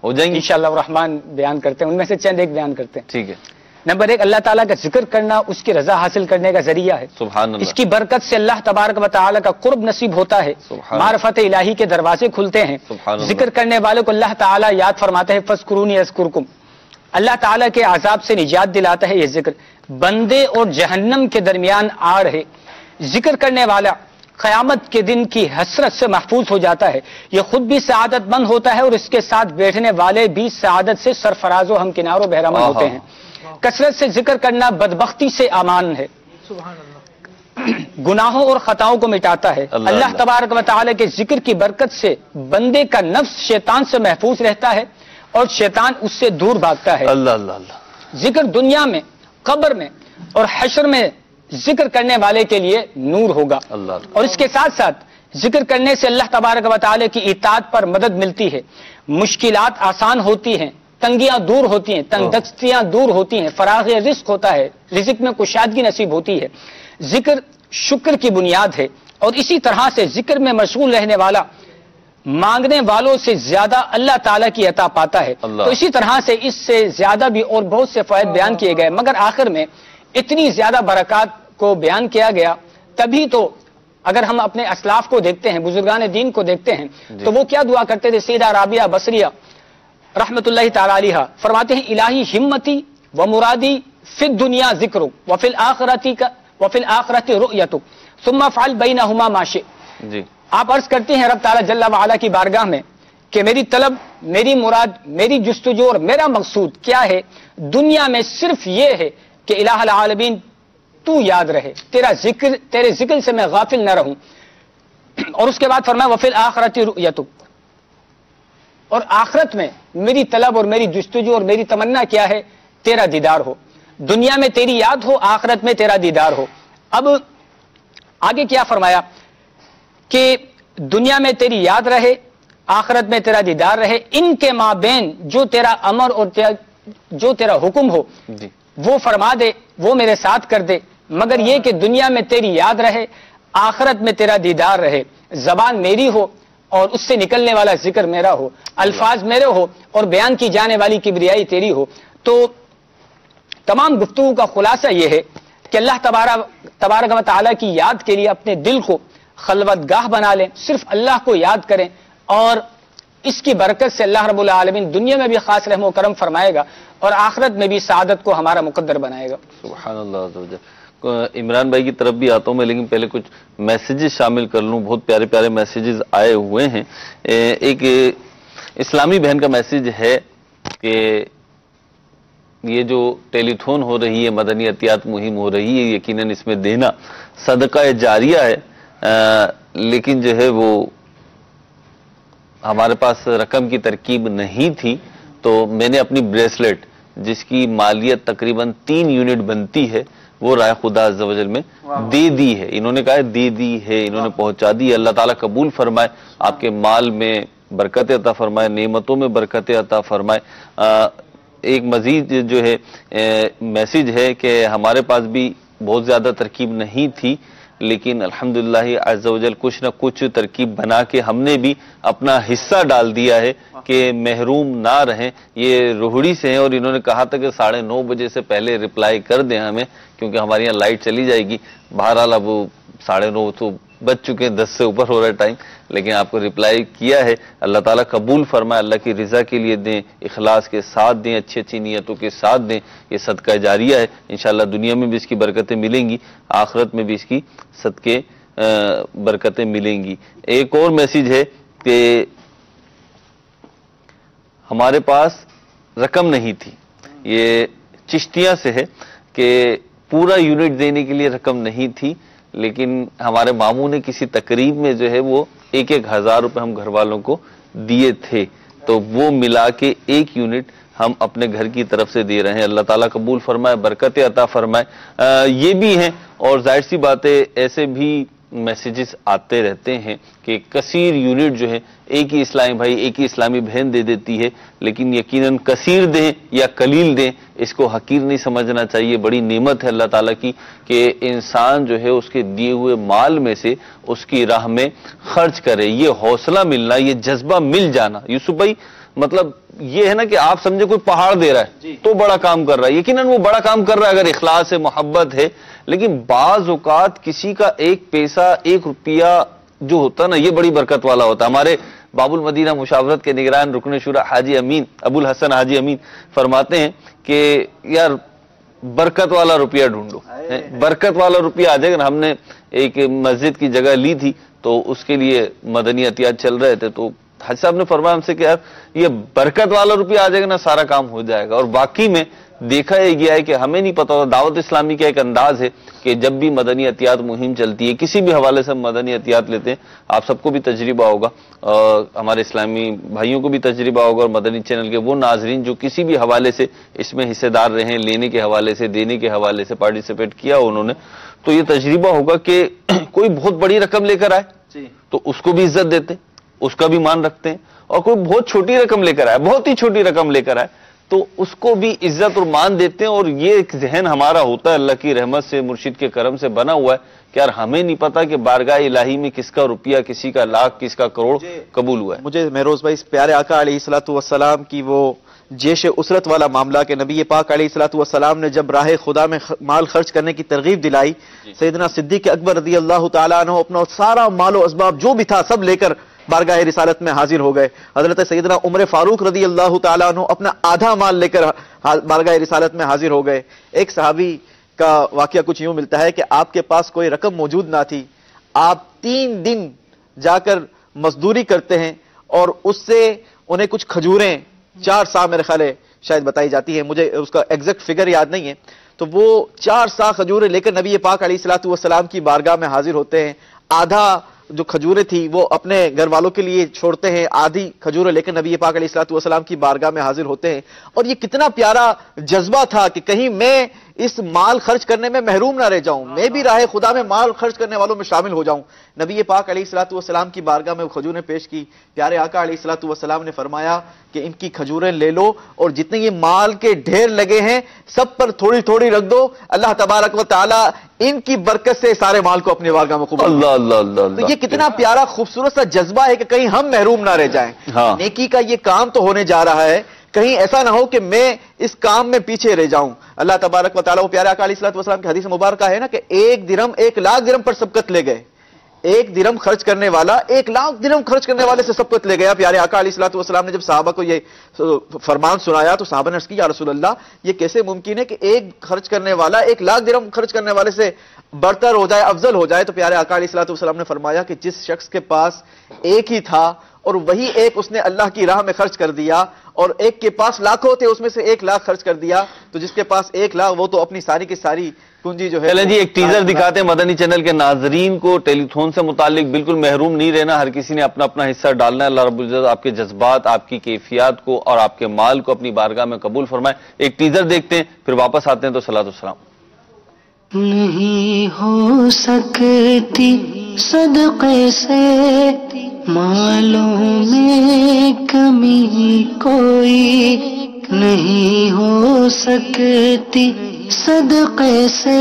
Speaker 2: ہو جائیں گے
Speaker 12: انشاءاللہ الرحمن بیان کرتے ہیں، ان میں سے چند ایک بیان کرتے ہیں۔
Speaker 2: ٹھیک ہے۔
Speaker 12: نمبر 1، اللہ تعالیٰ کا ذکر کرنا اس کی رضا حاصل کرنے کا ذریعہ ہے۔
Speaker 2: سبحان اللہ۔
Speaker 12: اس کی برکت سے اللہ تبارک و تعالیٰ کا قرب نصیب ہوتا ہے، معرفت الہی کے دروازے کھلتے ہیں، ذکر کرنے والے کو اللہ تعالیٰ یاد فرماتا ہے، فاذکرونی اذکرکم، اللہ تعالیٰ کے عذاب سے نجات دلاتا ہے یہ ذکر، بندے اور جہنم کے درمیان آڑ ہے، ذکر کرنے والا قیامت کے دن کی حسرت سے محفوظ ہو جاتا ہے، یہ خود بھی سعادت مند ہوتا ہے اور اس کے ساتھ بیٹھنے والے بھی سعادت سے سرفراز و ہمکنار و بہرامند ہوتے ہیں۔ کثرت سے ذکر کرنا بدبختی سے امان ہے، گناہوں اور خطاؤں کو مٹاتا ہے۔ اللہ تبارک و تعالی کے ذکر کی برکت سے بندے کا نفس شیطان سے محفوظ رہتا ہے اور شیطان اس سے دور بھاگتا ہے۔
Speaker 2: اللہ اللہ اللہ۔
Speaker 12: ذکر دنیا میں، قبر میں اور حشر میں ذکر کرنے والے کے لیے نور ہوگا، اور اس کے ساتھ ساتھ ذکر کرنے سے اللہ تبارک و تعالی کی اطاعت پر مدد ملتی ہے، مشکلات آسان ہوتی ہیں، تنگیاں دور ہوتی ہیں، تنگ دستیاں دور ہوتی ہیں، فراغ رزق ہوتا ہے، رزق میں کشادگی نصیب ہوتی ہے۔ ذکر شکر کی بنیاد ہے، اور اسی طرح سے ذکر میں مشغول رہنے والا مانگنے والوں سے زیادہ اللہ تعالیٰ کی عطا پاتا ہے۔ تو اسی طرح سے اس سے زیادہ بھی اور بہت سے فوائد بیان کیے گئے، مگر آخر میں اتنی زیادہ برکات کو بیان کیا گیا، تبھی تو اگر ہم اپنے اسلاف کو دیکھتے ہیں، بزرگان دین کو دیکھتے ہیں، تو وہ کیا دعا کرتے تھے؟ سیدہ رابعہ بصریہ رحمت اللہ تعالی علیہ فرماتے ہیں، الہی ہمتی و مرادی فی الدنیا ذکر وفی الآخرت رؤیت ثم افعل بینہما ما شئت۔
Speaker 2: جی
Speaker 12: آپ عرض کرتے ہیں رب تعالی جل وعلا کی بارگاہ میں کہ میری طلب، میری مراد، میری جستجو اور میرا مقصود کیا ہے؟ دنیا میں صرف یہ ہے کہ الہ العالمین تو یاد رہے، تیرے ذکر سے میں غافل نہ رہوں۔ اور اس کے بعد فرمایا وفی الآخرت رؤیت، اور آخرت میں میری طلب اور میری جستجو اور میری تمنا کیا ہے؟ تیرا دیدار ہو، دنیا میں تیری یاد ہو، آخرت میں تیرا دیدار ہو۔ اب آگے کیا فرمایا کہ دنیا میں تیری یاد رہے، آخرت میں تیرا دیدار رہے، ان کے مابین جو تیرا امر اور جو تیرا حکم ہو وہ فرما دے، وہ میرے ساتھ کر دے، مگر یہ کہ دنیا میں تیری یاد رہے، آخرت میں تیرا دیدار رہے، زبان میری ہو اور اس سے نکلنے والا ذکر میرا ہو، الفاظ میرے ہو اور بیان کی جانے والی کبریائی تیری ہو۔ تو تمام گفتگو کا خلاصہ یہ ہے کہ اللہ تبارک و تعالیٰ کی یاد کے لیے اپنے دل کو خلوت گاہ بنا لیں، صرف اللہ کو یاد کریں، اور اس کی برکت سے اللہ رب العالمین دنیا میں بھی خاص رحم و کرم فرمائے گا اور آخرت میں بھی سعادت کو ہمارا مقدر بنائے گا۔
Speaker 2: سبحان اللہ۔ عمران بھائی کی طرف بھی آتا ہوں میں، لیکن پہلے کچھ میسیجز شامل کر لوں، بہت پیارے پیارے میسیجز آئے ہوئے ہیں۔ ایک اسلامی بہن کا میسیج ہے کہ یہ جو ٹیلی تھون ہو رہی ہے، مدنی عطیات مہم ہو رہی ہے، یقیناً اس میں دینا صدقہ جاریہ ہے، لیکن جو ہے وہ ہمارے پاس رقم کی ترکیب نہیں تھی، تو میں نے اپنی بریسلیٹ جس کی مالیت تقریباً 3 یونٹ بنتی ہے وہ رائے خدا عز و جل میں دے دی ہے۔ انہوں نے کہا ہے دے دی ہے، انہوں نے پہنچا دی ہے۔ اللہ تعالیٰ قبول فرمائے، آپ کے مال میں برکت عطا فرمائے، نعمتوں میں برکت عطا فرمائے۔ ایک مزید جو ہے میسیج ہے کہ ہمارے پاس بھی بہت زیادہ ترکیب نہیں تھی، لیکن الحمدللہ عز و جل کچھ نہ کچھ ترکیب بنا کے ہم نے بھی اپنا حصہ ڈال دیا ہے کہ محروم نہ رہیں. یہ روہڑی سے ہیں اور انہوں نے کہا تھا کہ 9:30 بجے سے پہلے رپلائی کر دیں ہمیں کیونکہ ہماری یہاں لائٹ چلی جائے گی. بہرحال اب 9:30 تو بج چکے ہیں, 10 سے اوپر ہو رہا ہے ٹائم, لیکن آپ کو رپلائی کیا ہے. اللہ تعالیٰ قبول فرمائے, اللہ کی رضا کے لیے دیں, اخلاص کے ساتھ دیں, اچھی اچھی نیتوں کے ساتھ دیں. یہ صدقہ جاریہ ہے, انشاءاللہ دنیا میں بھی اس کی برکتیں ملیں گی, آخرت میں بھی اس کی صدقے برکتیں ملیں گی. ایک اور میسیج ہے کہ ہمارے پاس رقم نہیں تھی, یہ چشتیاں سے ہے کہ پورا یونٹ دینے کے لیے رقم نہیں تھی, لیکن ہمارے ماموں نے کسی تقریب میں جو ہے وہ 1,000 روپے ہم گھر والوں کو دیے تھے, تو وہ ملا کے 1 یونٹ ہم اپنے گھر کی طرف سے دے رہے ہیں. اللہ تعالیٰ قبول فرمائے, برکت عطا فرمائے. یہ بھی ہیں اور ظاہر سی بات ہے ایسے بھی میسیجز آتے رہتے ہیں کہ کثیر یونٹ جو ہے ایک ہی اسلامی بھائی ایک ہی اسلامی بہن دے دیتی ہے, لیکن یقیناً کثیر دیں یا قلیل دیں اس کو حقیر نہیں سمجھنا چاہیے. بڑی نعمت ہے اللہ تعالیٰ کی کہ انسان جو ہے اس کے دیے ہوئے مال میں سے اس کی راہ میں خرچ کرے. یہ حوصلہ ملنا, یہ جذبہ مل جانا, یوسف بھائی مطلب یہ ہے نا کہ آپ سمجھے کوئی پہاڑ دے رہا ہے تو بڑا کام کر رہا ہے, یقیناً وہ بڑا کام کر رہا ہے اگر اخلاص ہے, محبت ہے. لیکن بعض اوقات کسی کا 1 پیسہ 1 روپیہ جو ہوتا ہے نا یہ بڑی برکت والا ہوتا ہے. ہمارے باب المدینہ مشاورت کے نگران رکن شورا حاجی امین ابو الحسن حاجی امین فرماتے ہیں کہ یار برکت والا روپیہ ڈھونڈو, برکت والا روپیہ آ جائے گا. ہم نے ایک مسجد کی جگہ لی تھی تو اس کے لیے مدنی عطیات چل رہے تھے, تو حاجی صاحب نے فرمایا ہم سے کہ یار یہ برکت والا روپیہ آ جائے گا نا سارا کام ہو جائے گا. اور باقی میں دیکھا یہ گیا ہے کہ ہمیں نہیں پتا ہوتا, دعوت اسلامی کا ایک انداز ہے کہ جب بھی مدنی عطیات مہم چلتی ہے کسی بھی حوالے سے ہم مدنی عطیات لیتے ہیں, آپ سب کو بھی تجربہ ہوگا اور ہمارے اسلامی بھائیوں کو بھی تجربہ ہوگا, اور مدنی چینل کے وہ ناظرین جو کسی بھی حوالے سے اس میں حصے دار رہے ہیں, لینے کے حوالے سے دینے کے حوالے سے پارٹیسپیٹ کیا انہوں نے, تو یہ تجربہ ہوگا کہ کوئی بہت بڑی رقم لے کر آئے تو اس کو بھی عزت دیتے, اس کا بھی مان رکھتے ہیں, اور کوئی بہت چھوٹی رقم لے کر آئے, بہت ہی چھوٹی رقم لے کر آئے تو اس کو بھی عزت اور مان دیتے ہیں. اور یہ ایک ذہن ہمارا ہوتا ہے اللہ کی رحمت سے مرشد کے کرم سے بنا ہوا ہے کہ یار ہمیں نہیں پتا کہ بارگاہ الہی میں کس کا روپیہ, کسی کا لاکھ, کس کا کروڑ قبول ہوا ہے.
Speaker 3: مجھے مہروز بھائی اس پیارے آقا علیہ الصلوۃ والسلام کی وہ جیش اسرت والا معاملہ کہ نبی پاک علیہ الصلوۃ والسلام نے جب راہ خدا میں مال خرچ کرنے کی ترغیب دلائی, سیدنا صدیق اکبر رضی اللہ تعالیٰ عنہ اپنا سارا مال و اسباب جو بھی تھا سب لے کر بارگاہ رسالت میں حاضر ہو گئے. حضرت سیدنا عمر فاروق رضی اللہ تعالیٰ عنہ اپنا آدھا مال لے کر بارگاہ رسالت میں حاضر ہو گئے. ایک صحابی کا واقعہ کچھ یوں ملتا ہے کہ آپ کے پاس کوئی رقم موجود نہ تھی, آپ 3 دن جا کر مزدوری کرتے ہیں اور اس سے انہیں کچھ کھجوریں 4 سا میرے خیال ہے شاید بتائی جاتی ہے, مجھے اس کا ایگزیکٹ فگر یاد نہیں ہے, تو وہ 4 سا کھجوریں لے کر نبی پاک علیہ الصلوۃ والسلام کی بارگاہ میں حاضر ہوتے ہیں. آدھا جو کھجوریں تھی وہ اپنے گھر والوں کے لیے چھوڑتے ہیں, آدھی کھجوریں لے کر نبی پاک علیہ الصلوۃ والسلام کی بارگاہ میں حاضر ہوتے ہیں. اور یہ کتنا پیارا جذبہ تھا کہ کہیں میں اس مال خرچ کرنے میں محروم نہ رہ جاؤں, میں بھی راہ خدا میں مال خرچ کرنے والوں میں شامل ہو جاؤں. نبی پاک علیہ الصلوۃ والسلام کی بارگاہ میں کھجوریں پیش کی. پیارے آقا علیہ الصلوۃ والسلام نے فرمایا کہ ان کی کھجوریں لے لو اور جتنے یہ مال کے ڈھیر لگے ہیں سب پر تھوڑی تھوڑی رکھ دو, اللہ تبارک و تعالی ان کی برکت سے سارے مال کو اپنی بارگاہ میں قبول.
Speaker 2: اللہ اللہ اللہ.
Speaker 3: تو یہ کتنا پیارا خوبصورت سا جذبہ ہے کہ کہیں ہم محروم نہ رہ جائیں. نیکی کا یہ کام تو ہونے جا رہا ہے, کہیں ایسا نہ ہو کہ میں اس کام میں پیچھے رہ جاؤں. اللہ تبارک و تعالیٰ, وہ پیارے آقا علیہ الصلوۃ والسلام کی حدیث مبارکہ ہے نا کہ 1 درہم 1 لاکھ درہم پر سبقت لے گئے. 1 درہم خرچ کرنے والا 1 لاکھ درہم خرچ کرنے والے سے سبقت لے گیا. پیارے آقا علیہ الصلوۃ والسلام نے جب صحابہ کو یہ فرمان سنایا تو صحابہ نے عرض کی یا رسول اللہ یہ کیسے ممکن ہے کہ 1 خرچ کرنے والا 1 لاکھ درہم خرچ کرنے والے سے برتر ہو جائے, افضل ہو جائے. تو پیارے آقا علیہ الصلوۃ والسلام نے فرمایا کہ جس شخص کے پاس 1 ہی تھا اور وہی 1 اس نے اللہ کی راہ میں خرچ کر دیا, اور 1 کے پاس لاکھوں تھے اس میں سے 1 لاکھ خرچ کر دیا, تو جس کے پاس 1 لاکھ وہ تو اپنی ساری کی ساری کنجی جو ہے.
Speaker 2: چلیں جی ایک ٹیزر دکھاتے ہیں مدنی چینل کے ناظرین کو. ٹیلی تھون سے متعلق بالکل محروم نہیں رہنا, ہر کسی نے اپنا اپنا حصہ ڈالنا ہے. اللہ رب العزت آپ کے جذبات, آپ کی کیفیات کو اور آپ کے مال کو اپنی بارگاہ میں قبول فرمائے. ایک ٹیزر دیکھتے ہیں پھر واپس آتے ہیں. تو صلاۃ والسلام.
Speaker 13: نہیں ہو سکتی صدقے سے مالوں میں کمی کوئی, نہیں ہو سکتی صدقے سے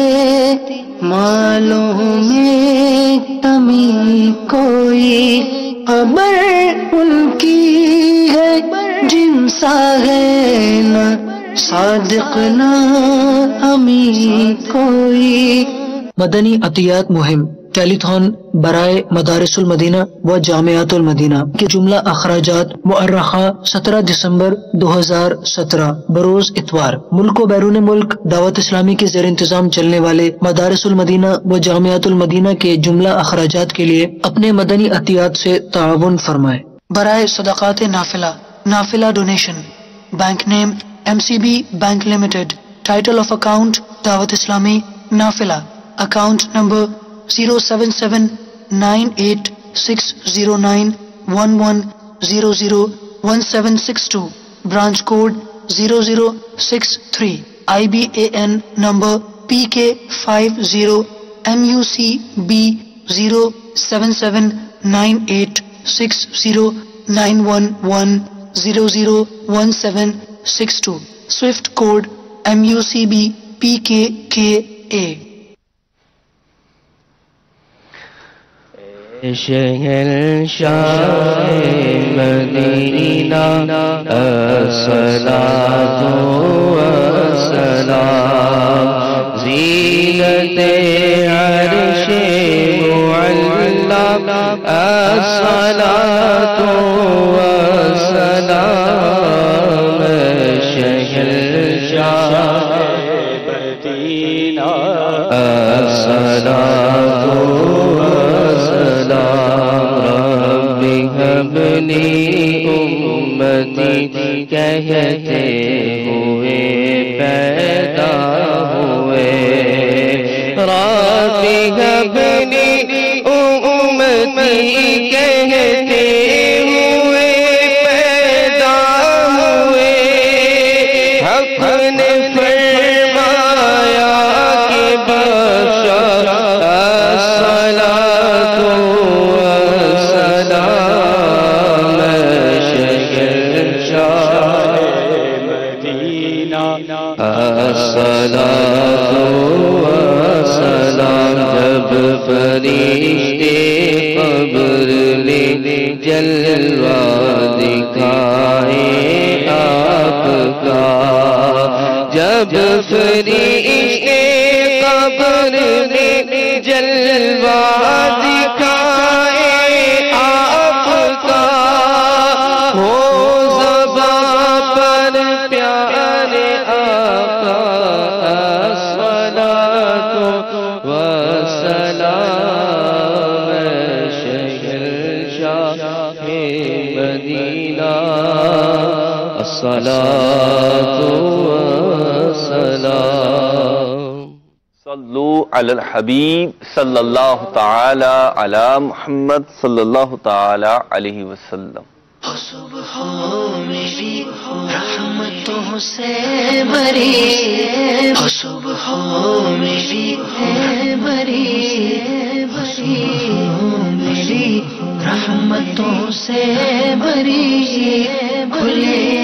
Speaker 13: مالوں میں کمی کوئی خبر ان کی ہے جن سا ہے نہ صادق نہ امی کوئی.
Speaker 11: مدنی عطیات مہم ٹیلی تھون برائے مدارس المدینہ و جامعات المدینہ کے جملہ اخراجات مؤرخہ 17 دسمبر 2017 بروز اتوار. ملک و بیرون ملک دعوت اسلامی کے زیر انتظام چلنے والے مدارس المدینہ و جامعات المدینہ کے جملہ اخراجات کے لیے اپنے مدنی عطیات سے تعاون فرمائیں. برائے صدقات نافلہ donation. Bank name MCB bank limited. Title of account Dawat Islami نافلہ. Account number 07798609110011762. Branch code 0063. IBAN number PK50 MUCB 07798609110011762. Swift code MUCB PKKA.
Speaker 10: شہر شاہ مدینہ الصلاۃ والسلام زینت عرش معلا الصلاۃ والسلام شہر شاہ مدینہ الصلاۃ اپنی امتی کہتے ہوئے پیدا ہوئے رب اپنی امتی کہتے ہوئے پیدا ہوئے حق نے فرمایا کہ بشر الصلاۃ الصلاۃ والسلام. جب فرشتے قبر لے جلوہ دکھائے آپ کا جب فرشتے قبر لے جلوہ دکھائے آپ کا ہو زبان پر پیارے آقا الصلاۃ والسلام شہر شاہ مدینہ الصلاۃ والسلام.
Speaker 2: صلو علی الحبیب صلی اللہ تعالی علی محمد صلی اللہ تعالی علیہ وسلم.
Speaker 13: صبح میری رحمتوں سے بری صبح میری بری میری رحمتوں سے بری کھلے